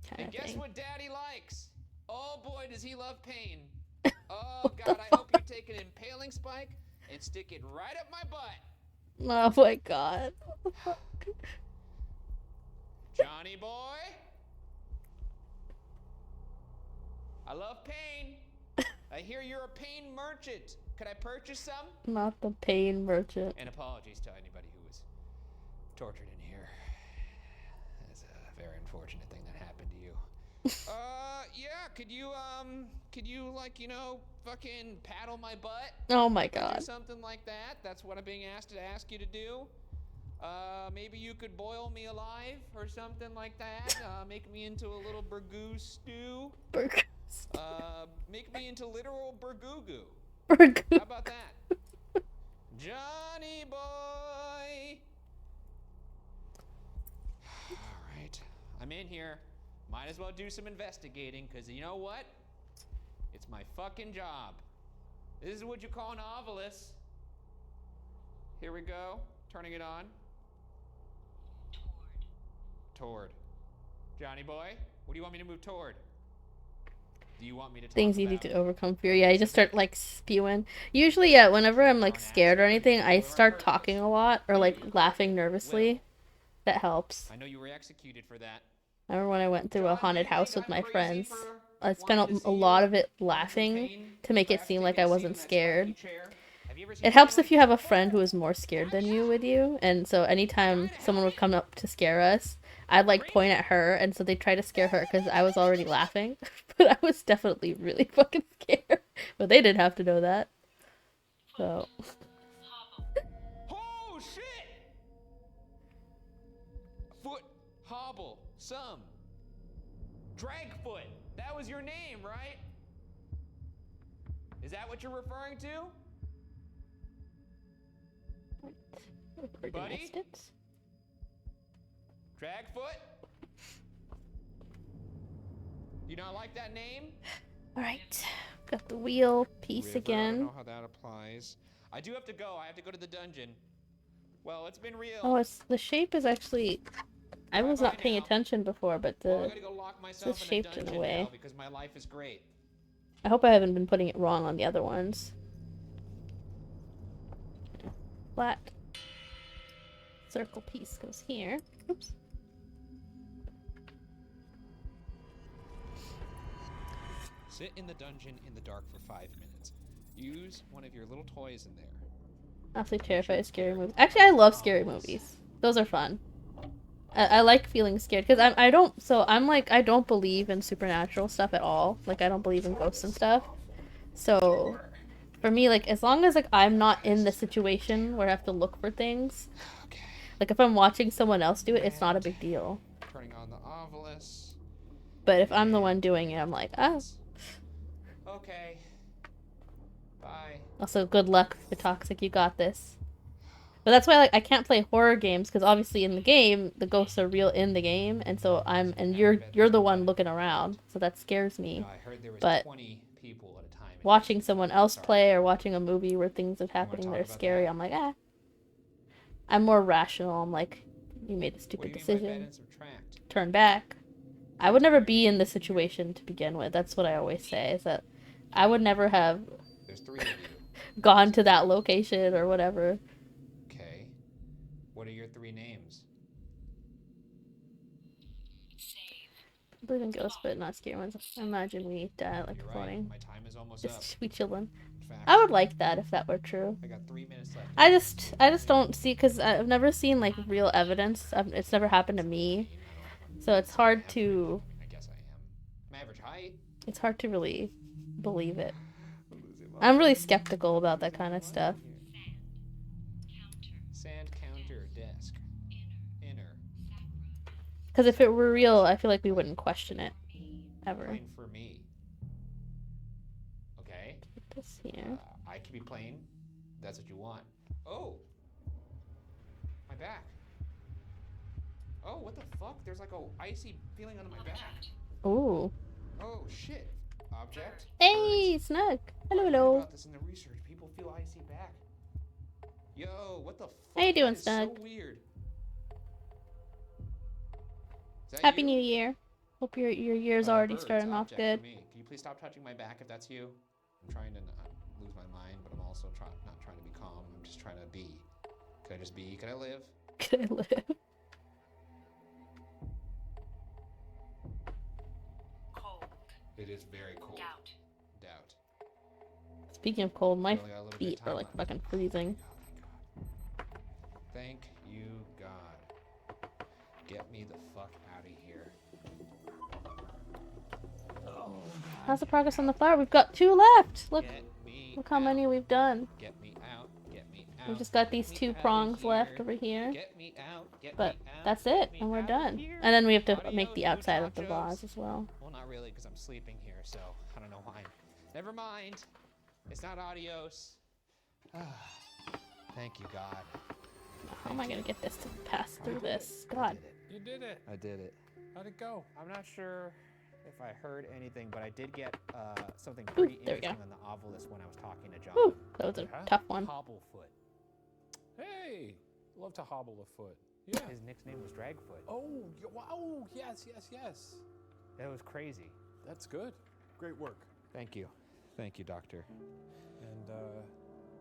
Speaker 2: kind
Speaker 7: And
Speaker 2: of
Speaker 7: guess
Speaker 2: thing.
Speaker 7: what Daddy likes? Oh boy, does he love pain. Oh
Speaker 2: What the
Speaker 7: God, I hope you take an impaling spike and stick it right up my butt.
Speaker 2: Oh my god. What the fuck?
Speaker 7: Johnny boy? I love pain. I hear you're a pain merchant. Could I purchase some?
Speaker 2: Not the pain merchant.
Speaker 7: And apologies to anybody who was tortured in here. That's a very unfortunate thing that happened to you. Yeah, could you like, fucking paddle my butt?
Speaker 2: Oh my
Speaker 7: Could
Speaker 2: god.
Speaker 7: do something like that? That's what I'm being asked to ask you to do. Maybe you could boil me alive or something like that. Make me into a little burgoo stew.
Speaker 2: Burger.
Speaker 7: Make me into literal burgoo.
Speaker 2: Burger.
Speaker 7: How about that? Johnny boy! Alright. I'm in here. Might as well do some investigating, because you know what? It's my fucking job. This is what you call an novelist. Here we go. Turning it on. Toward. Johnny boy, what do you want me to move toward? Do you want me to talk
Speaker 2: Things you
Speaker 7: about?
Speaker 2: need to overcome fear. Yeah, you just start like spewing. Usually, yeah, whenever I'm like scared or anything, I start talking a lot or like laughing nervously. That helps.
Speaker 7: I know you were executed for that.
Speaker 2: I remember when I went through a haunted house with my friends. I spent a lot of it laughing to make it seem like I wasn't scared. It helps if you have a friend who is more scared than you with you, and so anytime someone would come up to scare us, I'd like point at her, and so they try to scare her because I was already laughing, but I was definitely really fucking scared. But they didn't have to know that. So.
Speaker 7: Oh shit! Foot hobble some. Dragfoot. That was your name, right? Is that what you're referring to? Buddy? Dragfoot? You not like that name?
Speaker 2: Alright. Got the wheel piece
Speaker 7: River, I
Speaker 2: again.
Speaker 7: don't know how that applies. I do have to go. I have to go to the dungeon. Well, it's been real.
Speaker 2: Oh, the shape is actually... I was not paying attention before, but
Speaker 7: Well, I gotta go lock myself
Speaker 2: it's
Speaker 7: in a
Speaker 2: shaped in a
Speaker 7: dungeon
Speaker 2: way.
Speaker 7: now because my life is great.
Speaker 2: I hope I haven't been putting it wrong on the other ones. Flat. Circle piece goes here. Oops.
Speaker 7: Sit in the dungeon in the dark for 5 minutes. Use one of your little toys in there.
Speaker 2: Absolutely terrified of scary movies. Actually, I love scary movies. Those are fun. I like feeling scared because I don't believe in supernatural stuff at all. Like I don't believe in ghosts and stuff. So for me, like as long as like I'm not in the situation where I have to look for things, like if I'm watching someone else do it, it's not a big deal.
Speaker 7: Turning on the obelisk.
Speaker 2: But if I'm the one doing it, I'm like, ah.
Speaker 7: Okay. Bye.
Speaker 2: Also, good luck, the toxic. You got this. But that's why, like, I can't play horror games because obviously in the game the ghosts are real in the game, and so you're the one looking around, so that scares me.
Speaker 7: No, I heard there was
Speaker 2: But
Speaker 7: 20 people at a time.
Speaker 2: watching someone else play or watching a movie where things are happening that are scary, I'm like, ah. I'm more rational. I'm like, you made a stupid decision. Turn back. I would never be in this situation to begin with. That's what I always say, is that I would never have
Speaker 7: There's 3 of you.
Speaker 2: gone to that location or whatever.
Speaker 7: Okay. What are your 3 names?
Speaker 2: I believe in ghosts, but not scary ones. I imagine we die like
Speaker 7: You're
Speaker 2: floating.
Speaker 7: right. My time is almost
Speaker 2: Just
Speaker 7: up.
Speaker 2: we chillin'.
Speaker 7: In fact,
Speaker 2: I would like that if that were true.
Speaker 7: I got 3 minutes left.
Speaker 2: I just don't see, because I've never seen like real evidence. It's never happened to me, so it's hard to.
Speaker 7: I guess I am.
Speaker 2: It's hard to really believe it. I'm really skeptical about that kind of stuff.
Speaker 7: Sand counter desk. Inner.
Speaker 2: Because if it were real, I feel like we wouldn't question it ever.
Speaker 7: Plain for me. Okay.
Speaker 2: Put this here.
Speaker 7: I can be plain. That's what you want. Oh! My back. Oh, what the fuck? There's like a icy feeling under my back.
Speaker 2: Ooh.
Speaker 7: Oh, shit. Object.
Speaker 2: Hey, Snug. Hello,
Speaker 7: I read
Speaker 2: hello.
Speaker 7: about this in the research. People feel icy back. Yo, what the fuck?
Speaker 2: How you doing,
Speaker 7: That is
Speaker 2: Snug?
Speaker 7: so weird. Is that
Speaker 2: Happy
Speaker 7: you?
Speaker 2: New Year. Hope your year's already
Speaker 7: Birds,
Speaker 2: starting off
Speaker 7: object
Speaker 2: good.
Speaker 7: for me. Can you please stop touching my back if that's you? I'm trying to not lose my mind, but I'm also not trying to be calm. I'm just trying to be. Could I just be? Could I live?
Speaker 2: Could I live?
Speaker 9: Cold.
Speaker 7: It is very cold.
Speaker 9: Doubt.
Speaker 7: Doubt.
Speaker 2: Speaking of cold, my
Speaker 7: We only got a little bit of
Speaker 2: feet are
Speaker 7: time
Speaker 2: like
Speaker 7: left.
Speaker 2: fucking freezing.
Speaker 7: Thank you, God. Get me the fuck out of here. Oh,
Speaker 2: How's the progress on the flower? We've got 2 left. Look, look how many we've done.
Speaker 7: Get me out. Get me out.
Speaker 2: We've just got these
Speaker 7: Get me
Speaker 2: 2
Speaker 7: outta
Speaker 2: prongs left
Speaker 7: here.
Speaker 2: over here.
Speaker 7: Get me out. Get
Speaker 2: But
Speaker 7: me out.
Speaker 2: that's
Speaker 7: Get
Speaker 2: it,
Speaker 7: me
Speaker 2: and we're
Speaker 7: out
Speaker 2: done.
Speaker 7: here.
Speaker 2: And then we have to make
Speaker 7: Adios,
Speaker 2: the outside of the
Speaker 7: muchachos.
Speaker 2: vase as well.
Speaker 7: Well, not really, because I'm sleeping here, so I don't know why. Never mind. It's not adios. Thank you, God.
Speaker 2: How am I gonna get this to pass through this? God.
Speaker 8: You did it.
Speaker 4: I did it.
Speaker 8: How'd it go?
Speaker 7: I'm not sure if I heard anything, but I did get something
Speaker 2: Ooh,
Speaker 7: pretty
Speaker 2: there we go.
Speaker 7: interesting on the obelisk when I was talking to John.
Speaker 2: Whew, that was a
Speaker 8: Yeah?
Speaker 2: tough one.
Speaker 7: Hobblefoot.
Speaker 8: Hey, love to hobble a foot. Yeah.
Speaker 7: His nickname was Dragfoot.
Speaker 8: Oh, wow. Yes, yes, yes.
Speaker 7: That was crazy.
Speaker 8: That's good. Great work.
Speaker 7: Thank you. Thank you, Doctor.
Speaker 8: And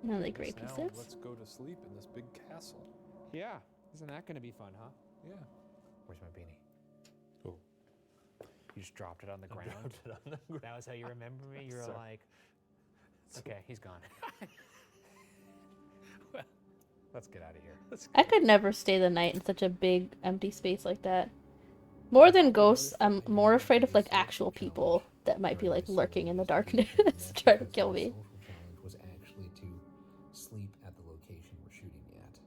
Speaker 2: Really
Speaker 8: I guess
Speaker 2: great
Speaker 8: now
Speaker 2: pieces.
Speaker 8: let's go to sleep in this big castle.
Speaker 7: Yeah. Isn't that going to be fun, huh?
Speaker 8: Yeah.
Speaker 7: Where's my beanie?
Speaker 8: Oh.
Speaker 7: You just dropped it on the
Speaker 8: I
Speaker 7: ground?
Speaker 8: dropped it on the ground.
Speaker 7: That was how you remember me? You were
Speaker 8: Sorry.
Speaker 7: like, okay, he's gone.
Speaker 8: Well,
Speaker 7: Let's get out of here.
Speaker 8: let's
Speaker 2: I
Speaker 8: go.
Speaker 2: could never stay the night in such a big, empty space like that. More than ghosts, I'm more afraid of like actual people that might be like lurking in the darkness trying to kill me.
Speaker 3: Social challenge was actually to sleep at the location we're shooting at,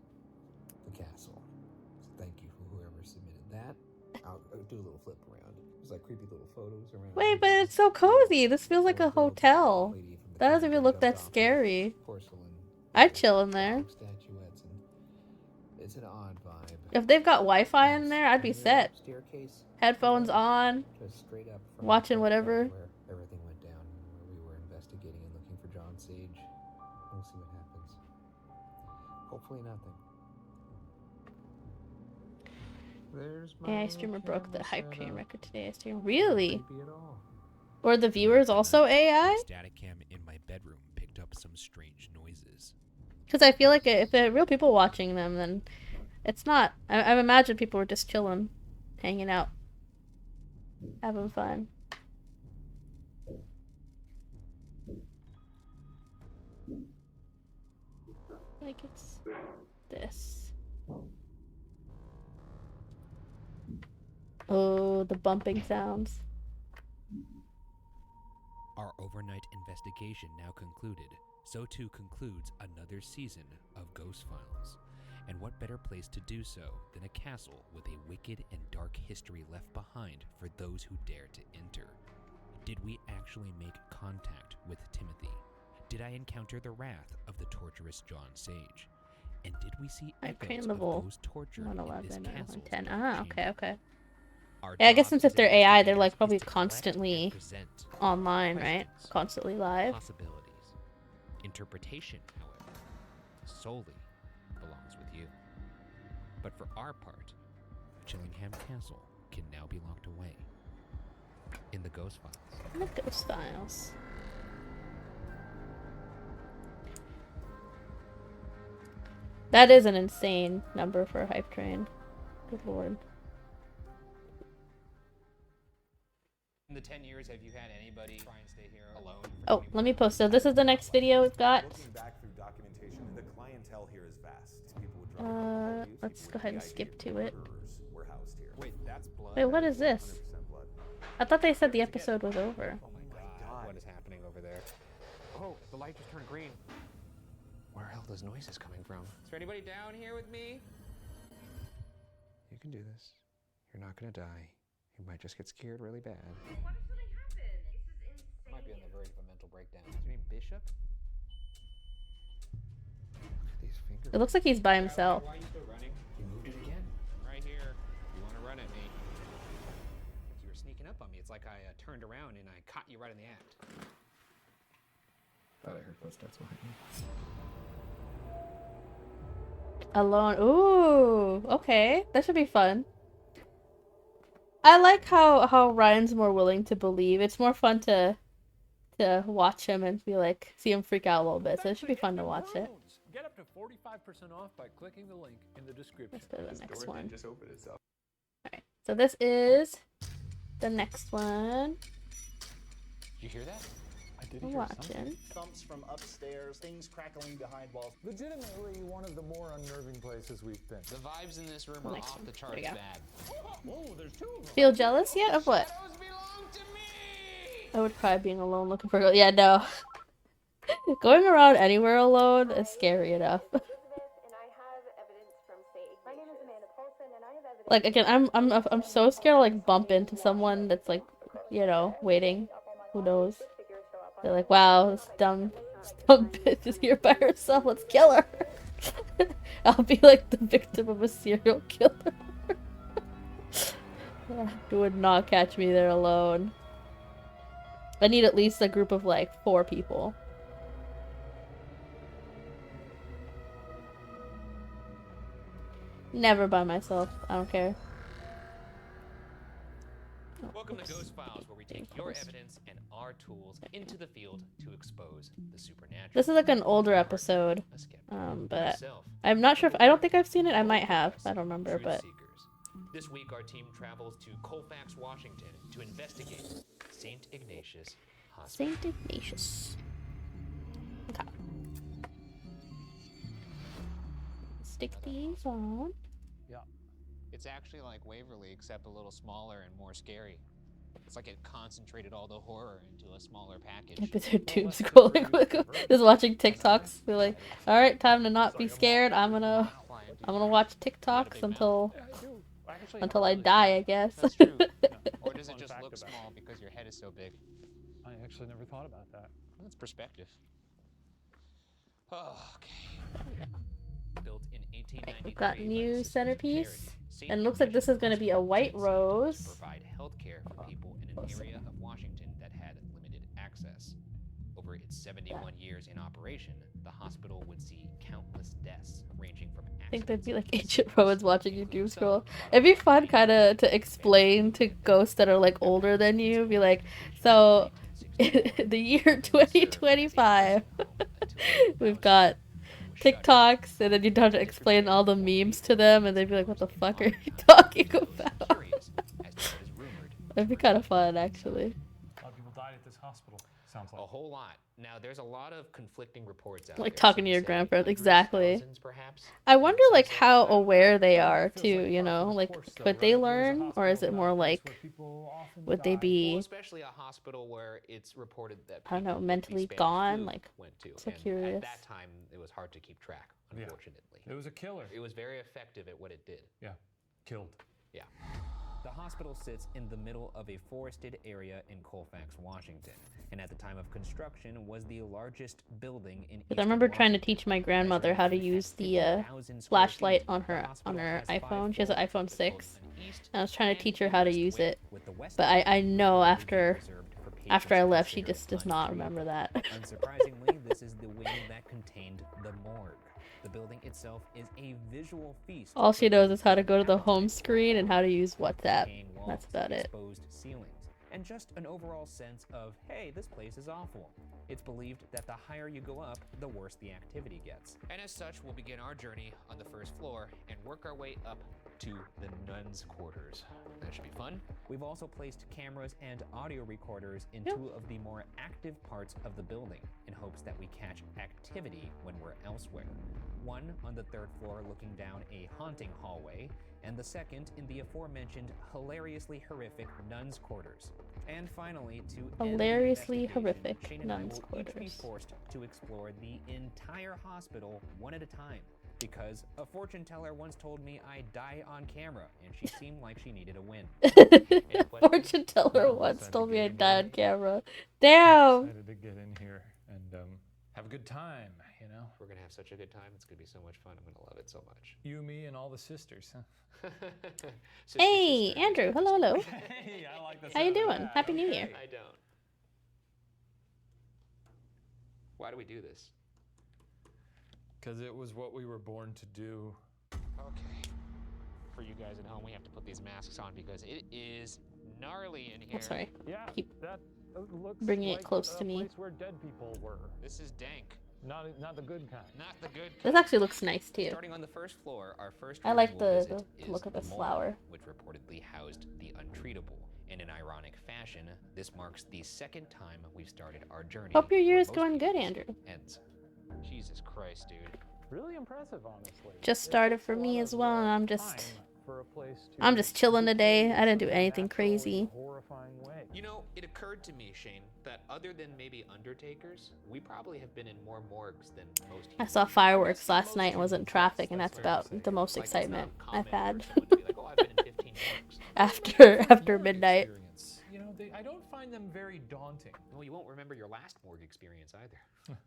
Speaker 3: the castle. So thank you for whoever submitted that. I'll do a little flip around. There's like creepy little photos around.
Speaker 2: Wait, but it's so cozy. This feels like a hotel. That doesn't even look that scary.
Speaker 3: Porcelain.
Speaker 2: I'd chill in there.
Speaker 3: Statuettes, and it's an odd vibe.
Speaker 2: If they've got Wi-Fi in there, I'd be
Speaker 3: And there's a
Speaker 2: set.
Speaker 3: Staircase
Speaker 2: Headphones on.
Speaker 3: just straight up from
Speaker 2: Watching
Speaker 3: the
Speaker 2: whatever.
Speaker 3: where everything went down, where we were investigating and looking for John Sage. We'll see what happens. Hopefully nothing. There's my
Speaker 2: AI streamer broke the
Speaker 3: camera
Speaker 2: hype train
Speaker 3: setup.
Speaker 2: record today. Stream really?
Speaker 3: Creepy at all.
Speaker 2: Or the viewers also AI?
Speaker 3: Static cam in my bedroom picked up some strange noises.
Speaker 2: Because I feel like if there are real people watching them, then it's not. I imagine people were just chilling, hanging out, having fun. Like it's this. Oh, the bumping sounds.
Speaker 3: Our overnight investigation now concluded. So too concludes another season of Ghost Files. And what better place to do so than a castle with a wicked and dark history left behind for those who dare to enter? Did we actually make contact with Timothy? Did I encounter the wrath of the torturous John Sage? And did we see
Speaker 2: Hype
Speaker 3: echoes
Speaker 2: train
Speaker 3: of
Speaker 2: level
Speaker 3: those tortured in this
Speaker 2: 111 or
Speaker 3: castle's
Speaker 2: 110.
Speaker 3: dark
Speaker 2: Ah, okay,
Speaker 3: chamber?
Speaker 2: okay.
Speaker 3: Our
Speaker 2: Yeah, I guess
Speaker 3: job
Speaker 2: since
Speaker 3: as
Speaker 2: if they're AI, they're
Speaker 3: investigators
Speaker 2: like
Speaker 3: is
Speaker 2: probably
Speaker 3: to collect and
Speaker 2: constantly
Speaker 3: present
Speaker 2: online, right?
Speaker 3: questions,
Speaker 2: Constantly live.
Speaker 3: possibilities. Interpretation, however, solely belongs with you. But for our part, Chillingham Castle can now be locked away in the Ghost Files.
Speaker 2: The Ghost Files. That is an insane number for a hype train. Good lord.
Speaker 7: In the 10 years, have you had anybody try and stay here alone? for
Speaker 2: Oh,
Speaker 7: 24
Speaker 2: let me
Speaker 7: hours?
Speaker 2: post. So this is the next video we've got.
Speaker 11: Looking back through documentation, the clientele here is vast. People would drop holidays,
Speaker 2: Let's
Speaker 11: people
Speaker 2: go
Speaker 11: with
Speaker 2: ahead and
Speaker 11: the
Speaker 2: skip
Speaker 11: idea
Speaker 2: to
Speaker 11: that
Speaker 2: it.
Speaker 11: murderers were housed here.
Speaker 7: Wait, that's blood?
Speaker 2: Wait, what is this?
Speaker 11: 100% blood.
Speaker 2: I thought they said the episode was over.
Speaker 7: Oh my
Speaker 3: happening over there. Oh, the light just turned green. Where are all those noises coming from? Is there anybody down here with me? You can do this. You're not gonna die. You might just get scared really bad.
Speaker 9: What if something happens? This is insane.
Speaker 3: Might be on the verge of a mental breakdown. Is your name Bishop? Look at these fingers.
Speaker 2: It looks like he's by himself.
Speaker 3: Why are you still running? You moved it again. Right here. You want to run at me? Like you were sneaking up on me. It's like I turned around and I caught you right in the act. Thought I heard footsteps behind me.
Speaker 2: Alone. Ooh, okay. That should be fun. I like how Ryan's more willing to believe. It's more fun to watch him and be like, see him freak out a little bit. So it should be fun to watch it.
Speaker 8: Get up to 45% off by clicking the link in the description.
Speaker 2: Let's go to the next one.
Speaker 11: Just open itself.
Speaker 2: Alright, so this is the next one.
Speaker 3: Did you hear that?
Speaker 11: I did
Speaker 2: We're
Speaker 11: hear
Speaker 2: watching.
Speaker 12: Thumps from upstairs, things crackling behind walls.
Speaker 5: Legitimately one of the more unnerving places we've been.
Speaker 3: The vibes in this room are
Speaker 2: Next
Speaker 3: off
Speaker 2: one.
Speaker 3: the
Speaker 2: There
Speaker 3: charts
Speaker 2: we go.
Speaker 3: bad.
Speaker 11: Whoa, there's two of them.
Speaker 2: Feel jealous yet of what?
Speaker 3: Shadows belong to me!
Speaker 2: I would cry being alone looking for a girl. Yeah, no. Going around anywhere alone is scary enough. Like again, I'm so scared to like bump into someone that's like, you know, waiting. Who knows? They're like, wow, this dumb bitch is here by herself. Let's kill her. I'll be like the victim of a serial killer. You would not catch me there alone. I need at least a group of like 4 people. Never by myself. I don't care. Oh,
Speaker 3: Welcome
Speaker 2: oops.
Speaker 3: to Ghost Files, where we take your evidence and our tools into the field to expose the supernatural.
Speaker 2: This is like an older episode,
Speaker 3: A skeptic.
Speaker 2: but
Speaker 3: Myself,
Speaker 2: I'm not sure if I don't think I've seen it. I might have. I don't remember,
Speaker 3: Truth
Speaker 2: but
Speaker 3: Seekers. This week, our team travels to Colfax, Washington, to investigate St. Ignatius Hospital.
Speaker 2: Saint Ignatius. Okay. Stick these on.
Speaker 7: Yeah. It's actually like Waverly, except a little smaller and more scary. It's like it concentrated all the horror into a smaller package.
Speaker 2: I've been there doom scrolling, just watching TikToks. Be like, all right, time to not be scared. I'm gonna watch TikToks until I die, I guess.
Speaker 7: That's true. Or does it
Speaker 5: Fun
Speaker 7: just
Speaker 5: fact
Speaker 7: look
Speaker 5: about
Speaker 7: small because your head is so big?
Speaker 5: I actually never thought about that.
Speaker 7: That's perspective. Oh, okay. Built in 1893.
Speaker 2: We've got
Speaker 7: by
Speaker 2: new
Speaker 7: Sister
Speaker 2: centerpiece,
Speaker 7: Charity, St.
Speaker 2: and it looks like this is gonna be a white
Speaker 7: Ignatius
Speaker 2: rose.
Speaker 7: to provide health care for people in an area of Washington that had limited access. Over its 71 years in operation, the hospital would see countless deaths, ranging from
Speaker 2: I think they'd be like
Speaker 7: accidents
Speaker 2: ancient
Speaker 7: to
Speaker 2: Romans watching you doom scroll. It'd be fun kind of to explain to ghosts that are like older than you. Be like, so the year 2025, we've got TikToks, and then you'd have to explain all the memes to them, and they'd be like, what the fuck are you talking about? That'd be kind of fun, actually.
Speaker 8: A lot of people died at this hospital. Sounds like
Speaker 3: A whole lot. Now, there's a lot of conflicting reports out
Speaker 2: Like
Speaker 3: there.
Speaker 2: talking
Speaker 3: Some
Speaker 2: to your
Speaker 3: say
Speaker 2: grandparents,
Speaker 3: hundreds,
Speaker 2: exactly.
Speaker 3: thousands, perhaps.
Speaker 2: I wonder like how aware they are too, you know, like could they learn, or is it more like would they
Speaker 3: Well,
Speaker 2: be,
Speaker 3: especially a hospital where it's reported that
Speaker 2: I don't know,
Speaker 3: people with
Speaker 2: mentally
Speaker 3: Spanish
Speaker 2: gone,
Speaker 3: flu
Speaker 2: like,
Speaker 3: went to.
Speaker 2: so
Speaker 3: And
Speaker 2: curious.
Speaker 3: at that time, it was hard to keep track, unfortunately.
Speaker 8: it was a killer.
Speaker 3: It was very effective at what it did.
Speaker 8: Yeah, killed.
Speaker 3: Yeah. The hospital sits in the middle of a forested area in Colfax, Washington, and at the time of construction was the largest building in
Speaker 2: because I remember trying to teach my grandmother how to use the flashlight on her iPhone. She has an iPhone 6, and I was trying to teach her how to use it, but I know after I left, she just does not remember that.
Speaker 3: Unsurprisingly, this is the wing that contained the morgue. The building itself is a visual feast.
Speaker 2: All she knows is how to go to the home screen and how to use WhatsApp. That's about it.
Speaker 3: Exposed ceilings, and just an overall sense of, hey, this place is awful. It's believed that the higher you go up, the worse the activity gets. And as such, we'll begin our journey on the first floor and work our way up to the nuns' quarters. That should be fun. We've also placed cameras and audio recorders in two of the more active parts of the building in hopes that we catch activity when we're elsewhere. One on the 3rd floor looking down a haunting hallway, and the second in the aforementioned hilariously horrific nuns' quarters. And finally, to
Speaker 2: Hilariously
Speaker 3: end the investigation,
Speaker 2: horrific
Speaker 3: Shane and I
Speaker 2: nuns'
Speaker 3: will each be
Speaker 2: quarters.
Speaker 3: forced to explore the entire hospital one at a time. Because a fortune teller once told me I'd die on camera, and she seemed like she needed a win.
Speaker 2: Fortune teller once told me I'd die on camera. Damn!
Speaker 8: Excited to get in here and have a good time, you know?
Speaker 3: We're gonna have such a good time. It's gonna be so much fun. I'm gonna love it so much.
Speaker 8: You, me, and all the sisters, huh?
Speaker 2: Hey, Andrew. Hello, hello.
Speaker 8: Hey, I like the
Speaker 2: How you
Speaker 8: sound of
Speaker 2: doing?
Speaker 8: that.
Speaker 2: Happy New Year.
Speaker 3: I don't. Why do we do this?
Speaker 8: Because it was what we were born to do.
Speaker 3: Okay. For you guys at home, we have to put these masks on because it is gnarly in here.
Speaker 2: Oh, sorry.
Speaker 8: Yeah,
Speaker 2: Keep
Speaker 8: that looks
Speaker 2: bringing it
Speaker 8: like
Speaker 2: close
Speaker 8: a
Speaker 2: to me.
Speaker 8: place where dead people were.
Speaker 3: This is dank.
Speaker 8: Not the good kind.
Speaker 3: Not the good
Speaker 2: This
Speaker 3: kind.
Speaker 2: actually looks nice too.
Speaker 3: Starting on the 1st floor, our first
Speaker 2: I like
Speaker 3: room we'll
Speaker 2: the
Speaker 3: visit is
Speaker 2: look of this
Speaker 3: the
Speaker 2: flower.
Speaker 3: which reportedly housed the untreatable. In an ironic fashion, this marks the 2nd time we've started our journey.
Speaker 2: Hope your year
Speaker 3: where
Speaker 2: is
Speaker 3: most
Speaker 2: going good,
Speaker 3: people's
Speaker 2: Andrew.
Speaker 3: Ends. Jesus Christ, dude.
Speaker 8: Really impressive, honestly.
Speaker 2: Just
Speaker 8: It
Speaker 2: started
Speaker 8: takes
Speaker 2: for
Speaker 8: a
Speaker 2: me
Speaker 8: lot
Speaker 2: as
Speaker 8: of,
Speaker 2: well, and I'm
Speaker 8: time
Speaker 2: just
Speaker 8: for a place
Speaker 2: I'm
Speaker 8: to
Speaker 2: just chilling today. I didn't do
Speaker 8: such a
Speaker 2: anything
Speaker 8: natural
Speaker 2: crazy.
Speaker 8: and horrifying way.
Speaker 3: You know, it occurred to me, Shane, that other than maybe undertakers, we probably have been in more morgues than most
Speaker 2: I
Speaker 3: humans.
Speaker 2: saw fireworks last night and was in traffic, and that's about the most
Speaker 3: Like, it's not
Speaker 2: excitement
Speaker 3: common
Speaker 2: I've
Speaker 3: for
Speaker 2: had
Speaker 3: someone to be like, oh, I've been in 15 morgues.
Speaker 2: after midnight.
Speaker 8: Experience. You know, I don't find them very daunting.
Speaker 3: Well, you won't remember your last morgue experience either.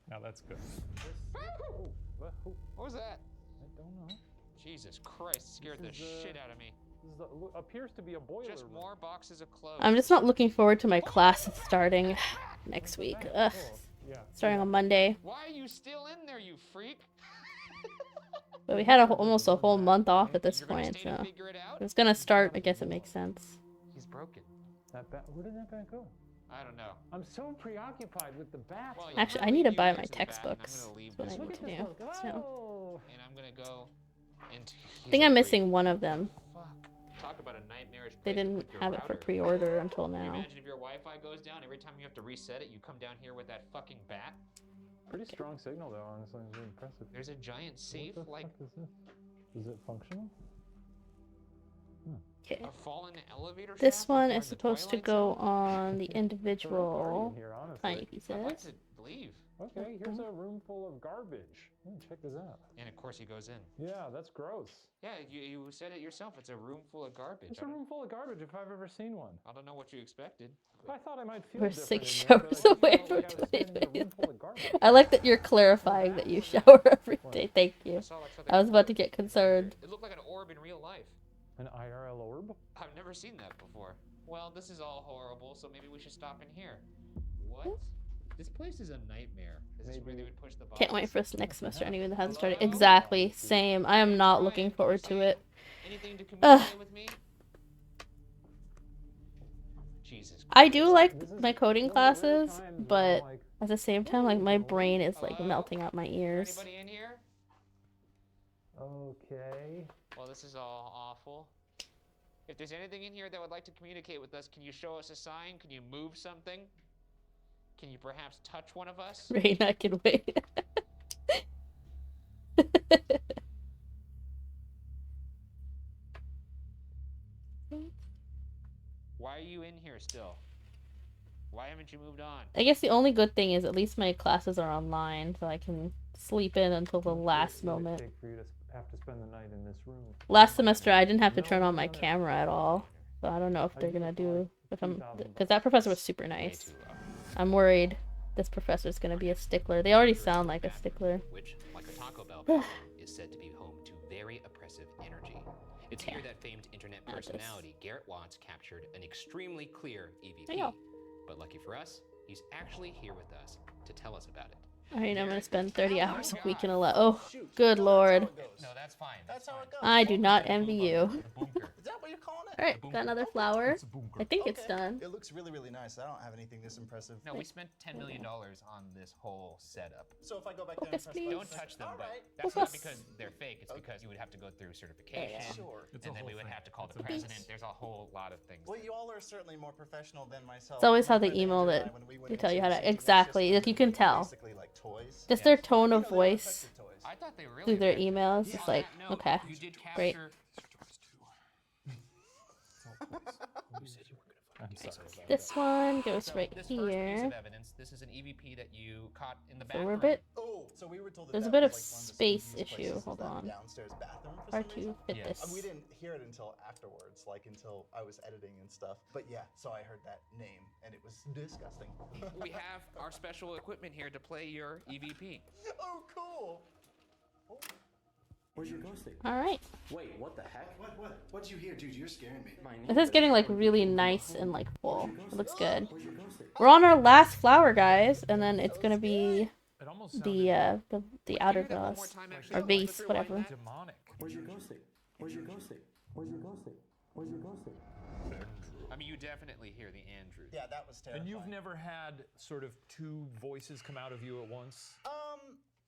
Speaker 8: Now that's good.
Speaker 3: What was that?
Speaker 8: I don't know.
Speaker 3: Jesus Christ, scared the
Speaker 8: This is,
Speaker 3: shit out of me.
Speaker 8: This appears to be a boiler
Speaker 3: Just
Speaker 8: room.
Speaker 3: more boxes of clothes.
Speaker 2: I'm just not looking forward to my classes starting next week. Ugh.
Speaker 8: Oh, yeah.
Speaker 2: Starting on Monday.
Speaker 3: Why are you still in there, you freak?
Speaker 2: But we had almost a whole month off at this
Speaker 3: You're gonna
Speaker 2: point,
Speaker 3: stay to
Speaker 2: so
Speaker 3: figure it out?
Speaker 2: it's gonna start. I guess it makes sense.
Speaker 3: He's broken.
Speaker 8: Where did that bat go?
Speaker 3: I don't know.
Speaker 8: I'm so preoccupied with the bats.
Speaker 3: Well,
Speaker 2: Actually, I
Speaker 3: I'm
Speaker 2: need to
Speaker 3: gonna
Speaker 2: buy
Speaker 3: leave
Speaker 2: my
Speaker 3: you guys in the back, and
Speaker 2: textbooks.
Speaker 3: I'm gonna leave
Speaker 2: That's what
Speaker 3: this
Speaker 2: I need
Speaker 3: room.
Speaker 2: to do. So,
Speaker 8: Oh.
Speaker 3: And I'm gonna go into.
Speaker 2: I think I'm missing one of them.
Speaker 3: Fuck. Talk about a nightmarish
Speaker 2: They
Speaker 3: place
Speaker 2: didn't
Speaker 3: with your
Speaker 2: have it for
Speaker 3: router.
Speaker 2: pre-order until
Speaker 3: Can you
Speaker 2: now.
Speaker 3: imagine if your Wi-Fi goes down every time you have to reset it? You come down here with that fucking bat.
Speaker 8: Pretty strong signal, though. Honestly, it's really impressive.
Speaker 3: There's a giant safe,
Speaker 8: What the
Speaker 3: like
Speaker 8: fuck is this? Is it functional?
Speaker 2: Okay.
Speaker 3: a fallen elevator shaft.
Speaker 2: This one
Speaker 3: like
Speaker 2: is
Speaker 3: the
Speaker 2: supposed to
Speaker 3: Twilight
Speaker 2: go
Speaker 3: Zone?
Speaker 2: on the
Speaker 8: It's a party
Speaker 2: individual
Speaker 8: in here, honestly.
Speaker 2: tiny
Speaker 3: I'd like
Speaker 2: pieces.
Speaker 3: to leave.
Speaker 8: Okay, here's a room full of garbage. Check this out.
Speaker 3: And of course he goes in.
Speaker 8: Yeah, that's gross.
Speaker 3: Yeah, you said it yourself. It's a room full of garbage.
Speaker 8: It's a room full of garbage if I've ever seen one.
Speaker 3: I don't know what you expected.
Speaker 8: I thought I might feel
Speaker 2: We're
Speaker 8: different
Speaker 2: 6
Speaker 8: in here, but
Speaker 2: showers
Speaker 8: I
Speaker 2: away
Speaker 8: didn't
Speaker 2: from
Speaker 8: know I gotta stand in a room full of
Speaker 2: 2020.
Speaker 8: garbage.
Speaker 2: I like that you're clarifying that you shower every day. Thank you.
Speaker 3: I saw like something.
Speaker 2: I was about to get concerned.
Speaker 3: It looked like an orb in real life.
Speaker 8: An IRL orb?
Speaker 3: I've never seen that before. Well, this is all horrible, so maybe we should stop in here. What? This place is a nightmare. Is this where they would push the box?
Speaker 2: Can't wait for this next semester anyway that hasn't started.
Speaker 3: Hello?
Speaker 2: Exactly. Same. I am not looking forward to it.
Speaker 3: Anything to
Speaker 2: Ugh.
Speaker 3: communicate with me? Jesus.
Speaker 2: I do like
Speaker 8: This is
Speaker 2: my coding
Speaker 8: one of the rare
Speaker 2: classes,
Speaker 8: times when I'm
Speaker 2: but
Speaker 8: like,
Speaker 2: at the same time, like my brain is like
Speaker 3: Hello?
Speaker 2: melting out my ears.
Speaker 3: Anybody in here?
Speaker 8: okay.
Speaker 3: Well, this is all awful. If there's anything in here that would like to communicate with us, can you show us a sign? Can you move something? Can you perhaps touch one of us?
Speaker 2: Rain, I can wait.
Speaker 3: Why are you in here still? Why haven't you moved on?
Speaker 2: I guess the only good thing is at least my classes are online, so I can sleep in until the last
Speaker 8: What would it
Speaker 2: moment.
Speaker 8: take for you to have to spend the night in this room?
Speaker 2: Last semester, I didn't have to turn on my camera at all, so I don't know if they're gonna do if I'm because that professor was super nice. I'm worried this professor's gonna be a stickler. They already sound like a stickler.
Speaker 3: Which, like a Taco Bell pattern, is said to be home to very oppressive energy. It's here that famed internet
Speaker 2: Not this.
Speaker 3: personality Garrett Watts captured an extremely clear
Speaker 2: I
Speaker 3: EVP.
Speaker 2: know.
Speaker 3: But lucky for us, he's actually here with us to tell us about it.
Speaker 2: Alright, I'm gonna spend 30 hours a week in a Oh, good lord.
Speaker 7: No, that's fine.
Speaker 12: That's how it goes.
Speaker 2: I do not envy you.
Speaker 12: Is that what you're calling it?
Speaker 2: Alright, got another flower. I think it's
Speaker 12: Okay.
Speaker 2: done.
Speaker 12: It looks really, really nice. I don't have anything this impressive.
Speaker 7: No, we spent $10 million on this whole setup.
Speaker 12: So if I go back there and
Speaker 2: Focus,
Speaker 12: press
Speaker 2: please.
Speaker 12: buttons,
Speaker 7: Don't touch them,
Speaker 12: all
Speaker 7: but
Speaker 12: right.
Speaker 7: that's not because they're fake. It's because you would have to go through certification,
Speaker 12: Sure.
Speaker 7: and then we would have to call the president. There's a whole lot of things.
Speaker 12: Well, you all are certainly more professional than myself.
Speaker 2: It's always how
Speaker 12: My
Speaker 2: they
Speaker 12: friend
Speaker 2: email
Speaker 12: Andrew
Speaker 2: that
Speaker 12: and I, when we went
Speaker 2: they tell you
Speaker 12: into
Speaker 2: how
Speaker 12: the
Speaker 2: to
Speaker 12: safety net
Speaker 2: exactly.
Speaker 12: system,
Speaker 2: Like you can
Speaker 12: they were
Speaker 2: tell.
Speaker 12: basically like toys.
Speaker 2: Just their tone
Speaker 12: You
Speaker 2: of
Speaker 12: know, they were
Speaker 2: voice
Speaker 12: effective toys.
Speaker 7: I thought they were really
Speaker 2: through their
Speaker 7: effective.
Speaker 2: emails.
Speaker 7: On
Speaker 2: It's like,
Speaker 7: that note,
Speaker 2: okay,
Speaker 7: you did
Speaker 2: great.
Speaker 7: capture.
Speaker 5: I'm sorry about
Speaker 2: This one goes
Speaker 7: So
Speaker 2: right
Speaker 7: this first piece
Speaker 2: here.
Speaker 7: of evidence, this is an EVP that you caught in the
Speaker 2: So
Speaker 7: bathroom.
Speaker 2: we're a bit.
Speaker 12: Oh, so we were told that
Speaker 2: There's a
Speaker 12: that
Speaker 2: bit of
Speaker 12: was, like, one of the
Speaker 2: space
Speaker 12: spookiest
Speaker 2: issue.
Speaker 12: places is
Speaker 2: Hold
Speaker 12: that
Speaker 2: on.
Speaker 12: downstairs bathroom for
Speaker 2: Hard
Speaker 12: some reason.
Speaker 2: to fit
Speaker 7: Yes.
Speaker 2: this.
Speaker 12: We didn't hear it until afterwards, like until I was editing and stuff. But yeah, so I heard that name and it was disgusting.
Speaker 7: We have our special equipment here to play your EVP.
Speaker 12: Oh, cool.
Speaker 13: Where's your ghosting?
Speaker 2: All right.
Speaker 13: Wait, what the heck?
Speaker 14: What'd you hear, dude? You're scaring me.
Speaker 2: This is getting like really nice and like full. It looks good.
Speaker 13: Where's your ghosting?
Speaker 2: We're on our last flower, guys, and then it's gonna be
Speaker 8: It almost
Speaker 2: the outer
Speaker 7: Hear that one more
Speaker 2: vase
Speaker 7: time, actually?
Speaker 2: or
Speaker 7: Go
Speaker 2: vase,
Speaker 7: through
Speaker 2: whatever.
Speaker 7: like that.
Speaker 8: demonic.
Speaker 13: Where's your ghosting? Where's your ghosting? Where's your ghosting? Where's your ghosting?
Speaker 7: I mean, you definitely hear the Andrew.
Speaker 12: Yeah, that was terrifying.
Speaker 8: And you've never had sort of two voices come out of you at once?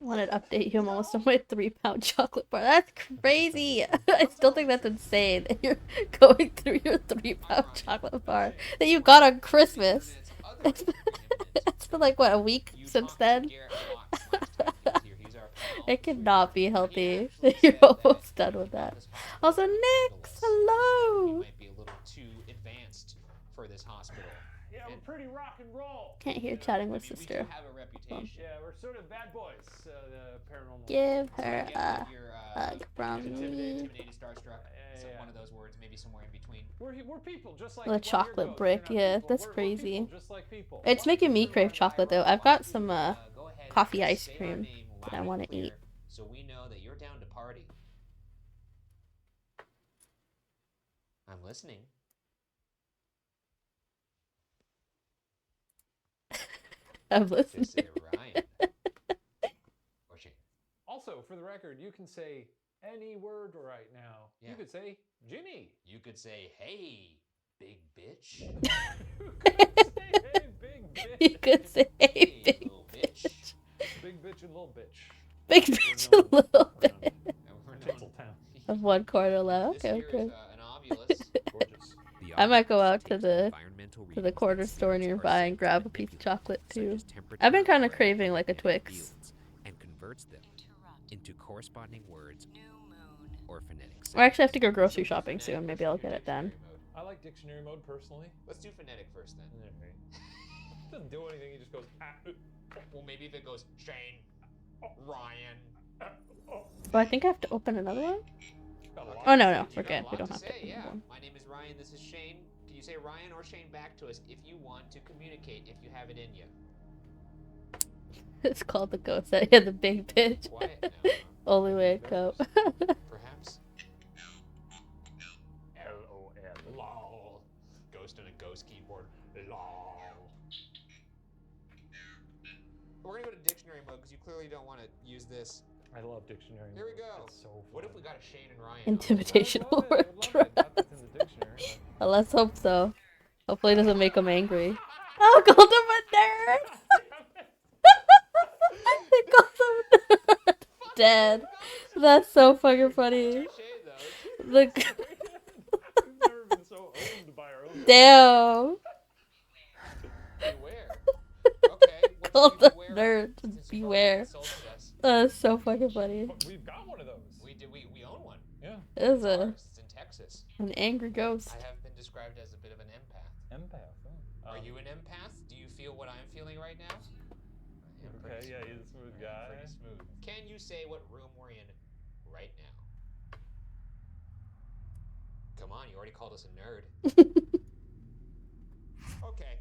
Speaker 2: Wanted to update you. I'm almost on my 3-pound chocolate bar. That's crazy. I still think that's insane that you're going through your 3-pound chocolate bar that you got on Christmas. It's been like what, a week since then? It cannot be healthy. You're almost done with that. Also, Nix, hello.
Speaker 7: Might be a little too advanced for this hospital.
Speaker 8: Yeah, we're pretty rock and roll.
Speaker 2: Can't hear chatting with
Speaker 7: I mean, we
Speaker 2: sister.
Speaker 7: do have a reputation.
Speaker 8: Yeah, we're sort of bad boys, the paranormal.
Speaker 2: Give her
Speaker 7: Get
Speaker 2: a
Speaker 7: your,
Speaker 2: hug from me.
Speaker 7: intimidated, starstruck, one of those words, maybe somewhere in between.
Speaker 8: We're people, just like
Speaker 2: The
Speaker 8: well, you're
Speaker 2: chocolate
Speaker 8: ghosts,
Speaker 2: brick,
Speaker 8: you're not
Speaker 2: yeah,
Speaker 8: people.
Speaker 2: that's
Speaker 8: We're
Speaker 2: crazy.
Speaker 8: people, just like people.
Speaker 2: It's making me crave chocolate though. I've got some
Speaker 7: Go ahead
Speaker 2: coffee
Speaker 7: and
Speaker 2: ice
Speaker 7: say our
Speaker 2: cream
Speaker 7: name
Speaker 2: that
Speaker 7: loud
Speaker 2: I
Speaker 7: and
Speaker 2: want to
Speaker 7: clear
Speaker 2: eat.
Speaker 7: So we know that you're down to party. I'm listening.
Speaker 2: I'm
Speaker 7: Just
Speaker 2: listening.
Speaker 7: say Ryan. Or Shane.
Speaker 8: Also, for the record, you can say any word right now.
Speaker 7: Yeah.
Speaker 8: You could say Jimmy.
Speaker 7: You could say, hey, big bitch.
Speaker 8: You could say, hey, big
Speaker 2: You
Speaker 8: bitch.
Speaker 2: could say, hey, big
Speaker 8: Big bitch and little bitch.
Speaker 2: Big bitch a little bit.
Speaker 8: Tinseltown.
Speaker 2: Of one quarter left.
Speaker 7: This
Speaker 2: Okay,
Speaker 7: here
Speaker 2: okay.
Speaker 7: is an ovulus.
Speaker 8: Gorgeous.
Speaker 2: I might go out to the corner store nearby and grab a piece of chocolate too. I've been kind of craving like a Twix.
Speaker 3: And converts them into corresponding words or phonetic sounds.
Speaker 2: Or actually, I have to go grocery shopping soon. Maybe I'll get it then.
Speaker 8: I like dictionary mode personally.
Speaker 7: Let's do phonetic first then.
Speaker 8: Doesn't do anything. He just goes.
Speaker 7: Well, maybe if it goes Shane, Ryan.
Speaker 2: Oh, I think I have to open another one. Oh no, we're good. We don't have to.
Speaker 7: Say,
Speaker 2: open
Speaker 7: yeah.
Speaker 2: one.
Speaker 7: My name is Ryan. This is Shane. Can you say Ryan or Shane back to us if you want to communicate? If you have it in you.
Speaker 2: It's called the ghost. Yeah, the big bitch.
Speaker 7: Quiet now.
Speaker 2: Only way it go.
Speaker 7: Perhaps.
Speaker 8: LOL.
Speaker 7: Lol. Ghost on a ghost keyboard. Lol. We're gonna go to dictionary mode because you clearly don't want to use this.
Speaker 8: I love dictionary.
Speaker 7: Here we
Speaker 8: mode.
Speaker 7: go.
Speaker 8: It's so
Speaker 7: What if
Speaker 8: fun.
Speaker 7: we got a Shane and Ryan?
Speaker 2: Intimidation
Speaker 8: I would
Speaker 2: over
Speaker 8: love it. Not that it's in the dictionary.
Speaker 2: Well, let's hope so. Hopefully it doesn't make him angry. Oh, called him a nerd! They called him a nerd! Dead. That's so fucking funny. The...
Speaker 8: We've never been so owned by our own.
Speaker 2: Damn.
Speaker 7: Beware. Okay.
Speaker 2: Called
Speaker 7: What
Speaker 2: the
Speaker 7: should we beware
Speaker 2: nerd.
Speaker 7: of? Since you've already
Speaker 2: Beware.
Speaker 7: insulted us.
Speaker 2: That's so fucking funny.
Speaker 8: But we've got one of those.
Speaker 7: We own one.
Speaker 8: Yeah.
Speaker 2: It is
Speaker 7: It's in Texas.
Speaker 2: an angry ghost.
Speaker 7: I have been described as a bit of an empath.
Speaker 8: Empath. Oh.
Speaker 7: Are you an empath? Do you feel what I'm feeling right now? I am pretty
Speaker 8: Okay, yeah,
Speaker 7: smooth.
Speaker 8: he's a smooth
Speaker 7: I am
Speaker 8: guy.
Speaker 7: Pretty smooth. Can you say what room we're in right now? Come on, you already called us a nerd. Okay.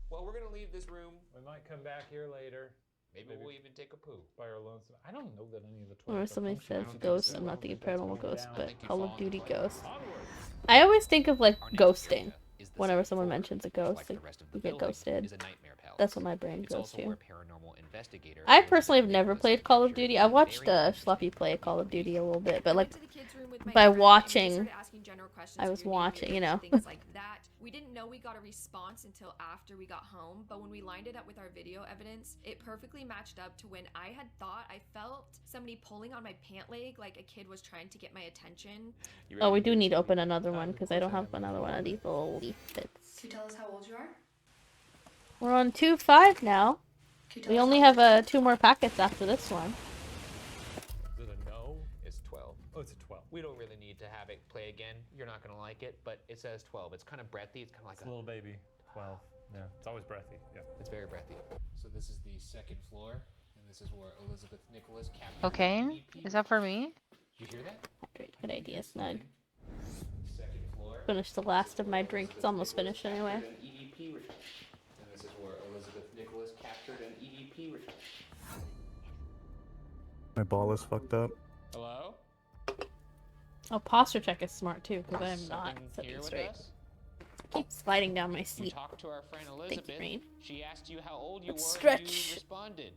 Speaker 7: Well, we're gonna leave this room.
Speaker 8: We might come back here later.
Speaker 7: Maybe we'll even take a poo.
Speaker 8: By our lonesome. I don't know that any of the
Speaker 2: Or
Speaker 8: toilets are
Speaker 2: somebody
Speaker 8: functional.
Speaker 2: says
Speaker 8: I don't think
Speaker 2: ghost.
Speaker 8: so.
Speaker 2: I'm
Speaker 8: I
Speaker 2: not
Speaker 8: don't
Speaker 2: thinking
Speaker 8: think that's
Speaker 2: paranormal
Speaker 8: going
Speaker 2: ghost,
Speaker 8: down.
Speaker 2: but
Speaker 7: think you
Speaker 2: Call
Speaker 7: fall
Speaker 2: of
Speaker 7: in
Speaker 2: Duty
Speaker 7: the toilet.
Speaker 2: ghost.
Speaker 8: Onwards.
Speaker 2: I always think of like ghosting,
Speaker 3: is the
Speaker 2: whenever
Speaker 3: second
Speaker 2: someone
Speaker 3: floor,
Speaker 2: mentions a
Speaker 3: which,
Speaker 2: ghost,
Speaker 3: like the rest of the
Speaker 2: you get
Speaker 3: building,
Speaker 2: ghosted.
Speaker 3: is a nightmare palace.
Speaker 2: That's what my brain
Speaker 3: It's
Speaker 2: goes
Speaker 3: also
Speaker 2: to.
Speaker 3: where paranormal investigator
Speaker 2: I
Speaker 3: Elizabeth
Speaker 2: personally have never
Speaker 3: Nicholas
Speaker 2: played Call of
Speaker 3: conjectured
Speaker 2: Duty. I
Speaker 3: a
Speaker 2: watched
Speaker 3: very
Speaker 2: Schloppy play Call of Duty a little bit, but
Speaker 15: I
Speaker 2: like
Speaker 15: went to the kids' room with my
Speaker 2: by
Speaker 15: daughter, and we
Speaker 2: watching,
Speaker 15: started asking general questions
Speaker 2: I
Speaker 15: of
Speaker 2: was
Speaker 15: your
Speaker 2: watching, you
Speaker 15: neighbors,
Speaker 2: know.
Speaker 15: things like that. We didn't know we got a response until after we got home, but when we lined it up with our video evidence, it perfectly matched up to when I had thought I felt somebody pulling on my pant leg like a kid was trying to get my attention.
Speaker 2: Oh, we do need to open another one because I don't have another one of these little leaf bits.
Speaker 9: Can you tell us how old you are?
Speaker 2: We're on 2-5 now. We only have 2 more packets after this one.
Speaker 8: Is it a no?
Speaker 3: It's 12.
Speaker 8: Oh, it's a 12.
Speaker 3: We don't really need to have it play again. You're not gonna like it, but it says 12. It's kind of breathy. It's kind of like
Speaker 8: It's a little baby. 12. Yeah, it's always breathy. Yeah.
Speaker 3: It's very breathy. So this is the second floor, and this is where Elizabeth Nicholas captured.
Speaker 16: Okay, is that for me?
Speaker 3: Did you hear that?
Speaker 2: Good idea, Snug.
Speaker 3: Second floor.
Speaker 2: Finish the last of my drink. It's almost finished anyway.
Speaker 3: An EVP return. And this is where Elizabeth Nicholas captured an EVP return.
Speaker 17: My ball is fucked up.
Speaker 3: Hello?
Speaker 2: Oh, posture check is smart too because I am not
Speaker 3: Someone
Speaker 2: sitting
Speaker 3: here with
Speaker 2: straight.
Speaker 3: us?
Speaker 2: Keep sliding down my
Speaker 3: We
Speaker 2: seat.
Speaker 3: talked to our friend
Speaker 2: Thank
Speaker 3: Elizabeth.
Speaker 2: you, Rain.
Speaker 3: She asked you how old you
Speaker 2: Let's
Speaker 3: were.
Speaker 2: stretch.
Speaker 3: And you responded.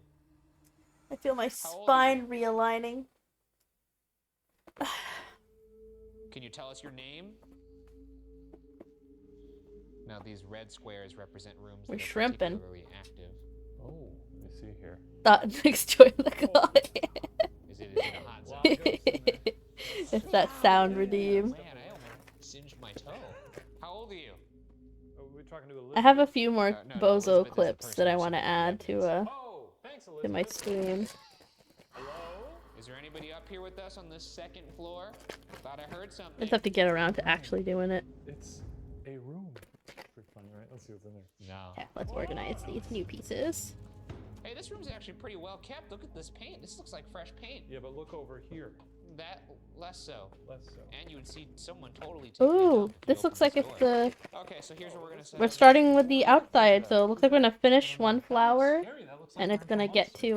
Speaker 2: I feel my
Speaker 3: How old are
Speaker 2: spine realigning.
Speaker 3: Can you tell us your name? Now these red squares represent rooms
Speaker 2: We're
Speaker 3: that are
Speaker 2: shrimping.
Speaker 3: particularly active.
Speaker 8: Oh, let me see here.
Speaker 2: Thought next join the call.
Speaker 3: Is it a hot zone?
Speaker 2: It's that sound redeem.
Speaker 3: Man, I almost singed my toe. How old are you?
Speaker 8: Are we talking to
Speaker 2: I
Speaker 8: Elizabeth?
Speaker 2: have a few more
Speaker 3: No,
Speaker 2: bozo
Speaker 3: Elizabeth is a
Speaker 2: clips
Speaker 3: person
Speaker 2: that I
Speaker 3: who
Speaker 2: want to
Speaker 3: submitted
Speaker 2: add to
Speaker 8: Oh, thanks,
Speaker 2: to
Speaker 8: Elizabeth.
Speaker 2: my stream.
Speaker 8: Hello?
Speaker 3: Is there anybody up here with us on this second floor? Thought I heard something.
Speaker 2: I just have to get around to actually doing it.
Speaker 8: It's a room. Pretty funny, right? Let's see what's in there.
Speaker 3: No.
Speaker 2: Okay, let's organize these new pieces.
Speaker 3: Hey, this room's actually pretty well kept. Look at this paint. This looks like fresh paint.
Speaker 8: Yeah, but look over here.
Speaker 3: That less so.
Speaker 8: Less so.
Speaker 3: And you would see someone totally taking it
Speaker 2: Ooh,
Speaker 3: up if
Speaker 2: this
Speaker 3: you
Speaker 2: looks
Speaker 3: open
Speaker 2: like
Speaker 3: this
Speaker 2: it's
Speaker 3: door.
Speaker 2: the.
Speaker 3: Okay, so here's what we're gonna set
Speaker 2: We're
Speaker 3: up.
Speaker 2: starting with the outside, so it looks like we're gonna finish one flower, and it's gonna get to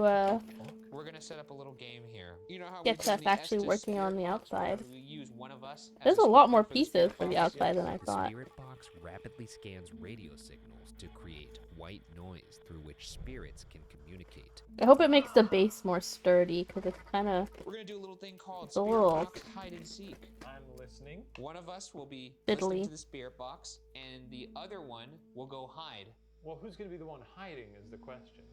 Speaker 3: We're gonna set up a little game here. You know how
Speaker 2: get
Speaker 3: we
Speaker 2: to us actually working on the outside.
Speaker 3: We use one of us as
Speaker 2: There's a lot more pieces for the outside than I
Speaker 3: The
Speaker 2: thought.
Speaker 3: spirit box rapidly scans radio signals to create white noise through which spirits can communicate.
Speaker 2: I hope it makes the base more sturdy because it's kind of.
Speaker 3: We're gonna do a little thing called
Speaker 2: It's a
Speaker 3: spirit
Speaker 2: little
Speaker 3: box hide and seek.
Speaker 8: I'm listening.
Speaker 3: One of us will be
Speaker 2: Fiddly.
Speaker 3: listening to the spirit box, and the other one will go hide.
Speaker 8: Well, who's going to be the one hiding is the question.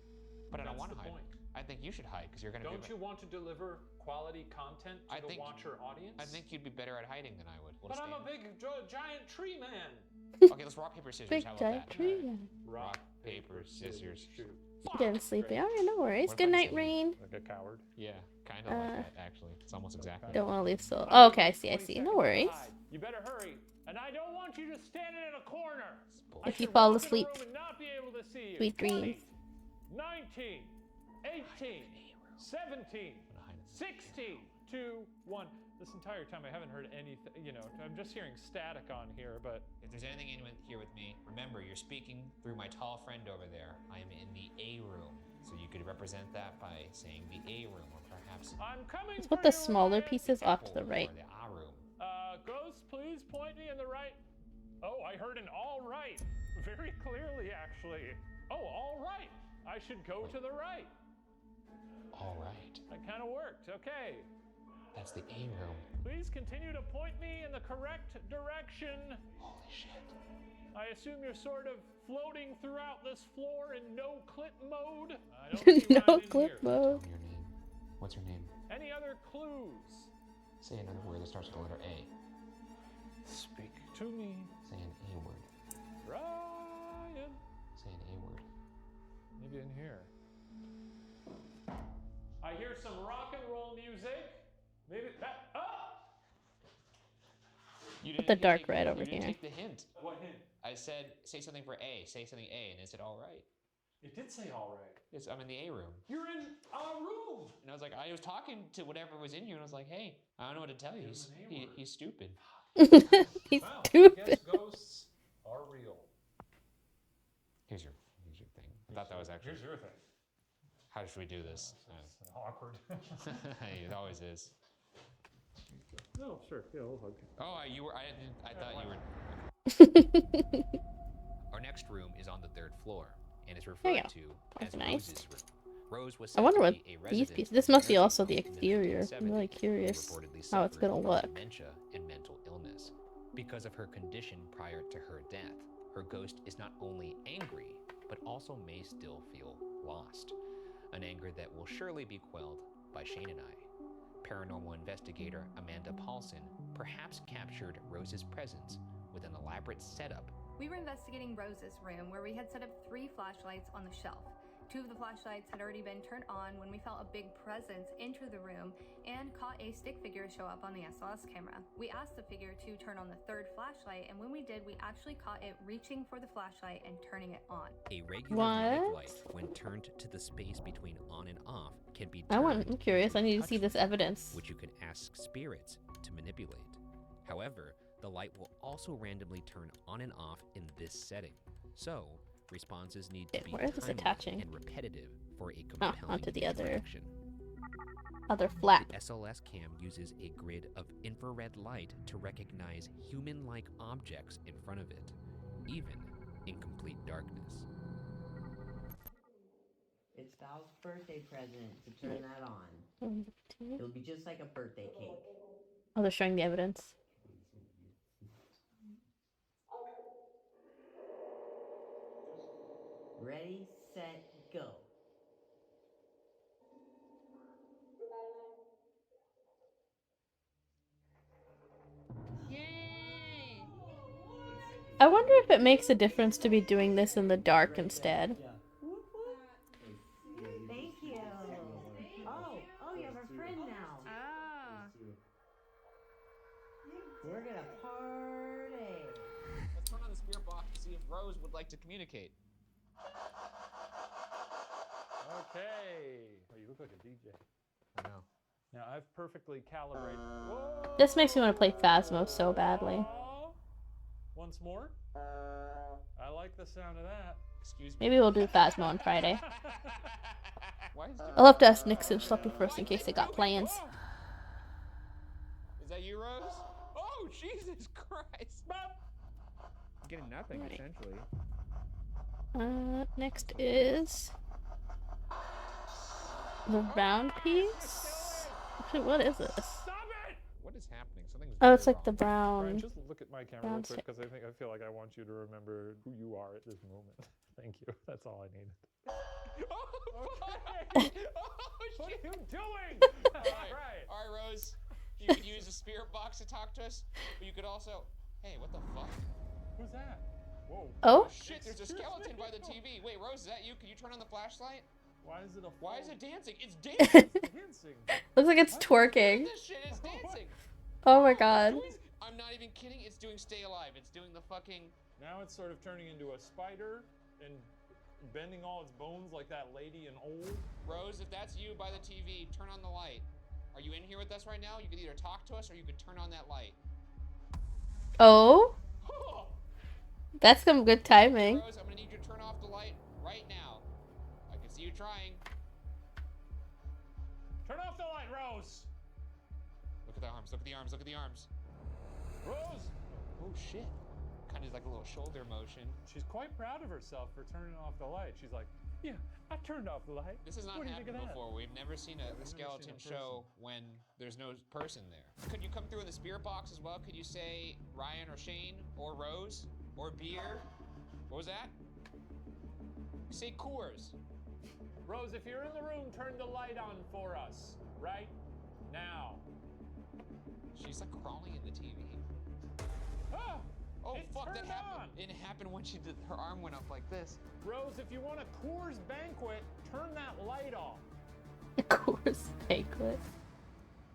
Speaker 3: But I don't
Speaker 8: That's
Speaker 3: want to
Speaker 8: the
Speaker 3: hide.
Speaker 8: point.
Speaker 3: I think you should hide because you're gonna.
Speaker 8: Don't
Speaker 3: be
Speaker 8: you want to deliver quality content to the watcher audience?
Speaker 3: I think you'd be better at hiding than I would. We'll
Speaker 8: But I'm a
Speaker 3: stand.
Speaker 8: big giant tree man.
Speaker 3: Okay, let's rock paper scissors.
Speaker 2: Big
Speaker 3: How about
Speaker 2: giant
Speaker 3: that?
Speaker 2: tree. man.
Speaker 3: Rock paper scissors.
Speaker 8: Shoot.
Speaker 2: Getting sleepy. Alright, no worries.
Speaker 3: What if
Speaker 2: Good
Speaker 3: I
Speaker 2: night,
Speaker 3: say-
Speaker 2: Rain.
Speaker 8: Like a coward.
Speaker 3: Yeah, kind of like that actually. It's almost exactly.
Speaker 2: Don't want to leave so. Oh, okay, I see, I see. No worries.
Speaker 8: You better hurry. And I don't want you just standing in a corner. I
Speaker 2: If you
Speaker 8: should
Speaker 2: fall
Speaker 8: walk in a
Speaker 2: asleep,
Speaker 8: room and not be able to see you.
Speaker 2: sweet dreams.
Speaker 8: 19, 18, 17, 16, 2, 1. This entire time I haven't heard anything, you know, I'm just hearing static on here, but...
Speaker 3: If there's anything anyone here with me, remember you're speaking through my tall friend over there. I am in the A room, so you could represent that by saying the A room, or perhaps.
Speaker 8: I'm coming.
Speaker 2: Let's put the smaller pieces off to the right.
Speaker 3: Or the A room.
Speaker 8: Ghost, please point me in the right. Oh, I heard an all right. Very clearly, actually. Oh, all right. I should go to the right.
Speaker 3: All right.
Speaker 8: That kind of worked. Okay.
Speaker 3: That's the A room.
Speaker 8: Please continue to point me in the correct direction.
Speaker 3: Holy shit.
Speaker 8: I assume you're sort of floating throughout this floor in no clip mode. I don't see
Speaker 2: No
Speaker 8: mine in
Speaker 2: clip
Speaker 8: here.
Speaker 2: mode.
Speaker 3: Your name. What's your name?
Speaker 8: Any other clues?
Speaker 3: Say another word that starts with the letter A.
Speaker 8: Speak to me.
Speaker 3: Say an A word.
Speaker 8: Ryan.
Speaker 3: Say an A word.
Speaker 8: Maybe in here. I hear some rock and roll music. Maybe that. Ah!
Speaker 3: You
Speaker 2: Put
Speaker 3: didn't
Speaker 2: the dark
Speaker 3: take
Speaker 2: red
Speaker 3: you
Speaker 2: over
Speaker 3: didn't
Speaker 2: here.
Speaker 3: take the hint.
Speaker 8: What hint?
Speaker 3: I said, say something for A. Say something A, and it said, all right.
Speaker 8: It did say all right.
Speaker 3: It's, I'm in the A room.
Speaker 8: You're in a room.
Speaker 3: And I was like, I was talking to whatever was in here, and I was like, hey, I don't know what to tell you. He's stupid.
Speaker 2: He's
Speaker 8: Wow, I
Speaker 2: stupid.
Speaker 8: guess ghosts are real.
Speaker 3: Here's your thing. I thought that was actually.
Speaker 8: Here's your thing.
Speaker 3: How should we do this?
Speaker 8: It's awkward.
Speaker 3: It always is.
Speaker 8: No, sure. Yeah, we'll hug.
Speaker 3: Oh, you were. I thought you were. Our next room is on the 3rd floor and is
Speaker 2: There you
Speaker 3: referred
Speaker 2: go.
Speaker 3: to
Speaker 2: That's
Speaker 3: as
Speaker 2: nice.
Speaker 3: Rose's room. Rose was
Speaker 2: I
Speaker 3: said
Speaker 2: wonder
Speaker 3: to
Speaker 2: what
Speaker 3: be a
Speaker 2: these
Speaker 3: resident
Speaker 2: pieces.
Speaker 3: of
Speaker 2: This
Speaker 3: a
Speaker 2: must be
Speaker 3: nursing
Speaker 2: also
Speaker 3: home
Speaker 2: the
Speaker 3: in the
Speaker 2: exterior. I'm really
Speaker 3: 1970s, who
Speaker 2: curious
Speaker 3: reportedly
Speaker 2: how it's
Speaker 3: suffered
Speaker 2: gonna
Speaker 3: from
Speaker 2: look.
Speaker 3: dementia and mental illness. Because of her condition prior to her death, her ghost is not only angry, but also may still feel lost. An anger that will surely be quelled by Shane and I. Paranormal investigator Amanda Paulson perhaps captured Rose's presence with an elaborate setup.
Speaker 17: We were investigating Rose's room, where we had set up 3 flashlights on the shelf. 2 of the flashlights had already been turned on when we felt a big presence enter the room and caught a stick figure show up on the SLS camera. We asked the figure to turn on the 3rd flashlight, and when we did, we actually caught it reaching for the flashlight and turning it on.
Speaker 3: A regular nightlight, when turned to the space between on and off, can be turned
Speaker 2: I'm curious. I
Speaker 3: into a
Speaker 2: need to see
Speaker 3: touch
Speaker 2: this
Speaker 3: light,
Speaker 2: evidence.
Speaker 3: which you can ask spirits to manipulate. However, the light will also randomly turn on and off in this setting. So, responses need to be
Speaker 2: Where is this
Speaker 3: timely
Speaker 2: attaching?
Speaker 3: and repetitive for a compelling
Speaker 2: onto the other
Speaker 3: interaction.
Speaker 2: flap.
Speaker 3: The SLS cam uses a grid of infrared light to recognize human-like objects in front of it, even in complete darkness.
Speaker 18: It's Val's birthday present to turn that on. It'll be just like a birthday cake.
Speaker 2: Oh, they're showing the evidence.
Speaker 18: Ready, set, go.
Speaker 19: Yay!
Speaker 2: I wonder if it makes a difference to be doing this in the dark instead.
Speaker 18: Thank you. Oh, you have a friend now.
Speaker 19: Ah.
Speaker 18: We're gonna party.
Speaker 7: Let's turn on the spirit box to see if Rose would like to communicate.
Speaker 8: Okay. Oh, you look like a DJ.
Speaker 7: I know.
Speaker 8: Now I've perfectly calibrated. Whoa!
Speaker 2: This makes me want to play Phasmo so badly.
Speaker 8: Once more. I like the sound of that.
Speaker 7: Excuse me.
Speaker 2: Maybe we'll do Phasmo on Friday.
Speaker 7: Why is
Speaker 2: I'll have to ask Nix and Schleppy first in case they got plans.
Speaker 7: Is that you, Rose? Oh, Jesus Christ!
Speaker 3: I'm getting nothing, essentially.
Speaker 2: Next is the round piece. Actually, what is this?
Speaker 7: What is happening? Something's
Speaker 2: Oh, it's
Speaker 7: very
Speaker 2: like the
Speaker 7: wrong.
Speaker 8: Brian,
Speaker 2: brown.
Speaker 8: just look at my camera
Speaker 2: brown
Speaker 8: real quick
Speaker 2: stick.
Speaker 8: because I feel like I want you to remember who you are at this moment. Thank you. That's all I needed.
Speaker 7: Okay.
Speaker 8: What are you doing?
Speaker 7: All right, Rose. You could use the spirit box to talk to us, but you could also. Hey, what the fuck?
Speaker 8: Who's that? Whoa.
Speaker 2: Oh?
Speaker 7: Shit! There's a skeleton by the TV. Wait, Rose, is that you? Can you turn on the flashlight?
Speaker 8: Why is it a?
Speaker 7: Why is it dancing? It's dancing.
Speaker 8: Dancing.
Speaker 2: Looks like it's twerking.
Speaker 7: This shit is dancing.
Speaker 2: Oh my god.
Speaker 7: I'm not even kidding. It's doing Stay Alive. It's doing the fucking.
Speaker 8: Now it's sort of turning into a spider and bending all its bones like that lady in Old.
Speaker 7: Rose, if that's you by the TV, turn on the light. Are you in here with us right now? You could either talk to us or you could turn on that light.
Speaker 2: Oh? That's some good timing.
Speaker 7: Rose, I'm gonna need you to turn off the light right now. I can see you trying.
Speaker 8: Turn off the light, Rose.
Speaker 7: Look at the arms. Look at the arms. Look at the arms.
Speaker 8: Rose.
Speaker 7: Oh shit. Kind of like a little shoulder motion.
Speaker 8: She's quite proud of herself for turning off the light. She's like, yeah, I turned off the light.
Speaker 7: This has not
Speaker 8: What do you think
Speaker 7: happened
Speaker 8: of that?
Speaker 7: before. We've never seen a skeleton show when there's no person there. Could you come through in the spirit box as well? Could you say Ryan or Shane or Rose or beer? What was that? Say Coors.
Speaker 8: Rose, if you're in the room, turn the light on for us. Right now.
Speaker 7: She's like crawling in the TV.
Speaker 8: Ah!
Speaker 7: Oh
Speaker 8: It
Speaker 7: fuck, that
Speaker 8: turned
Speaker 7: happened.
Speaker 8: on.
Speaker 7: It happened when she did, her arm went up like this.
Speaker 8: Rose, if you want a Coors banquet, turn that light off.
Speaker 2: Coors banquet.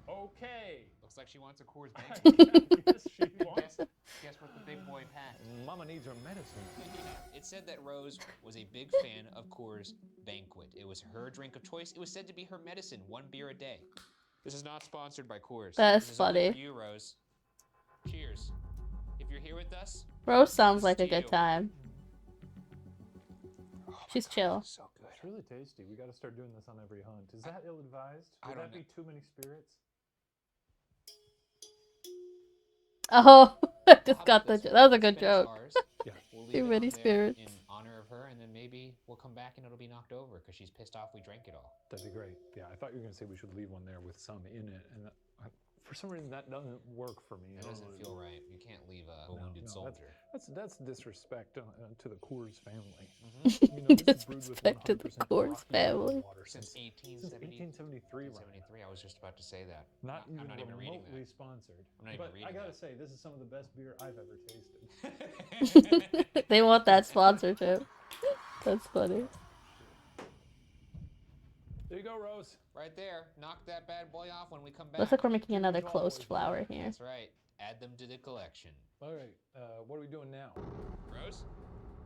Speaker 8: Okay.
Speaker 7: Looks like she wants a Coors banquet.
Speaker 8: Yes, she wants.
Speaker 7: Guess what the big boy packed?
Speaker 8: Mama needs her medicine.
Speaker 7: It said that Rose was a big fan of Coors Banquet. It was her drink of choice. It was said to be her medicine, 1 beer a day. This is not sponsored by Coors.
Speaker 2: That's
Speaker 7: This is only
Speaker 2: funny.
Speaker 7: for you, Rose. Cheers. If you're here with us,
Speaker 2: Rose sounds
Speaker 7: this
Speaker 2: like
Speaker 7: is
Speaker 2: a
Speaker 7: to
Speaker 2: good
Speaker 7: you.
Speaker 2: time. She's chill.
Speaker 7: So good.
Speaker 8: It's really tasty. We got to start doing this on every hunt. Is that ill-advised?
Speaker 7: I
Speaker 8: Would
Speaker 7: don't
Speaker 8: that be too many spirits?
Speaker 2: Oh, I just
Speaker 3: How
Speaker 2: got
Speaker 3: about
Speaker 2: the.
Speaker 3: this?
Speaker 2: That was a
Speaker 3: We'll
Speaker 2: good
Speaker 3: spin
Speaker 2: joke.
Speaker 3: stars. We'll leave
Speaker 2: Too
Speaker 3: it
Speaker 2: many
Speaker 3: on there
Speaker 2: spirits.
Speaker 3: in honor of her, and then maybe we'll come back and it'll be knocked over because she's pissed off we drank it all.
Speaker 5: That'd be great. Yeah, I thought you were gonna say we should leave one there with some in it, and for some reason that doesn't work for me.
Speaker 3: That doesn't feel right. You can't leave a wounded soldier.
Speaker 5: That's disrespect to the Coors family.
Speaker 2: Disrespect to the Coors family.
Speaker 3: Since
Speaker 5: 1873,
Speaker 3: 1873, I was just about to say that.
Speaker 5: Not
Speaker 3: I'm not even reading
Speaker 5: remotely
Speaker 3: that.
Speaker 5: sponsored.
Speaker 3: I'm not
Speaker 5: But
Speaker 3: even reading
Speaker 5: I gotta
Speaker 3: that.
Speaker 5: say, this is some of the best beer I've ever tasted.
Speaker 2: They want that sponsorship. That's funny.
Speaker 5: There you go, Rose.
Speaker 3: Right there. Knock that bad boy off when we come back.
Speaker 2: Looks like we're making another closed flower here.
Speaker 3: That's right. Add them to the collection.
Speaker 5: All right, what are we doing now?
Speaker 3: Rose?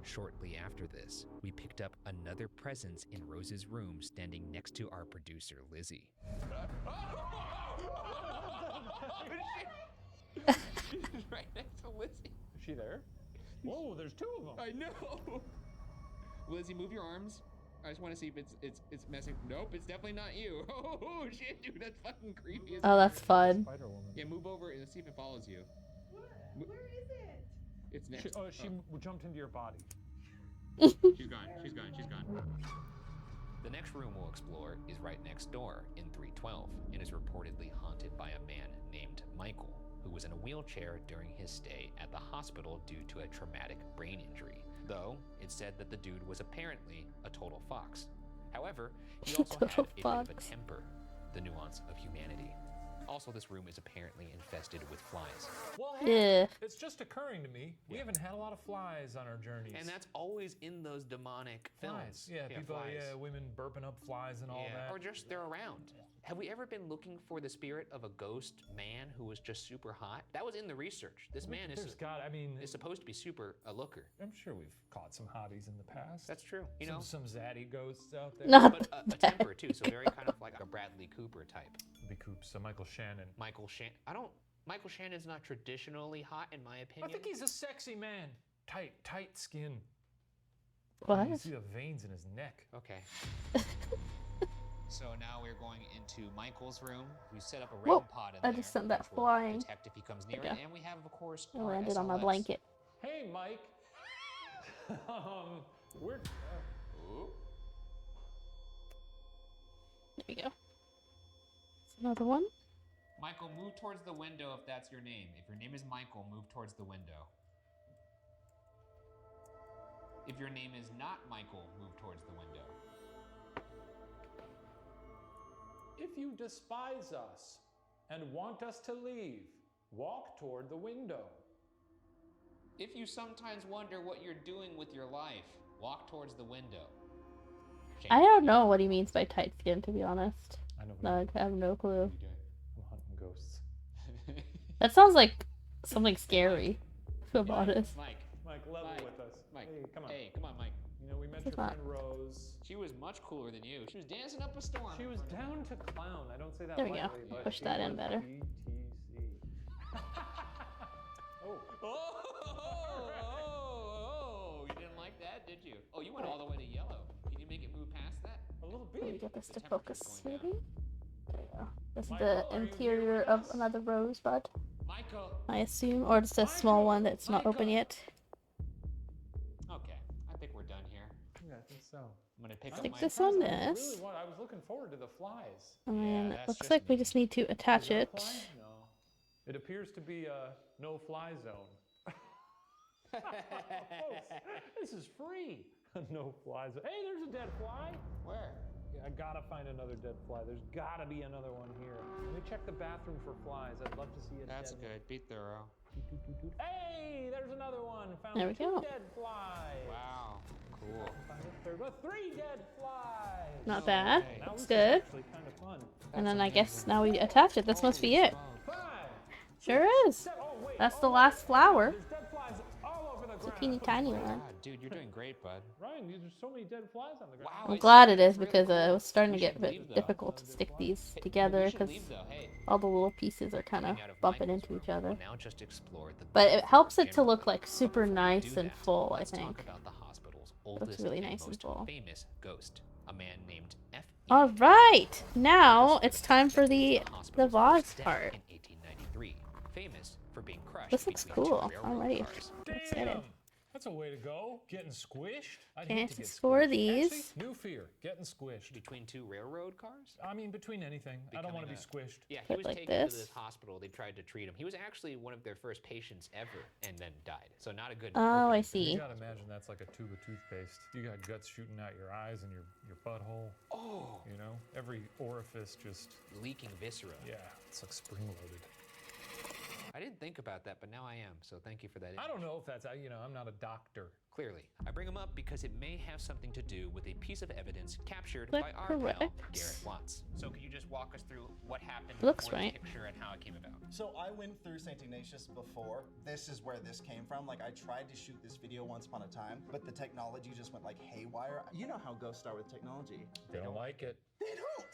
Speaker 3: Shortly after this, we picked up another presence in Rose's room standing next to our producer, Lizzie. She's right next to Lizzie.
Speaker 5: Is she there? Whoa, there's two of them.
Speaker 3: I know. Lizzie, move your arms. I just want to see if it's messing. Nope, it's definitely not you. Oh shit, dude, that's fucking creepy. As
Speaker 2: Oh, that's fun.
Speaker 3: Yeah, move over and see if it follows you.
Speaker 9: Where is it?
Speaker 3: It's next.
Speaker 5: She jumped into your body.
Speaker 3: She's gone. She's gone. She's gone. The next room we'll explore is right next door in 312 and is reportedly haunted by a man named Michael, who was in a wheelchair during his stay at the hospital due to a traumatic brain injury. Though it's said that the dude was apparently a total fox. However, he also had a bit of a temper, the nuance of humanity. Also, this room is apparently infested with flies.
Speaker 8: Well,
Speaker 2: Yeah.
Speaker 8: It's just occurring to me, we haven't had a lot of flies on our journeys.
Speaker 3: And that's always in those demonic films.
Speaker 8: Flies. Yeah, people,
Speaker 3: flies.
Speaker 8: Women burping up flies and all that.
Speaker 3: Or just they're around. Have we ever been looking for the spirit of a ghost man who was just super hot? That was in the research. This man is supposed to be super a looker.
Speaker 8: I'm sure we've caught some hotties in the past.
Speaker 3: That's true. You know,
Speaker 8: some zaddy ghosts out there.
Speaker 3: but a temper too. So very kind of like a Bradley Cooper type.
Speaker 8: Bradley Cooper, so Michael Shannon.
Speaker 3: Michael Shannon's not traditionally hot in my opinion.
Speaker 8: I think he's a sexy man. Tight skin.
Speaker 2: What?
Speaker 8: You see the veins in his neck.
Speaker 3: Okay. So now we're going into Michael's room. We set up a
Speaker 2: Whoa,
Speaker 3: REM pod in there.
Speaker 2: I just sent that
Speaker 3: which will
Speaker 2: flying.
Speaker 3: detect if he comes near
Speaker 2: Okay.
Speaker 3: it, and we have, of course,
Speaker 2: It
Speaker 3: our
Speaker 2: landed on my
Speaker 3: SLS.
Speaker 2: blanket.
Speaker 8: Hey, Mike. We're.
Speaker 2: There we go. It's another one.
Speaker 3: Michael, move towards the window if that's your name. If your name is Michael, move towards the window. If your name is not Michael, move towards the window.
Speaker 8: If you despise us and want us to leave, walk toward the window.
Speaker 3: If you sometimes wonder what you're doing with your life, walk towards the window.
Speaker 2: I don't know what he means by tight skin, to be honest.
Speaker 5: I know.
Speaker 2: No, I have no clue.
Speaker 5: I'm hunting ghosts.
Speaker 2: That sounds like something scary, if I'm honest.
Speaker 8: Mike, level with us.
Speaker 3: Mike,
Speaker 8: hey, come on.
Speaker 3: Hey, come on, Mike.
Speaker 8: You know, we met
Speaker 2: This
Speaker 8: your
Speaker 2: is
Speaker 8: friend Rose.
Speaker 3: She was much cooler than you. She was dancing up a storm.
Speaker 8: She was down to clown. I don't say that
Speaker 2: There we go.
Speaker 8: lightly, but
Speaker 2: Push
Speaker 8: she
Speaker 2: that in
Speaker 8: was
Speaker 2: better.
Speaker 8: BTC.
Speaker 3: You didn't like that, did you? Oh, you went all the way to yellow. Can you make it move past that?
Speaker 8: A little
Speaker 2: Let me
Speaker 8: bit.
Speaker 2: get this
Speaker 3: The
Speaker 2: to focus,
Speaker 3: temperature's
Speaker 2: maybe. There we go. This is
Speaker 8: Michael,
Speaker 2: the
Speaker 8: are you
Speaker 2: interior
Speaker 8: here with
Speaker 2: of
Speaker 8: us?
Speaker 2: another rosebud,
Speaker 3: Michael.
Speaker 2: I assume, or it's a small one that's not open yet.
Speaker 3: Okay, I think we're done here.
Speaker 8: Yeah, I think so.
Speaker 3: I'm gonna pick up
Speaker 2: Stick
Speaker 3: my
Speaker 2: this on
Speaker 8: I
Speaker 2: this,
Speaker 8: really I was looking forward to the flies.
Speaker 2: and then it
Speaker 3: that's
Speaker 2: looks
Speaker 3: just
Speaker 2: like we
Speaker 3: me.
Speaker 2: just need to attach
Speaker 8: Is that a
Speaker 2: it.
Speaker 8: fly? No. It appears to be a no-fly zone. Folks, this is free. No-fly zone. Hey, there's a dead fly.
Speaker 3: Where?
Speaker 8: Yeah, I gotta find another dead fly. There's gotta be another one here. Let me check the bathroom for flies. I'd love to see a
Speaker 3: That's
Speaker 8: dead
Speaker 3: good. Be thorough.
Speaker 8: one. Hey, there's another one. Found
Speaker 2: There we
Speaker 8: 2
Speaker 2: go.
Speaker 8: dead flies.
Speaker 3: Wow. Cool.
Speaker 8: Found a third, but 3 dead flies.
Speaker 2: Not
Speaker 3: No
Speaker 2: bad.
Speaker 3: way.
Speaker 8: Now
Speaker 2: Looks
Speaker 8: this is
Speaker 2: good.
Speaker 8: actually kind of fun.
Speaker 2: And then I guess now we attach it. This must be it.
Speaker 8: 5.
Speaker 2: Sure is.
Speaker 8: Oh, wait.
Speaker 2: That's the last flower.
Speaker 8: There's dead flies all over the
Speaker 2: It's a
Speaker 8: ground.
Speaker 2: teeny tiny one.
Speaker 3: God, dude, you're doing great, bud.
Speaker 8: Ryan, there's so many dead flies on the ground.
Speaker 3: Wow.
Speaker 2: I'm glad it is
Speaker 3: Really
Speaker 2: because
Speaker 3: cool.
Speaker 2: it was starting to
Speaker 3: We
Speaker 2: get a
Speaker 3: should
Speaker 2: bit
Speaker 3: leave, though.
Speaker 2: difficult to stick these
Speaker 3: Hey,
Speaker 2: together
Speaker 3: we should
Speaker 2: because
Speaker 3: leave, though. Hey,
Speaker 2: all the little pieces are kind of
Speaker 3: coming out of
Speaker 2: bumping
Speaker 3: Michael's
Speaker 2: into each
Speaker 3: room,
Speaker 2: other.
Speaker 3: we'll now just explore the
Speaker 2: But it
Speaker 3: bathroom
Speaker 2: helps it to look
Speaker 3: generally.
Speaker 2: like super
Speaker 3: Before we
Speaker 2: nice
Speaker 3: do
Speaker 2: and
Speaker 3: that,
Speaker 2: full, I
Speaker 3: let's talk
Speaker 2: think.
Speaker 3: about the hospital's
Speaker 2: Looks
Speaker 3: oldest
Speaker 2: really
Speaker 3: and
Speaker 2: nice and
Speaker 3: most
Speaker 2: full.
Speaker 3: famous ghost, a man named F.
Speaker 2: All right, now it's time for the
Speaker 3: hospital's
Speaker 2: vase
Speaker 3: first death
Speaker 2: part.
Speaker 3: in 1893, famous for being crushed
Speaker 2: This looks
Speaker 3: between two
Speaker 2: cool.
Speaker 3: railroad
Speaker 2: Alrighty.
Speaker 3: cars.
Speaker 2: I'm excited.
Speaker 8: Damn! That's a way to go. Getting squished. I'd
Speaker 2: Can't
Speaker 8: hate to get
Speaker 2: score
Speaker 8: squished.
Speaker 2: these.
Speaker 8: Actually, new fear. Getting squished.
Speaker 3: Between two railroad cars?
Speaker 8: I mean, between anything. I don't want to be squished.
Speaker 3: Yeah, he
Speaker 2: Put
Speaker 3: was
Speaker 2: like
Speaker 3: taken to
Speaker 2: this.
Speaker 3: this hospital. They tried to treat him. He was actually one of their first patients ever and then died. So not a good
Speaker 2: Oh, I
Speaker 8: You
Speaker 2: see.
Speaker 8: gotta imagine that's like a tube of toothpaste. You got guts shooting out your eyes and your butthole.
Speaker 3: Oh.
Speaker 8: You know, every orifice just
Speaker 3: leaking viscera.
Speaker 8: Yeah, it's like spring loaded.
Speaker 3: I didn't think about that, but now I am. So thank you for that.
Speaker 8: I don't know if that's, you know, I'm not a doctor.
Speaker 3: Clearly. I bring him up because it may have something to do with a piece of evidence captured
Speaker 2: Click
Speaker 3: by our pal,
Speaker 2: correct.
Speaker 3: Garrett Watts. So could you just walk us through what happened
Speaker 2: Looks
Speaker 3: before
Speaker 2: right.
Speaker 3: the picture and how it came about?
Speaker 12: So I went through St. Ignatius before. This is where this came from. Like I tried to shoot this video once upon a time, but the technology just went like haywire. You know how ghosts are with technology.
Speaker 8: They don't like it.
Speaker 12: They don't.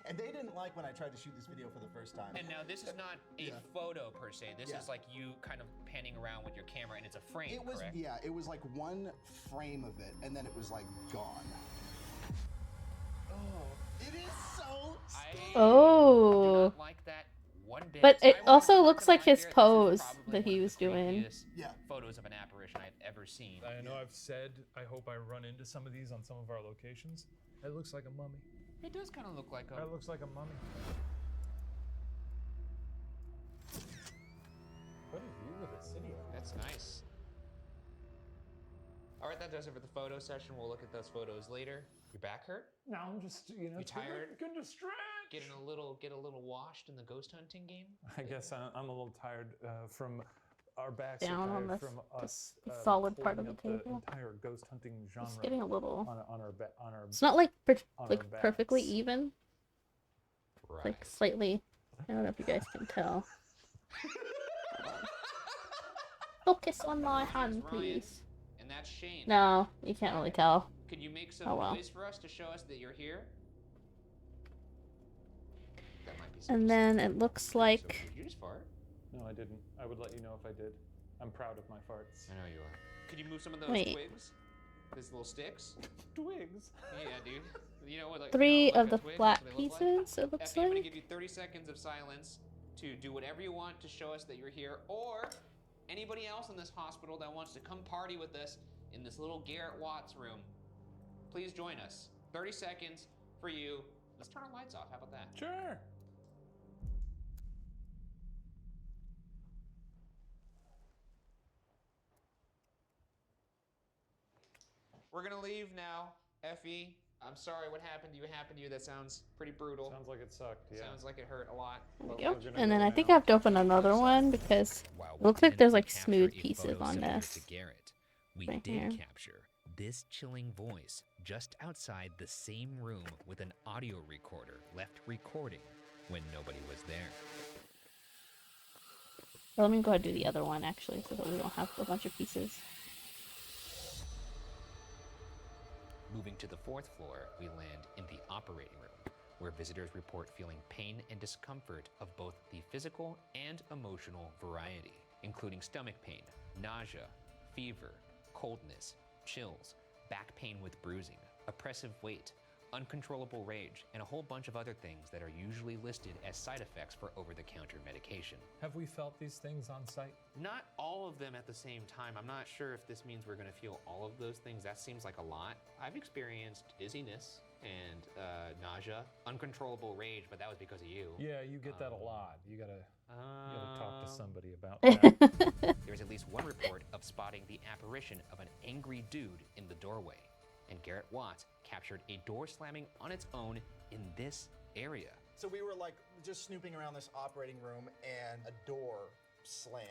Speaker 12: And they didn't like when I tried to shoot this video for the first time.
Speaker 3: And now this is not a photo per se. This is like you kind of panning around with your camera and it's a frame,
Speaker 12: It was,
Speaker 3: correct?
Speaker 12: yeah, it was like one frame of it, and then it was like gone. Oh, it is so
Speaker 2: Oh.
Speaker 3: not like that one bit.
Speaker 2: But it
Speaker 3: I will
Speaker 2: also looks like
Speaker 3: recommend
Speaker 2: his
Speaker 3: Garrett,
Speaker 2: pose
Speaker 3: this is probably
Speaker 2: that he
Speaker 3: one of
Speaker 2: was
Speaker 3: the
Speaker 2: doing.
Speaker 3: creepiest photos of an apparition I've ever seen.
Speaker 8: I know I've said I hope I run into some of these on some of our locations. It looks like a mummy.
Speaker 3: It does kind of look like a...
Speaker 8: That looks like a mummy. What a view of the city.
Speaker 3: That's nice. All right, that does it for the photo session. We'll look at those photos later. Your back hurt?
Speaker 8: No, I'm just, you know,
Speaker 3: You tired?
Speaker 8: Good to stretch.
Speaker 3: Get a little washed in the ghost hunting game?
Speaker 5: I guess I'm a little tired from our backs
Speaker 2: Down
Speaker 5: are
Speaker 2: on
Speaker 5: tired
Speaker 2: this-
Speaker 5: from us
Speaker 2: the solid part
Speaker 5: holding
Speaker 2: of the
Speaker 5: up
Speaker 2: table.
Speaker 5: entire ghost hunting genre.
Speaker 2: It's getting a little.
Speaker 5: on our
Speaker 2: It's not like
Speaker 5: on
Speaker 2: like
Speaker 5: our
Speaker 2: perfectly
Speaker 5: backs.
Speaker 2: even.
Speaker 3: Right.
Speaker 2: Like slightly. I don't know if you guys can tell. Focus on my hand, please.
Speaker 3: And that's Shane.
Speaker 2: No, you can't really tell.
Speaker 3: Could you make some
Speaker 2: Oh, well.
Speaker 3: noise for us to show us that you're here? That might be
Speaker 2: And then it looks like
Speaker 3: Did you just fart?
Speaker 5: No, I didn't. I would let you know if I did. I'm proud of my farts.
Speaker 3: I know you are. Could you move some of those
Speaker 2: Wait.
Speaker 3: twigs? These little sticks?
Speaker 5: Twigs?
Speaker 3: Yeah, dude. You know what? Like,
Speaker 2: three
Speaker 3: you know,
Speaker 2: of the
Speaker 3: like a twig,
Speaker 2: flat
Speaker 3: that's what they look
Speaker 2: pieces,
Speaker 3: like?
Speaker 2: it looks
Speaker 3: Effie, I'm gonna
Speaker 2: like.
Speaker 3: give you 30 seconds of silence to do whatever you want to show us that you're here, or anybody else in this hospital that wants to come party with us in this little Garrett Watts room. Please join us. 30 seconds for you. Let's turn our lights off. How about that?
Speaker 5: Sure.
Speaker 3: We're gonna leave now. Effie, I'm sorry what happened to you happened to you. That sounds pretty brutal.
Speaker 5: Sounds like it sucked, yeah.
Speaker 3: Sounds like it hurt a lot.
Speaker 2: There we go. And then I think I have to open another one because it looks like there's like smooth pieces on this.
Speaker 3: Garrett, we
Speaker 2: Right
Speaker 3: did
Speaker 2: here.
Speaker 3: capture this chilling voice just outside the same room with an audio recorder left recording when nobody was there.
Speaker 2: Well, let me go ahead and do the other one actually so that we don't have a bunch of pieces.
Speaker 3: Moving to the 4th floor, we land in the operating room, where visitors report feeling pain and discomfort of both the physical and emotional variety, including stomach pain, nausea, fever, coldness, chills, back pain with bruising, oppressive weight, uncontrollable rage, and a whole bunch of other things that are usually listed as side effects for over-the-counter medication.
Speaker 8: Have we felt these things on site?
Speaker 3: Not all of them at the same time. I'm not sure if this means we're going to feel all of those things. That seems like a lot. I've experienced dizziness and nausea, uncontrollable rage, but that was because of you.
Speaker 8: Yeah, you get that a lot. You gotta talk to somebody about
Speaker 3: that.
Speaker 8: that.
Speaker 3: There's at least one report of spotting the apparition of an angry dude in the doorway. And Garrett Watts captured a door slamming on its own in this area.
Speaker 12: So we were like just snooping around this operating room, and a door slammed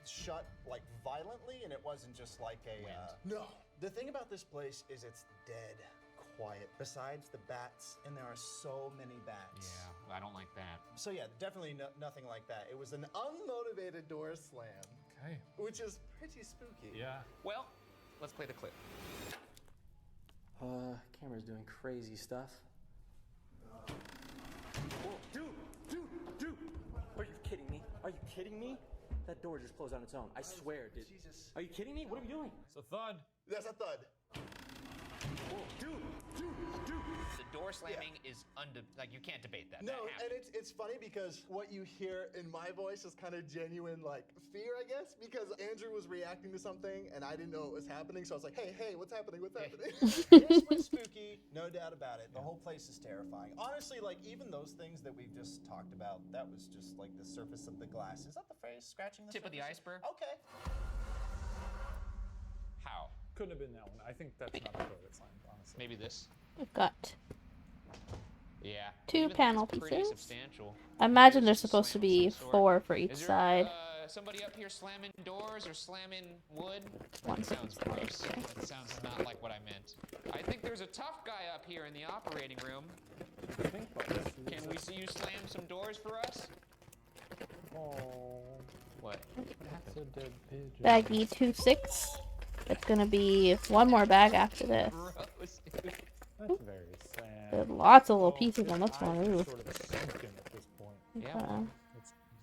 Speaker 12: shut like violently, and it wasn't just like a no. The thing about this place is it's dead quiet. Besides the bats, and there are so many bats.
Speaker 3: Yeah, I don't like that.
Speaker 12: So yeah, definitely nothing like that. It was an unmotivated door slam.
Speaker 8: Okay.
Speaker 12: Which is pretty spooky.
Speaker 8: Yeah.
Speaker 3: Well, let's play the clip.
Speaker 13: Camera's doing crazy stuff. Whoa, dude! Are you kidding me? Are you kidding me? That door just closed on its own. I swear, dude. Jesus. Are you kidding me? What are we doing?
Speaker 8: It's a thud.
Speaker 12: That's a thud.
Speaker 13: Whoa, dude!
Speaker 3: The door door slamming is like you can't debate that.
Speaker 12: No,
Speaker 3: That
Speaker 12: and it's funny because what you hear in my voice is kind of genuine, like fear, I guess, because Andrew was reacting to something and I didn't know what was happening, so I was like, hey, what's happening? What's happening? This was spooky, no doubt about it. The whole place is terrifying. Honestly, like even those things that we've just talked about, that was just like the surface of the glass. Is that the phrase? Scratching the
Speaker 3: tip of the
Speaker 12: surface?
Speaker 3: iceberg.
Speaker 12: Okay.
Speaker 3: How?
Speaker 8: Couldn't have been that one. I think that's not the toilet slam, honestly.
Speaker 3: Maybe this.
Speaker 2: We've got
Speaker 3: Yeah.
Speaker 2: 2 panel
Speaker 3: Pretty
Speaker 2: pieces.
Speaker 3: substantial.
Speaker 2: I imagine there's
Speaker 3: Just a
Speaker 2: supposed to
Speaker 3: slam of
Speaker 2: be
Speaker 3: some sort.
Speaker 2: 4 for each
Speaker 3: Is there,
Speaker 2: side.
Speaker 3: Somebody up here slamming doors or slamming wood?
Speaker 2: One
Speaker 3: That sounds
Speaker 2: for each
Speaker 3: gross.
Speaker 2: side.
Speaker 3: That sounds not like what I meant. I think there's a tough guy up here in the operating room. Can we see you slam some doors for us?
Speaker 5: Oh.
Speaker 3: What? What
Speaker 5: That's a dead pigeon.
Speaker 2: Baggy 2-6. It's gonna be 1 more bag after this.
Speaker 3: Gross.
Speaker 5: That's very sad.
Speaker 2: There's lots of little pieces on this one. Ooh.
Speaker 5: Sort of sunken at this point.
Speaker 3: Yeah,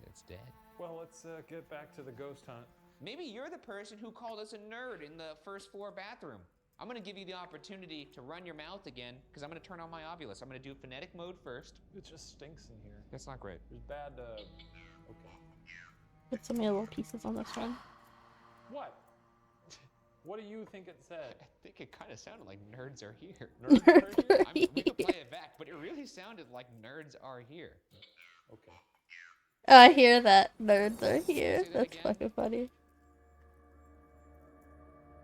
Speaker 3: it's dead.
Speaker 8: Well, let's get back to the ghost hunt.
Speaker 3: Maybe you're the person who called us a nerd in the first floor bathroom. I'm gonna give you the opportunity to run your mouth again, because I'm gonna turn on my Ovilus. I'm gonna do phonetic mode first.
Speaker 8: It just stinks in here.
Speaker 3: That's not great.
Speaker 8: There's bad, okay.
Speaker 2: Put some little pieces on this one.
Speaker 8: What? What do you think it said?
Speaker 3: I think it kind of sounded like nerds are here.
Speaker 8: Nerds are here?
Speaker 3: We could play it back, but it really sounded like nerds are here.
Speaker 8: Okay.
Speaker 2: Oh, I hear that. Nerds are here. That's fucking funny.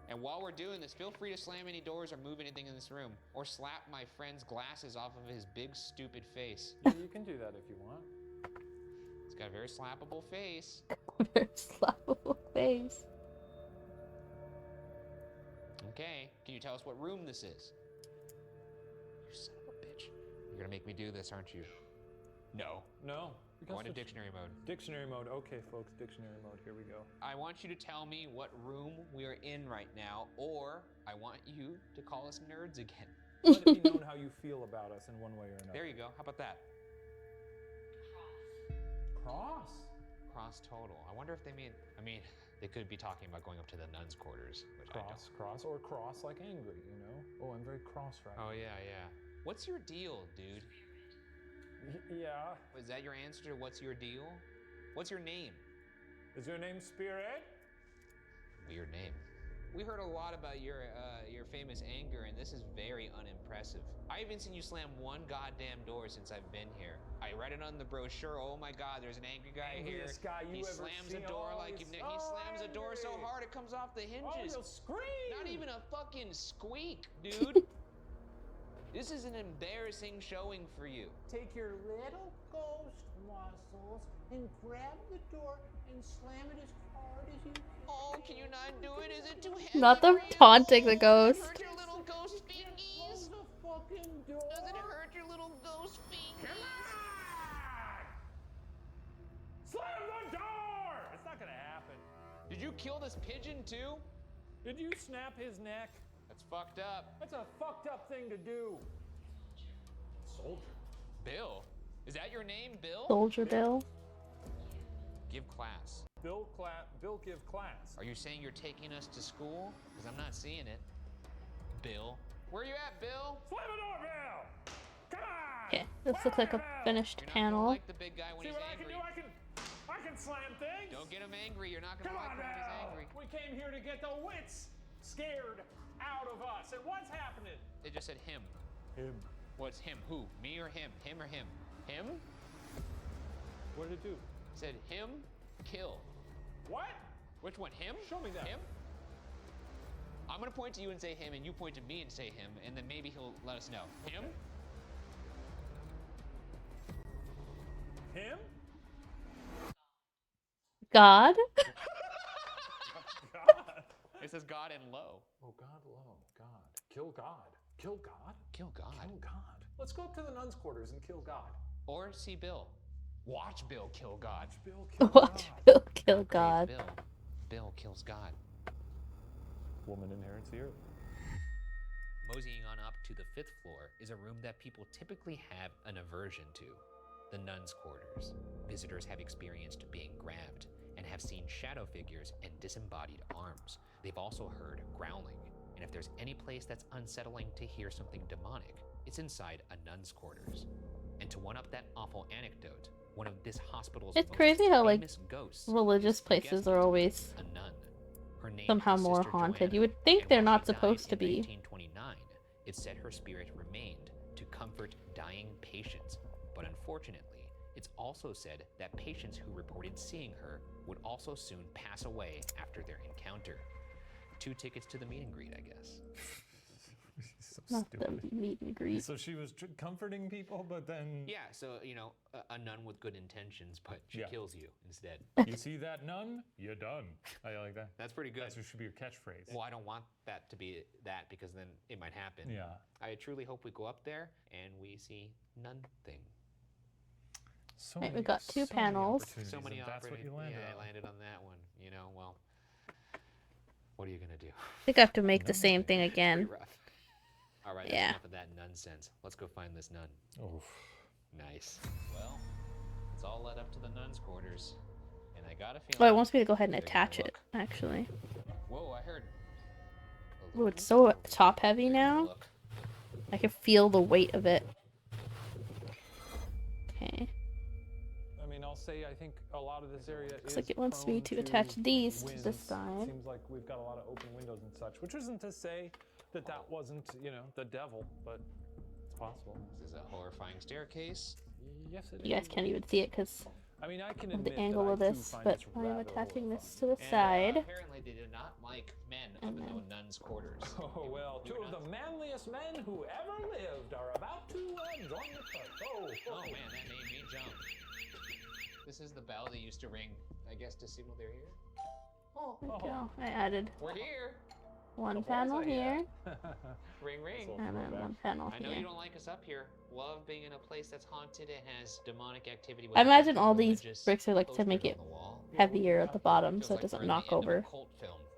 Speaker 3: And while we're doing this, feel free to slam any doors or move anything in this room. Or slap my friend's glasses off of his big, stupid face.
Speaker 8: Yeah, you can do that if you want.
Speaker 3: He's got a very slappable face.
Speaker 2: Very slappable face.
Speaker 3: Okay, can you tell us what room this is? You son of a bitch. You're gonna make me do this, aren't you? No.
Speaker 8: No.
Speaker 3: Go into dictionary mode.
Speaker 8: Dictionary mode. Okay, folks, dictionary mode. Here we go.
Speaker 3: I want you to tell me what room we are in right now, or I want you to call us nerds again.
Speaker 8: Let it be known how you feel about us in one way or another.
Speaker 3: There you go. How about that?
Speaker 8: Cross.
Speaker 3: Cross total. I wonder if they mean, they could be talking about going up to the nuns' quarters. Which
Speaker 8: Cross, or cross like angry, you know? Oh, I'm very cross right now.
Speaker 3: Oh, yeah. What's your deal, dude?
Speaker 8: Yeah.
Speaker 3: Is that your answer to what's your deal? What's your name?
Speaker 8: Is your name Spirit?
Speaker 3: Weird name. We heard a lot about your famous anger, and this is very unimpressive. I haven't seen you slam one goddamn door since I've been here. I read it on the brochure. Oh my God, there's an angry guy here.
Speaker 8: Guy
Speaker 3: He slams a door like he slams a door so hard it comes off the hinges.
Speaker 8: Oh, you'll scream!
Speaker 3: Not even a fucking squeak, dude. This is an embarrassing showing for you.
Speaker 19: Take your little ghost muscles and grab the door and slam it as hard as you can.
Speaker 3: Oh, can you not do it? Is it too heavy?
Speaker 2: Not them taunting the ghost.
Speaker 3: Hurt your little ghost fingies?
Speaker 19: Close the fucking door.
Speaker 3: Does it hurt your little ghost fingies?
Speaker 8: Come on! Slam the door! It's not gonna happen.
Speaker 3: Did you kill this pigeon too?
Speaker 8: Did you snap his neck?
Speaker 3: That's fucked up.
Speaker 8: That's a fucked up thing to do. Soldier.
Speaker 3: Bill? Is that your name, Bill?
Speaker 2: Soldier Bill.
Speaker 3: Give class.
Speaker 8: Bill give class.
Speaker 3: Are you saying you're taking us to school? Because I'm not seeing it. Bill? Where are you at, Bill?
Speaker 8: Slam the door, Bill! Come on!
Speaker 2: Okay, this looks like a finished panel.
Speaker 3: Like the big guy when
Speaker 8: See
Speaker 3: he's
Speaker 8: what
Speaker 3: angry.
Speaker 8: I can slam things!
Speaker 3: Don't get him angry. You're not gonna
Speaker 8: Come
Speaker 3: like
Speaker 8: on
Speaker 3: him when he's
Speaker 8: now!
Speaker 3: angry.
Speaker 8: We came here to get the wits scared out of us. And what's happening?
Speaker 3: They just said him.
Speaker 8: Him.
Speaker 3: What's him? Who? Me or him? Him or him? Him?
Speaker 8: What did it do?
Speaker 3: It said him, kill.
Speaker 8: What?
Speaker 3: Which one? Him?
Speaker 8: Show me that.
Speaker 3: Him? I'm gonna point to you and say him, and you point to me and say him, and then maybe he'll let us know. Him?
Speaker 8: Him?
Speaker 2: God?
Speaker 8: God.
Speaker 3: It says God and low.
Speaker 8: Oh, God, low. God. Kill God. Kill God?
Speaker 3: Kill God.
Speaker 8: Kill God. Let's go up to the nuns' quarters and kill God.
Speaker 3: Or see Bill. Watch Bill kill God.
Speaker 8: Watch Bill kill
Speaker 2: Watch
Speaker 8: God.
Speaker 2: Bill kill God.
Speaker 3: Bill kills God.
Speaker 8: Woman inherits the earth.
Speaker 3: Moseying on up to the 5th floor is a room that people typically have an aversion to. The nuns' quarters. Visitors have experienced being grabbed and have seen shadow figures and disembodied arms. They've also heard growling. And if there's any place that's unsettling to hear something demonic, it's inside a nun's quarters. And to one up that awful anecdote, one of this hospital's
Speaker 2: It's
Speaker 3: most
Speaker 2: crazy how like
Speaker 3: famous ghosts
Speaker 2: religious
Speaker 3: is
Speaker 2: places are always
Speaker 3: a nun. Her name
Speaker 2: somehow
Speaker 3: is
Speaker 2: more
Speaker 3: Sister
Speaker 2: haunted.
Speaker 3: Joanna,
Speaker 2: You would think
Speaker 3: and
Speaker 2: they're
Speaker 3: while
Speaker 2: not
Speaker 3: she died
Speaker 2: supposed to
Speaker 3: in
Speaker 2: be.
Speaker 3: 1929, it said her spirit remained to comfort dying patients. But unfortunately, it's also said that patients who reported seeing her would also soon pass away after their encounter. 2 tickets to the meet and greet, I guess.
Speaker 5: So
Speaker 2: Not
Speaker 5: stupid.
Speaker 2: the meet and greet.
Speaker 5: So she was comforting people, but then
Speaker 3: Yeah, so, you know, a nun with good intentions, but she kills you instead.
Speaker 5: you see that nun, you're done. I like that.
Speaker 3: That's pretty good.
Speaker 5: That should be your catchphrase.
Speaker 3: Well, I don't want that to be that because then it might happen.
Speaker 5: Yeah.
Speaker 3: I truly hope we go up there and we see none thing.
Speaker 5: So
Speaker 2: Right, we got 2 panels.
Speaker 3: So many
Speaker 5: and that's what you landed
Speaker 3: yeah,
Speaker 5: on.
Speaker 3: I landed on that one. You know, well, what are you gonna do?
Speaker 2: I think I have to make the same thing again.
Speaker 3: Pretty rough. All right,
Speaker 2: Yeah.
Speaker 3: that's enough of that nonsense. Let's go find this nun.
Speaker 5: Oof.
Speaker 3: Nice. Well, it's all led up to the nun's quarters, and I got a feeling.
Speaker 2: Oh, it wants me to go ahead and
Speaker 3: they're gonna
Speaker 2: attach it,
Speaker 3: look.
Speaker 2: actually.
Speaker 3: Whoa, I heard.
Speaker 2: Oh, it's so top heavy now.
Speaker 3: Look.
Speaker 2: I can feel the weight of it. Okay.
Speaker 8: I mean, I'll say I think a lot of this area
Speaker 2: Looks
Speaker 8: is
Speaker 2: like it wants me
Speaker 8: prone
Speaker 2: to attach these to
Speaker 8: winds.
Speaker 2: this side.
Speaker 8: Seems like we've got a lot of open windows and such, which isn't to say that that wasn't, you know, the devil, but it's possible.
Speaker 3: This is a horrifying staircase.
Speaker 8: Yes, it is.
Speaker 2: You guys can't even see it because
Speaker 8: I mean, I can
Speaker 2: of
Speaker 8: admit
Speaker 2: the angle
Speaker 8: that
Speaker 2: of
Speaker 8: I too
Speaker 2: this,
Speaker 8: find
Speaker 2: but
Speaker 8: this
Speaker 2: I am
Speaker 8: rather
Speaker 2: attaching this
Speaker 8: horrifying.
Speaker 2: to the
Speaker 3: And,
Speaker 2: side.
Speaker 3: apparently, they did not like men up in the nun's quarters.
Speaker 8: Oh, well, 2 of the manliest men who ever lived are about to join the church.
Speaker 3: Oh man, that made me jump. This is the bell they used to ring, I guess, to signal they're here.
Speaker 2: There we go. I added
Speaker 3: We're here.
Speaker 2: one panel here
Speaker 3: Ring, ring.
Speaker 2: and then one panel
Speaker 3: I know
Speaker 2: here.
Speaker 3: you don't like us up here. Love being in a place that's haunted and has demonic activity.
Speaker 2: I imagine all
Speaker 3: these
Speaker 2: these bricks are like to make it heavier at the bottom so it doesn't knock over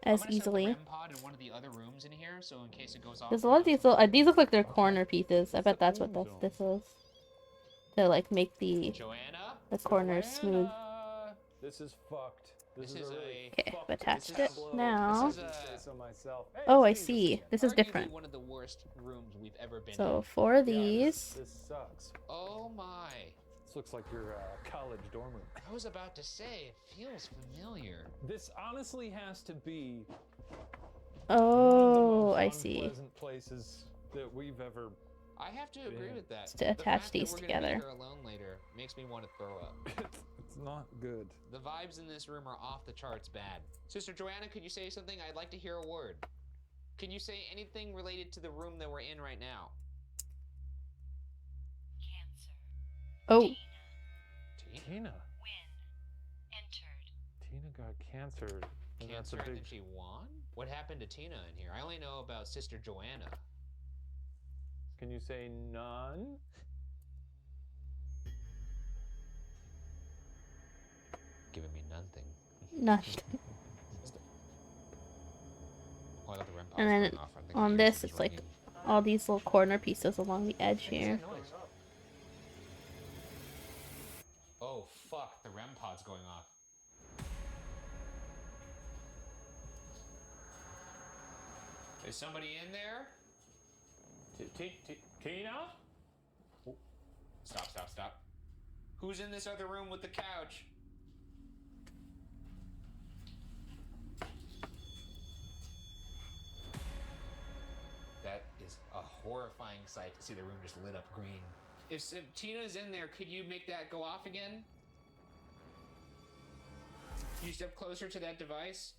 Speaker 2: as easily.
Speaker 3: Pod in one of the other rooms in here, so in case it goes off.
Speaker 2: There's a lot of these look like they're corner pieces. I bet that's what this is. To like make the corners smooth.
Speaker 8: This is fucked. This is a
Speaker 2: Okay, I've attached it
Speaker 8: blow.
Speaker 2: now.
Speaker 8: This is a, say so myself. Hey,
Speaker 2: Oh, I
Speaker 8: Jesus.
Speaker 2: see. This is
Speaker 3: Arguably
Speaker 2: different.
Speaker 3: one of the worst rooms we've ever been
Speaker 2: So
Speaker 3: in.
Speaker 2: 4 of these.
Speaker 8: This sucks.
Speaker 3: Oh my.
Speaker 8: This looks like your college dorm room.
Speaker 3: I was about to say, it feels familiar.
Speaker 8: This honestly has to be
Speaker 2: Oh,
Speaker 8: one
Speaker 2: I
Speaker 8: of the most
Speaker 2: see.
Speaker 8: unpleasant places that we've ever.
Speaker 3: I have to agree with that.
Speaker 2: To
Speaker 3: The
Speaker 2: attach
Speaker 3: fact
Speaker 2: these
Speaker 3: that we're gonna be
Speaker 2: together.
Speaker 3: here alone later makes me want to throw up.
Speaker 8: It's not good.
Speaker 3: The vibes in this room are off the charts bad. Sister Joanna, could you say something? I'd like to hear a word. Can you say anything related to the room that we're in right now?
Speaker 2: Oh,
Speaker 8: Tina. Tina got cancer. And that's
Speaker 3: Cancer
Speaker 8: a
Speaker 3: and
Speaker 8: big.
Speaker 3: then she won? What happened to Tina in here? I only know about Sister Joanna.
Speaker 8: Can you say none?
Speaker 3: Giving me nothing.
Speaker 2: nothing.
Speaker 3: Oh, I thought the REM pod
Speaker 2: And
Speaker 3: was
Speaker 2: then
Speaker 3: going off. I think my
Speaker 2: on
Speaker 3: ears
Speaker 2: this,
Speaker 3: are
Speaker 2: it's
Speaker 3: just
Speaker 2: like
Speaker 3: ringing.
Speaker 2: all these little corner pieces along the edge here.
Speaker 3: Oh, fuck. The REM pod's going off. Is somebody in there?
Speaker 8: Tina?
Speaker 3: Stop, stop, stop. Who's in this other room with the couch? That is a horrifying sight to see the room just lit up green. If Tina's in there, could you make that go off again? Can you step closer to that device?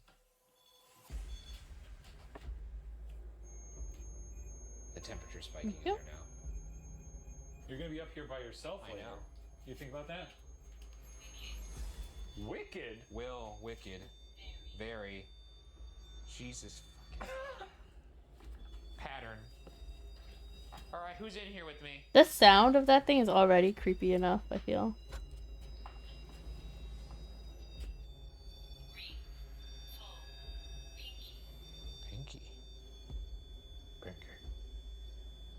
Speaker 3: The temperature's spiking in there now.
Speaker 8: You're gonna be up here by yourself
Speaker 3: I
Speaker 8: later.
Speaker 3: know.
Speaker 8: You think about that? Wicked?
Speaker 3: Will, wicked. Very. Jesus fucking. Pattern. Alright, who's in here with me?
Speaker 2: The sound of that thing is already creepy enough, I feel.
Speaker 3: Pinky.
Speaker 8: Pinky.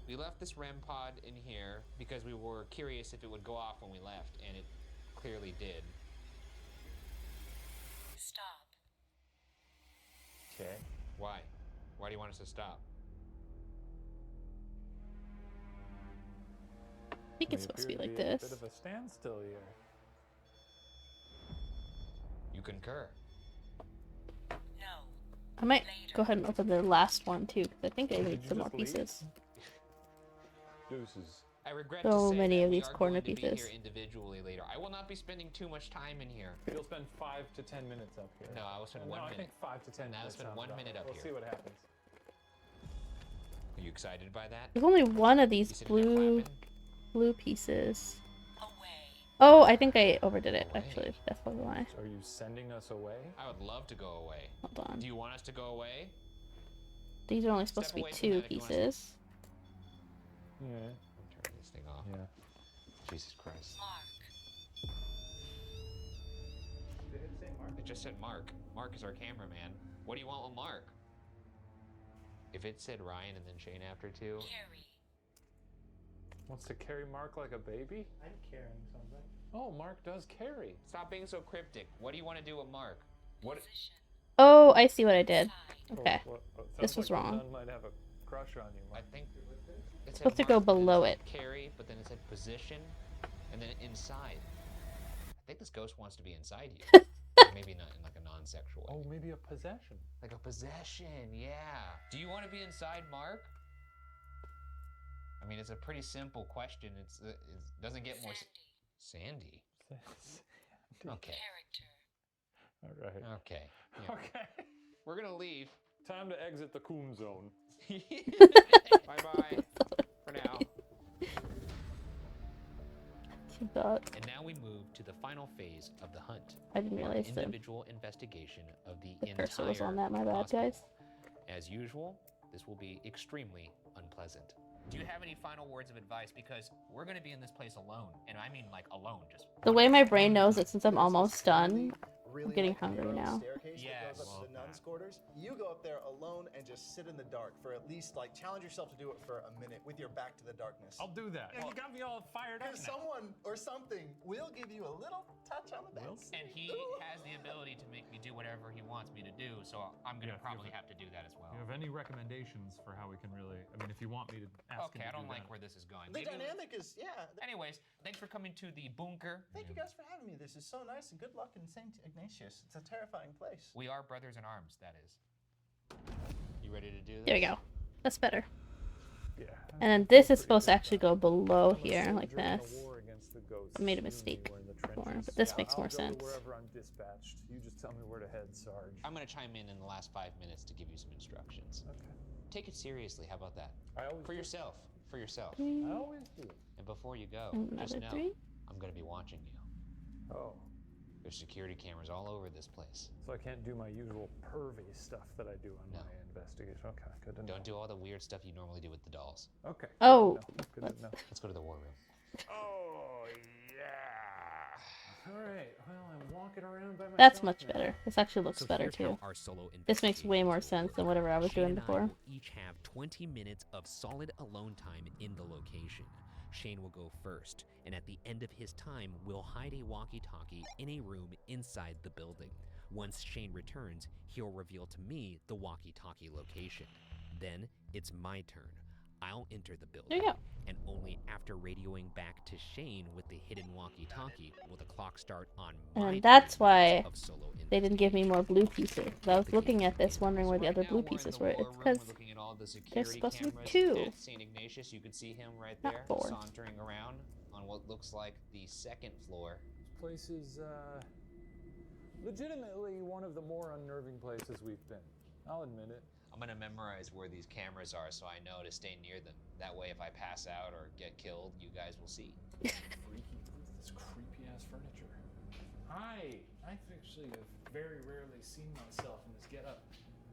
Speaker 3: We left this REM pod in here because we were curious if it would go off when we left, and it clearly did.
Speaker 9: Stop.
Speaker 3: Okay. Why? Why do you want us to stop?
Speaker 2: think it's supposed to be like this.
Speaker 5: A bit of a standstill here.
Speaker 3: You concur.
Speaker 2: I might go ahead and open the last one too, because I think I need some more pieces.
Speaker 5: Deuces.
Speaker 3: I regret
Speaker 2: So
Speaker 3: to say
Speaker 2: many
Speaker 3: that
Speaker 2: of
Speaker 3: we
Speaker 2: these
Speaker 3: are
Speaker 2: corner
Speaker 3: going to be
Speaker 2: pieces.
Speaker 3: here individually later. I will not be spending too much time in here.
Speaker 5: You'll spend 5 to 10 minutes up here.
Speaker 3: No, I will spend 1
Speaker 5: I
Speaker 3: minute.
Speaker 5: think 5 to 10
Speaker 3: Now I'll
Speaker 5: minutes.
Speaker 3: spend 1 minute up
Speaker 5: We'll
Speaker 3: here.
Speaker 5: see what happens.
Speaker 3: Are you excited by that?
Speaker 2: There's only one of these
Speaker 3: You sitting there
Speaker 2: blue pieces. Oh, I think I overdid it. Actually, that's probably why.
Speaker 5: Are you sending us away?
Speaker 3: I would love to go away.
Speaker 2: Hold on.
Speaker 3: Do you want us to go away?
Speaker 2: These are only supposed to be 2 pieces.
Speaker 5: Yeah.
Speaker 3: Turn this thing off.
Speaker 5: Yeah.
Speaker 3: Jesus Christ. It just said Mark. Mark is our cameraman. What do you want with Mark? If it said Ryan and then Shane after 2.
Speaker 5: Wants to carry Mark like a baby?
Speaker 13: I'm carrying something.
Speaker 5: Oh, Mark does carry.
Speaker 3: Stop being so cryptic. What do you want to do with Mark? What?
Speaker 2: Oh, I see what I did. Okay. This was wrong.
Speaker 5: Son might have a crush on you, Mark.
Speaker 3: I think it
Speaker 2: Supposed to go below it.
Speaker 3: Carry, but then it said position, and then inside. I think this ghost wants to be inside you. Or maybe not in like a non-sexual way.
Speaker 5: Oh, maybe a possession.
Speaker 3: Like a possession, yeah. Do you want to be inside Mark? I mean, it's a pretty simple question. It doesn't get more. Sandy. Okay.
Speaker 5: All right.
Speaker 3: Okay. Yeah.
Speaker 5: Okay.
Speaker 3: We're gonna leave.
Speaker 5: Time to exit the coon zone.
Speaker 3: Bye-bye. For now. And now we move to the final phase of the hunt.
Speaker 2: I didn't realize that.
Speaker 3: Individual investigation of the
Speaker 2: cursor was
Speaker 3: entire
Speaker 2: on that. My bad,
Speaker 3: hospital.
Speaker 2: guys.
Speaker 3: As usual, this will be extremely unpleasant. Do you have any final words of advice? Because we're going to be in this place alone, and I mean like alone. Just
Speaker 2: The way my brain knows it, since I'm almost done, I'm getting hungry now.
Speaker 12: Yes. Goes up to the nuns' quarters. You go up there alone and just sit in the dark for at least challenge yourself to do it for a minute with your back to the darkness.
Speaker 5: I'll do that. You got me all fired up.
Speaker 12: Someone or something will give you a little touch on the back.
Speaker 3: And he has the ability to make me do whatever he wants me to do, so I'm going to probably have to do that as well.
Speaker 8: Do you have any recommendations for how we can really, I mean, if you want me to ask him
Speaker 3: Okay,
Speaker 8: to
Speaker 3: I don't
Speaker 8: do
Speaker 3: like
Speaker 8: that.
Speaker 3: where this is going.
Speaker 12: The
Speaker 3: Maybe
Speaker 12: dynamic is,
Speaker 3: Anyways, thanks for coming to the bunker.
Speaker 12: Thank you guys for having me. This is so nice, and good luck in St. Ignatius. It's a terrifying place.
Speaker 3: We are brothers in arms, that is. You ready to do this?
Speaker 2: There we go. That's better.
Speaker 5: Yeah.
Speaker 2: And then this is supposed to actually go below here, like this. I made a mistake before, but this makes more sense.
Speaker 5: Wherever I'm dispatched, you just tell me where to head, Sarge.
Speaker 3: I'm going to chime in the last 5 minutes to give you some instructions.
Speaker 5: Okay.
Speaker 3: Take it seriously. How about that? For yourself. For yourself.
Speaker 5: I always do.
Speaker 3: And before you go, just
Speaker 2: Another
Speaker 3: know
Speaker 2: 3.
Speaker 3: I'm going to be watching you.
Speaker 5: Oh.
Speaker 3: There's security cameras all over this place.
Speaker 5: So I can't do my usual pervy stuff that I do on my investigation. Okay, good to know.
Speaker 3: Don't do all the weird stuff you normally do with the dolls.
Speaker 5: Okay.
Speaker 2: Oh.
Speaker 5: Good to know.
Speaker 3: Let's go to the war room.
Speaker 5: Oh, yeah. All right. Well, I'm walking around by myself.
Speaker 2: That's much better. This actually looks
Speaker 3: So
Speaker 2: better
Speaker 3: here's
Speaker 2: too.
Speaker 3: how our solo
Speaker 2: This makes way more sense than whatever I was
Speaker 3: Shane
Speaker 2: doing
Speaker 3: and I
Speaker 2: before.
Speaker 3: will each have 20 minutes of solid alone time in the location. Shane will go first, and at the end of his time, we'll hide a walkie-talkie in a room inside the building. Once Shane returns, he'll reveal to me the walkie-talkie location. Then it's my turn. I'll enter the building.
Speaker 2: There you go.
Speaker 3: And only after radioing back to Shane with the hidden walkie-talkie will the clock start on my
Speaker 2: And that's why
Speaker 3: of solo
Speaker 2: they didn't give me more blue pieces. 'Cause I was looking at this, wondering where the other blue pieces were. It's because
Speaker 3: looking at all the
Speaker 2: they're
Speaker 3: security
Speaker 2: supposed to be
Speaker 3: cameras
Speaker 2: 2.
Speaker 3: at St. Ignatius. You can see him right
Speaker 2: Not
Speaker 3: there,
Speaker 2: 4.
Speaker 3: sauntering around on what looks like the second floor.
Speaker 5: This place is legitimately one of the more unnerving places we've been. I'll admit it.
Speaker 3: I'm gonna memorize where these cameras are so I know to stay near them. That way, if I pass out or get killed, you guys will see.
Speaker 5: Freaky. This creepy ass furniture. Hi. I actually have very rarely seen myself in this getup.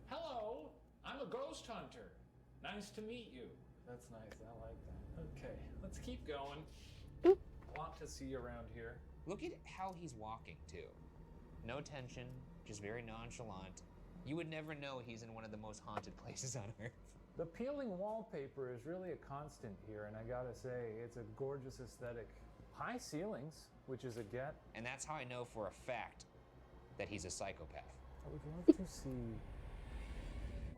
Speaker 5: Hello. I'm a ghost hunter. Nice to meet you. That's nice. I like that. Okay. Let's keep going.
Speaker 2: Oop.
Speaker 5: A lot to see around here.
Speaker 3: Look at how he's walking too. No tension, just very nonchalant. You would never know he's in one of the most haunted places on earth.
Speaker 5: The peeling wallpaper is really a constant here, and I gotta say, it's a gorgeous aesthetic. High ceilings, which is a get.
Speaker 3: And that's how I know for a fact that he's a psychopath.
Speaker 5: I would love to see...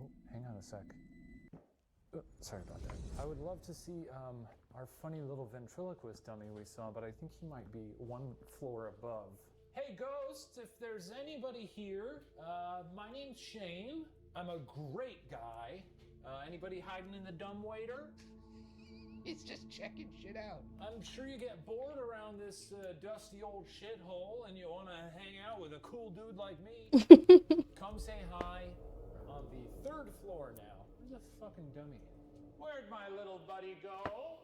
Speaker 5: Oh, hang on a sec. Sorry about that. I would love to see our funny little ventriloquist dummy we saw, but I think he might be one floor above. Hey, ghosts, if there's anybody here, my name's Shane. I'm a great guy. Anybody hiding in the dumbwaiter?
Speaker 3: He's just checking shit out.
Speaker 5: I'm sure you get bored around this dusty old shithole and you want to hang out with a cool dude like me. Come say hi. On the 3rd floor now. Where's the fucking dummy? Where'd my little buddy go?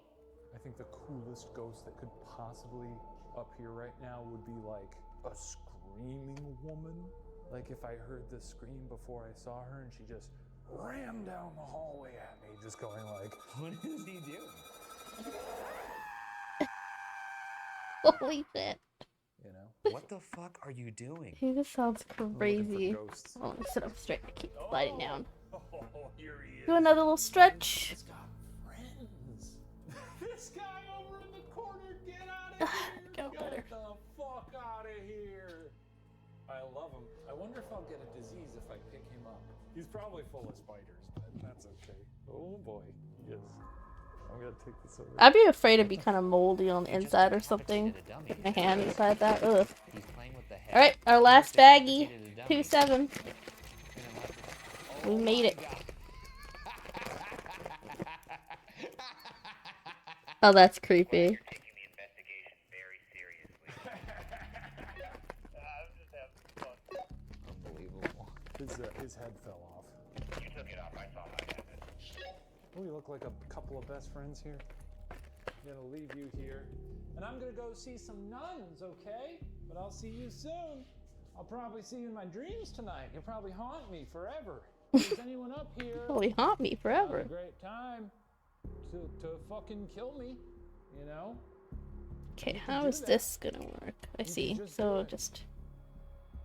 Speaker 5: I think the coolest ghost that could possibly appear right now would be like a screaming woman. Like if I heard the scream before I saw her and she just ran down the hallway at me, just going like,
Speaker 3: what is he doing?
Speaker 2: Holy shit.
Speaker 5: You know?
Speaker 3: What the fuck are you doing?
Speaker 2: He just sounds crazy. Oh, I'm gonna sit up straight and keep sliding down.
Speaker 5: Oh, here he is.
Speaker 2: Do another little stretch.
Speaker 5: He's got friends. This guy over in the corner, get out of here.
Speaker 2: Go better.
Speaker 5: Get the fuck out of here. I love him. I wonder if I'll get a disease if I pick him up. He's probably full of spiders, but that's okay. Oh boy. Yes. I'm gonna take this over.
Speaker 2: I'd be afraid it'd be kind of moldy on the inside or something. Put my hand inside that. Ugh. Alright, our last baggie. 2-7. We made it. Oh, that's creepy.
Speaker 3: Unbelievable.
Speaker 5: His head fell off.
Speaker 3: You took it off. I saw that happen.
Speaker 5: We look like a couple of best friends here. I'm gonna leave you here. And I'm gonna go see some nuns, okay? But I'll see you soon. I'll probably see you in my dreams tonight. You'll probably haunt me forever. Is anyone up here?
Speaker 2: Probably haunt me forever.
Speaker 5: Have a great time to fucking kill me, you know?
Speaker 2: Okay, how is this gonna work? I see. So just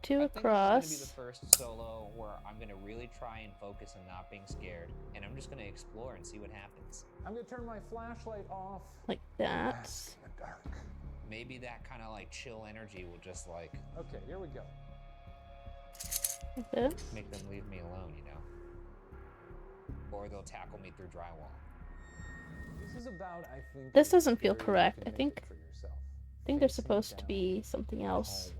Speaker 2: 2
Speaker 3: I think
Speaker 2: across.
Speaker 3: this is gonna be the first solo where I'm gonna really try and focus on not being scared, and I'm just gonna explore and see what happens.
Speaker 5: I'm gonna turn my flashlight off.
Speaker 2: Like that.
Speaker 5: In the dark.
Speaker 3: Maybe that kind of like chill energy will just like
Speaker 5: Okay, here we go.
Speaker 2: Like this.
Speaker 3: make them leave me alone, you know? Or they'll tackle me through drywall.
Speaker 5: This is about, I think.
Speaker 2: This doesn't feel
Speaker 5: scary
Speaker 2: correct.
Speaker 5: you
Speaker 2: I
Speaker 5: can
Speaker 2: think
Speaker 5: make it for yourself.
Speaker 2: there's
Speaker 5: Facing
Speaker 2: supposed to
Speaker 5: down
Speaker 2: be something
Speaker 5: the
Speaker 2: else
Speaker 5: hallway.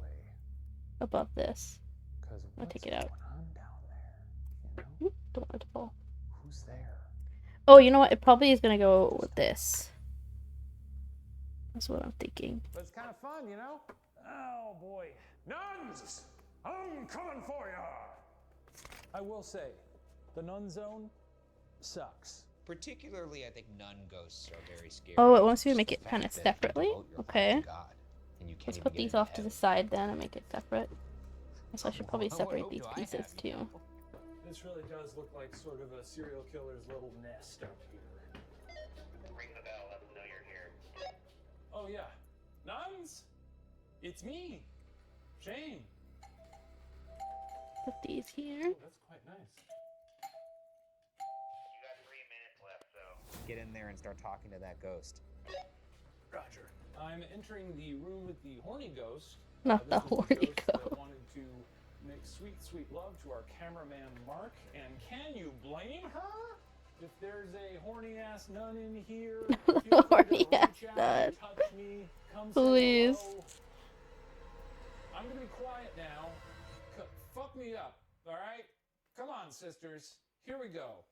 Speaker 2: above this.
Speaker 5: 'Cause
Speaker 2: I'll
Speaker 5: what's
Speaker 2: take it out.
Speaker 5: going on down there, you know?
Speaker 2: Don't want it to fall.
Speaker 5: Who's there?
Speaker 2: Oh, you know what? It probably is gonna go with this. That's what I'm thinking.
Speaker 5: But it's kind of fun, you know? Oh boy. Nuns! I'm coming for ya! I will say, the nun zone sucks.
Speaker 3: Particularly, I think nun ghosts are very scary.
Speaker 2: Oh, it wants you to make it
Speaker 3: The
Speaker 2: kind of
Speaker 3: fact that you
Speaker 2: separately?
Speaker 3: devote your life
Speaker 2: Okay.
Speaker 3: to God, and you can't
Speaker 2: Let's
Speaker 3: even
Speaker 2: put
Speaker 3: get
Speaker 2: these
Speaker 3: into
Speaker 2: off to the
Speaker 3: heaven.
Speaker 2: side then and make it separate. Guess I should probably
Speaker 3: What
Speaker 2: separate
Speaker 3: hope
Speaker 2: these
Speaker 3: do I
Speaker 2: pieces
Speaker 3: have, you
Speaker 2: too.
Speaker 3: know?
Speaker 5: This really does look like sort of a serial killer's little nest up here.
Speaker 3: Ring the bell, let them know you're here.
Speaker 5: Oh yeah. Nuns! It's me! Shane!
Speaker 2: Put these here.
Speaker 5: Oh, that's quite nice.
Speaker 3: You got 3 minutes left, so get in there and start talking to that ghost.
Speaker 5: Roger. I'm entering the room with the horny ghost.
Speaker 2: Not the
Speaker 5: This was
Speaker 2: horny
Speaker 5: ghost
Speaker 2: ghost.
Speaker 5: that wanted to make sweet, sweet love to our cameraman Mark. And can you blame her? If there's a horny ass nun in here, feel free to
Speaker 2: Horny
Speaker 5: reach
Speaker 2: ass
Speaker 5: out
Speaker 2: nun.
Speaker 5: and touch me. Come say
Speaker 2: Please.
Speaker 5: hello. I'm gonna be quiet now. Fuck me up, all right? Come on, sisters. Here we go.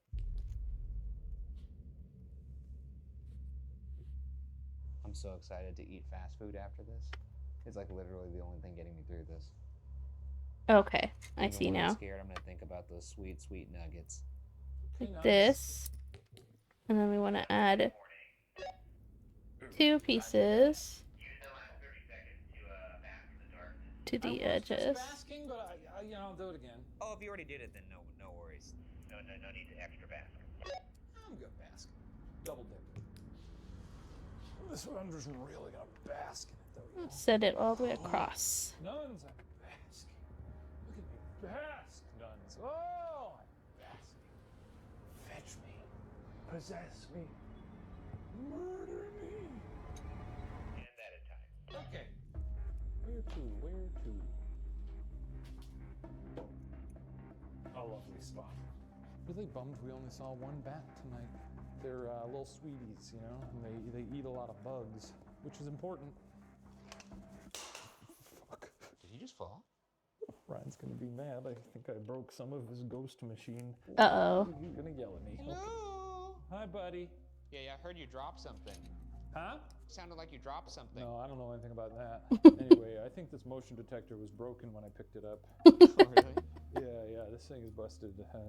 Speaker 3: I'm so excited to eat fast food after this. It's like literally the only thing getting me through this.
Speaker 2: Okay, I
Speaker 3: Even
Speaker 2: see
Speaker 3: when I'm
Speaker 2: now.
Speaker 3: scared, I'm gonna think about those sweet, sweet nuggets.
Speaker 2: Like this. And then we want to add 2 pieces to the edges.
Speaker 5: Basking, but I'll do it again.
Speaker 3: Oh, if you already did it, then no worries. No need to extra bask.
Speaker 5: I'm good basking. Double dip. This one I'm just really gonna bask in it though. You know?
Speaker 2: Set it all the way across.
Speaker 5: Nuns, I'm basking. Look at me bask, nuns. Oh, I'm basking. Fetch me. Possess me. Murder me.
Speaker 3: And that in time.
Speaker 5: Okay. Where to? Where to? A lovely spot. Really bummed we only saw one bat tonight. They're little sweeties, you know, and they eat a lot of bugs, which is important. Fuck.
Speaker 3: Did he just fall?
Speaker 5: Ryan's gonna be mad. I think I broke some of his ghost machine.
Speaker 2: Uh-oh.
Speaker 5: He's gonna yell at me.
Speaker 3: Hello.
Speaker 5: Okay. Hi, buddy.
Speaker 3: Yeah, I heard you drop something.
Speaker 5: Huh?
Speaker 3: Sounded like you dropped something.
Speaker 5: No, I don't know anything about that. Anyway, I think this motion detector was broken when I picked it up.
Speaker 3: Oh, really?
Speaker 5: Yeah, this thing is busted. I don't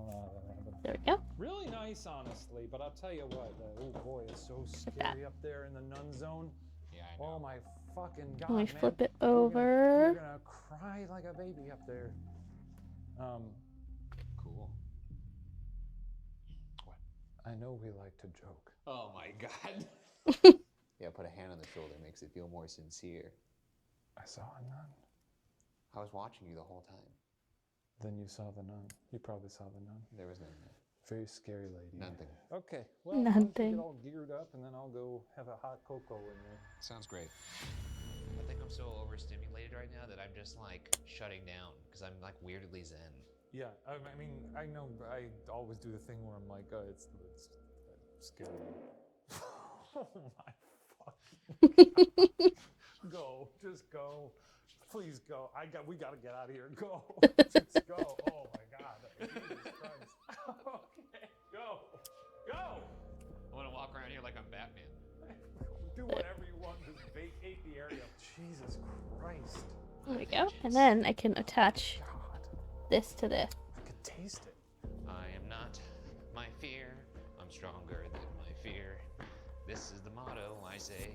Speaker 5: know how that happened.
Speaker 2: There we go.
Speaker 5: Really nice, honestly, but I'll tell you what, oh boy, it's so scary up there in the nun zone.
Speaker 3: Yeah, I know.
Speaker 5: Oh my fucking god,
Speaker 2: Let me
Speaker 5: man.
Speaker 2: flip it
Speaker 5: You're
Speaker 2: over.
Speaker 5: gonna cry like a baby up there.
Speaker 3: Cool.
Speaker 5: What? I know we like to joke.
Speaker 3: Oh my god. Yeah, put a hand on the shoulder makes it feel more sincere.
Speaker 5: I saw a nun.
Speaker 3: I was watching you the whole time.
Speaker 5: Then you saw the nun. You probably saw the nun.
Speaker 3: There was none there.
Speaker 5: Very scary lady.
Speaker 3: Nothing.
Speaker 5: Okay, well, why don't you get all geared up and then I'll go have a hot cocoa in there.
Speaker 3: Sounds great. I think I'm so overstimulated right now that I'm just like shutting down because I'm like weirdly zen.
Speaker 5: Yeah, I mean, I know I always do the thing where I'm like, it's scary. Oh my fucking Go, just go. Please go. We gotta get out of here. Go. Just go. Oh my god. Jesus Christ. Okay, go. Go.
Speaker 3: I want to walk around here like I'm Batman.
Speaker 5: Do whatever you want, just vacate the area. Jesus Christ.
Speaker 2: There we go. And then I can attach this to this.
Speaker 5: I could taste it.
Speaker 3: I am not my fear. I'm stronger than my fear. This is the motto I say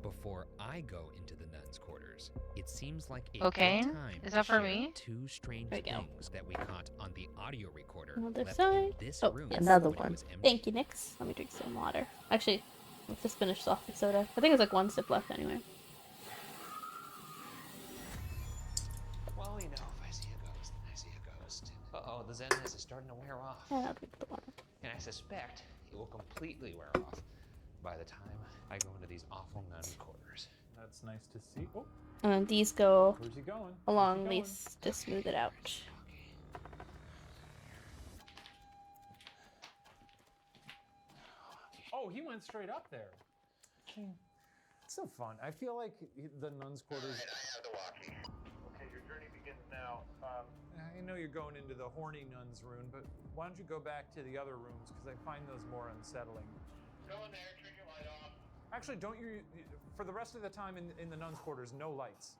Speaker 3: before I go into the nuns' quarters. It seems like a
Speaker 16: Okay,
Speaker 3: good time
Speaker 16: is
Speaker 3: to
Speaker 16: that for
Speaker 3: share
Speaker 16: me?
Speaker 3: two strange
Speaker 2: There we go.
Speaker 3: things that we caught on the audio recorder
Speaker 2: Another
Speaker 3: left
Speaker 2: side.
Speaker 3: in this
Speaker 2: Oh,
Speaker 3: room
Speaker 2: another
Speaker 3: when it
Speaker 2: one.
Speaker 3: was empty.
Speaker 2: Thank you, Nix. Let me drink some water. Actually, let's just finish off the soda. I think there's like one sip left anyway.
Speaker 3: Well, you know, if I see a ghost, then I see a ghost. Uh-oh, the zenness is starting to wear off.
Speaker 2: And I'll drink the water.
Speaker 3: And I suspect it will completely wear off by the time I go into these awful nun quarters.
Speaker 5: That's nice to see. Oh,
Speaker 2: And then these go
Speaker 5: where's he going?
Speaker 2: along these to smooth it out.
Speaker 5: Oh, he went straight up there. It's so fun. I feel like the nuns' quarters.
Speaker 20: I have the walkie. Okay, your journey begins now.
Speaker 5: I know you're going into the horny nuns' room, but why don't you go back to the other rooms because I find those more unsettling.
Speaker 20: Go in there, turn your light off.
Speaker 5: Actually, don't you? For the rest of the time in the nuns' quarters, no lights.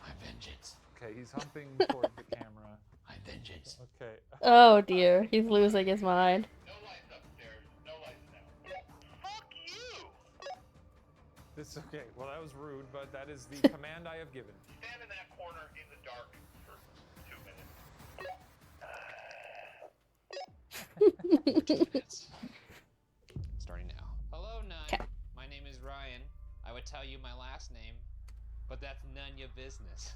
Speaker 3: My vengeance.
Speaker 5: Okay, he's humping toward the camera.
Speaker 3: My vengeance.
Speaker 5: Okay.
Speaker 2: Oh dear, he's losing his mind.
Speaker 20: No lights upstairs. No lights now. Fuck you!
Speaker 5: This okay. Well, that was rude, but that is the command I have given.
Speaker 20: Stand in that corner in the dark for 2 minutes.
Speaker 3: Starting now. Hello, nun. My name is Ryan. I would tell you my last name, but that's none your business.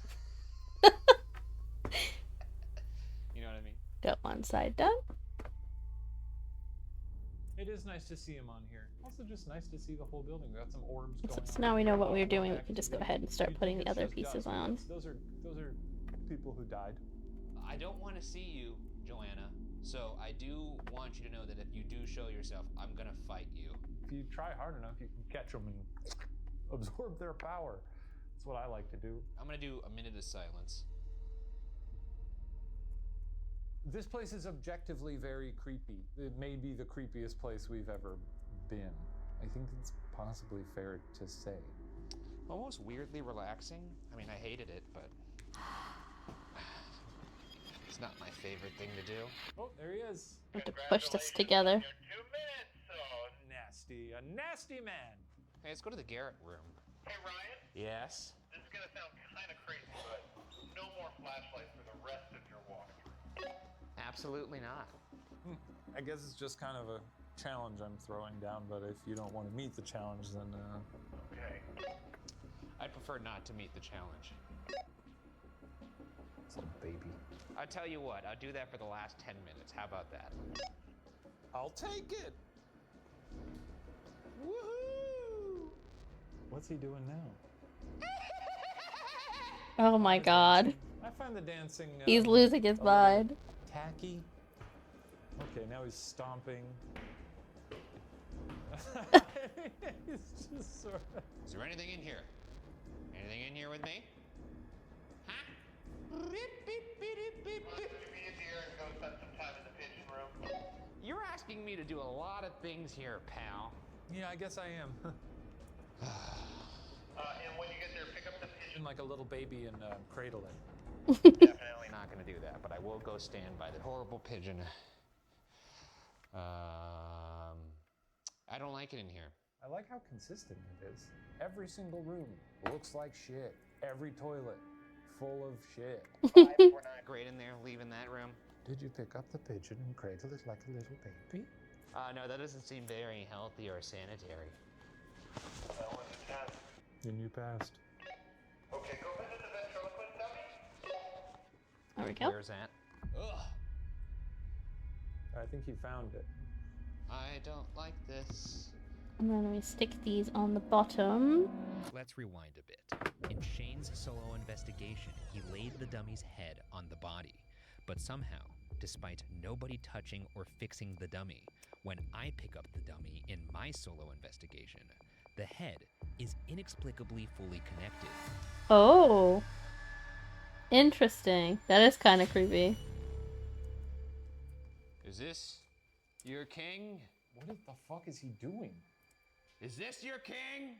Speaker 3: You know what I mean?
Speaker 2: Got one side done.
Speaker 5: It is nice to see him on here. Also, just nice to see the whole building. We got some orbs going
Speaker 2: So
Speaker 5: on.
Speaker 2: now we know what we're doing. We can just go ahead and start putting the other pieces on.
Speaker 5: Those are people who died.
Speaker 3: I don't want to see you, Joanna. So I do want you to know that if you do show yourself, I'm gonna fight you.
Speaker 5: If you try hard enough, you can catch them and absorb their power. That's what I like to do.
Speaker 3: I'm gonna do a minute of silence.
Speaker 5: This place is objectively very creepy. It may be the creepiest place we've ever been. I think it's possibly fair to say.
Speaker 3: Almost weirdly relaxing. I mean, I hated it, but it's not my favorite thing to do.
Speaker 5: Oh, there he is.
Speaker 2: We have to push this together.
Speaker 20: 2 minutes. Oh,
Speaker 5: Nasty, a nasty man.
Speaker 3: Hey, let's go to the Garrett room.
Speaker 20: hey Ryan.
Speaker 3: Yes?
Speaker 20: This is gonna sound kind of crazy, but no more flashlights for the rest of your walkthrough.
Speaker 3: Absolutely not.
Speaker 5: I guess it's just kind of a challenge I'm throwing down, but if you don't want to meet the challenge, then
Speaker 20: Okay.
Speaker 3: I'd prefer not to meet the challenge.
Speaker 5: it's a baby.
Speaker 3: I'll tell you what, I'll do that for the last 10 minutes. How about that?
Speaker 5: I'll take it. Woohoo! What's he doing now?
Speaker 2: Oh my god.
Speaker 5: I find the dancing.
Speaker 2: He's losing his
Speaker 5: a little
Speaker 2: mind.
Speaker 5: Tacky. Okay, now he's stomping. He's just sort of.
Speaker 3: Is there anything in here? Anything in here with me? You're asking me to do a lot of things here, pal.
Speaker 5: Yeah, I guess I am.
Speaker 20: And when you get there, pick up the pigeon.
Speaker 5: Like a little baby and cradle it.
Speaker 3: Definitely not going to do that, but I will go stand by the horrible pigeon. I don't like it in here.
Speaker 5: I like how consistent it is. Every single room looks like shit. Every toilet full of shit.
Speaker 3: We're not great in there, leaving that room.
Speaker 5: Did you pick up the pigeon and cradle it like a little baby?
Speaker 3: No, that doesn't seem very healthy or sanitary.
Speaker 20: That was a test.
Speaker 5: And you passed.
Speaker 20: Okay, go visit the ventriloquist dummy.
Speaker 2: There we go.
Speaker 3: Where's that? Ugh.
Speaker 5: I think he found it.
Speaker 3: I don't like this.
Speaker 2: And then we stick these on the bottom.
Speaker 3: Let's rewind a bit. In Shane's solo investigation, he laid the dummy's head on the body. But somehow, despite nobody touching or fixing the dummy, when I pick up the dummy in my solo investigation, the head is inexplicably fully connected.
Speaker 2: Oh. Interesting. That is kind of creepy.
Speaker 3: Is this your king?
Speaker 5: What the fuck is he doing?
Speaker 3: Is this your king?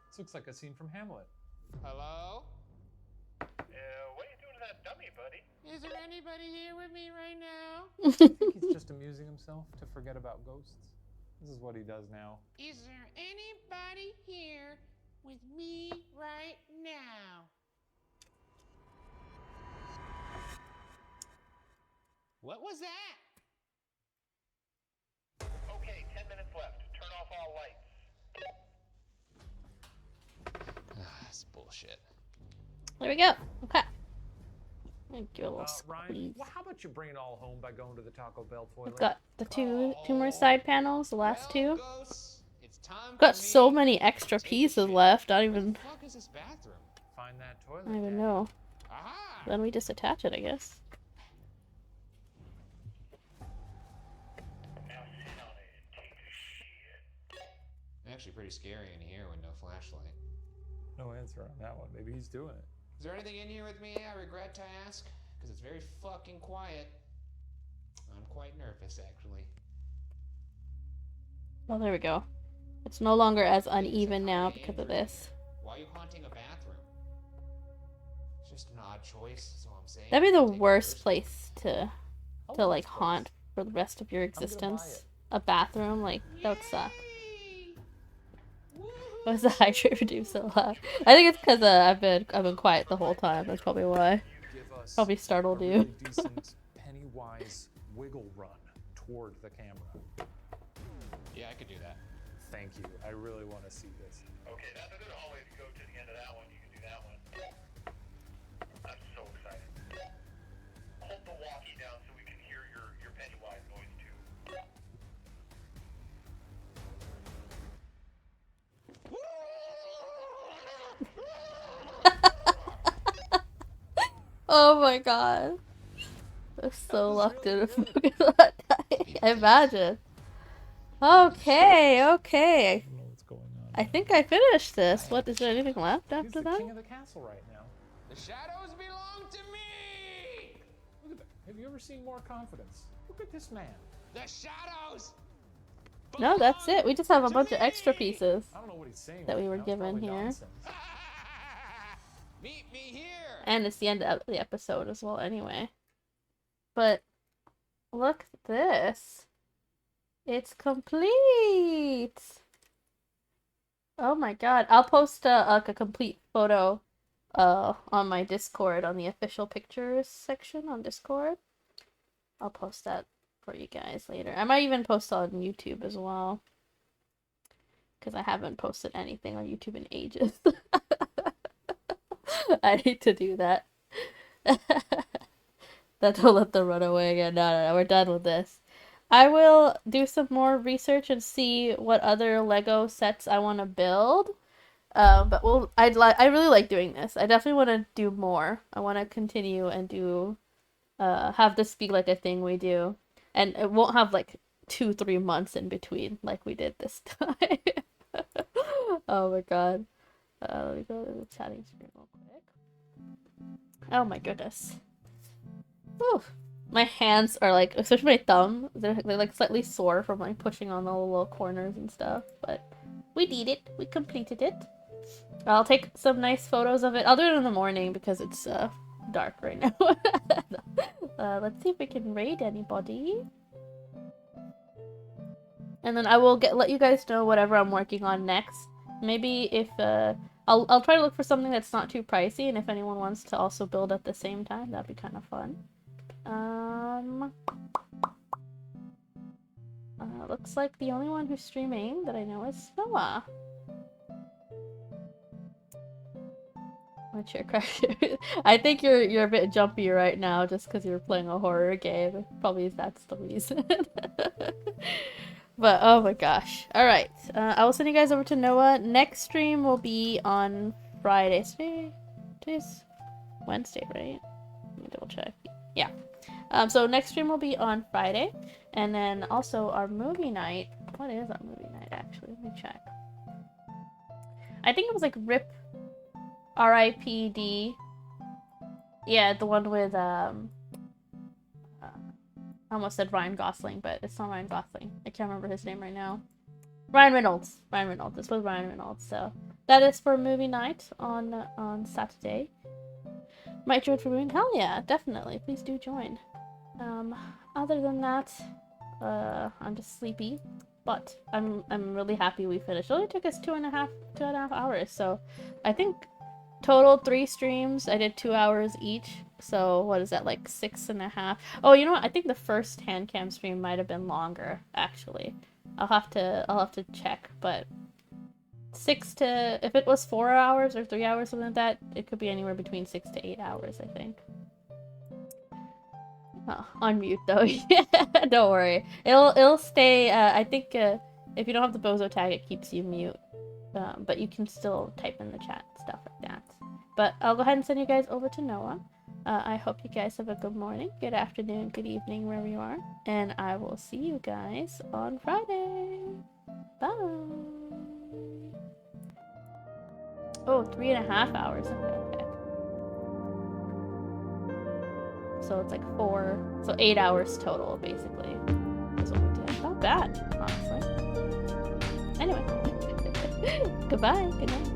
Speaker 5: This looks like a scene from Hamlet.
Speaker 3: Hello?
Speaker 20: What are you doing to that dummy, buddy?
Speaker 3: Is there anybody here with me right now?
Speaker 5: I think he's just amusing himself to forget about ghosts. This is what he does now.
Speaker 19: Is there anybody here with me right now?
Speaker 3: What was that?
Speaker 20: Okay, 10 minutes left. Turn off all lights.
Speaker 3: That's bullshit.
Speaker 2: There we go. Okay. Give it a little
Speaker 5: Ryan,
Speaker 2: squeeze.
Speaker 5: well, how about you bring it all home by going to the Taco Bell toilet?
Speaker 2: We've got the two more side panels, the last two.
Speaker 3: It's time
Speaker 2: We've got so many extra pieces left. I don't even,
Speaker 3: What the fuck is this bathroom?
Speaker 5: Find that toilet.
Speaker 2: I don't even know.
Speaker 3: Aha!
Speaker 2: Then we just attach it, I guess.
Speaker 3: Actually pretty scary in here with no flashlight.
Speaker 5: No answer on that one. Maybe he's doing it.
Speaker 3: Is there anything in here with me I regret to ask? Because it's very fucking quiet. I'm quite nervous, actually.
Speaker 2: Well, there we go. It's no longer as uneven now because of this.
Speaker 3: Why are you haunting a bathroom? It's just an odd choice, is all I'm saying.
Speaker 2: That'd be the worst place to like haunt for the rest of your existence. A bathroom, like that would suck. Why does the hydrate reduce so loud? I think it's because I've been quiet the whole time. That's probably why. Probably startled you.
Speaker 5: Really decent Pennywise wiggle run toward the camera.
Speaker 3: Yeah, I could do that.
Speaker 5: Thank you. I really want to see this.
Speaker 20: Okay, that's a good hallway. If you go to the end of that one, you can do that one. I'm so excited. Hold the walkie down so we can hear your Pennywise noise too.
Speaker 2: Oh my god. I'm so locked in a focus on that. I imagine. Okay, okay. I think I finished this. What, is there anything left after that?
Speaker 5: King of the castle right now.
Speaker 3: The shadows belong to me!
Speaker 5: Look at that. Have you ever seen more confidence? Look at this man.
Speaker 3: The shadows!
Speaker 2: No, that's it. We just have a bunch of extra pieces
Speaker 5: I don't know what he's saying
Speaker 2: that we
Speaker 5: right
Speaker 2: were
Speaker 5: now. It's
Speaker 2: given
Speaker 5: probably
Speaker 2: here.
Speaker 5: nonsense.
Speaker 3: Meet me here!
Speaker 2: And it's the end of the episode as well anyway. But look at this. It's complete. Oh my god. I'll post like a complete photo on my Discord, on the official pictures section on Discord. I'll post that for you guys later. I might even post on YouTube as well, because I haven't posted anything on YouTube in ages. I need to do that. Don't let them run away again. No, we're done with this. I will do some more research and see what other Lego sets I want to build. But I really like doing this. I definitely want to do more. I want to continue and do, have this be like a thing we do, and it won't have like 2-3 months in between like we did this time. Oh my god. Let me go to the chatting screen real quick. Oh my goodness. Whew. My hands are like, especially my thumb, they're like slightly sore from like pushing on the little corners and stuff, but we did it. We completed it. I'll take some nice photos of it. I'll do it in the morning because it's dark right now. Let's see if we can raid anybody. And then I will let you guys know whatever I'm working on next. Maybe if I'll try to look for something that's not too pricey, and if anyone wants to also build at the same time, that'd be kind of fun. Looks like the only one who's streaming that I know is Noah. What's your crash? I think you're a bit jumpy right now just because you're playing a horror game. Probably that's the reason. But oh my gosh. Alright. I will send you guys over to Noah. Next stream will be on Friday. Today's Wednesday, right? Let me double check. Yeah. So next stream will be on Friday. And then also our movie night. What is our movie night actually? Let me check. I think it was like RIP R.I.P.D. Yeah, the one with I almost said Ryan Gosling, but it's not Ryan Gosling. I can't remember his name right now. Ryan Reynolds. Ryan Reynolds. This was Ryan Reynolds. So that is for movie night on Saturday. Might join for movie? Hell yeah, definitely. Please do join. Other than that, I'm just sleepy, but I'm really happy we finished. It only took us 2.5 hours. So I think total 3 streams. I did 2 hours each. So what is that, like 6.5? Oh, you know what? I think the first hand cam stream might have been longer, actually. I'll have to check, but if it was 4 hours or 3 hours, something like that, it could be anywhere between 6 to 8 hours, I think. Oh, on mute though. Yeah, don't worry. It'll stay. I think if you don't have the bozo tag, it keeps you mute. But you can still type in the chat, stuff like that. But I'll go ahead and send you guys over to Noah. I hope you guys have a good morning, good afternoon, good evening, wherever you are. And I will see you guys on Friday. Bye. Oh, 3.5 hours. Okay. So it's like 4, so 8 hours total, basically. That's what we did. Not bad, honestly. Anyway. Goodbye. Good night.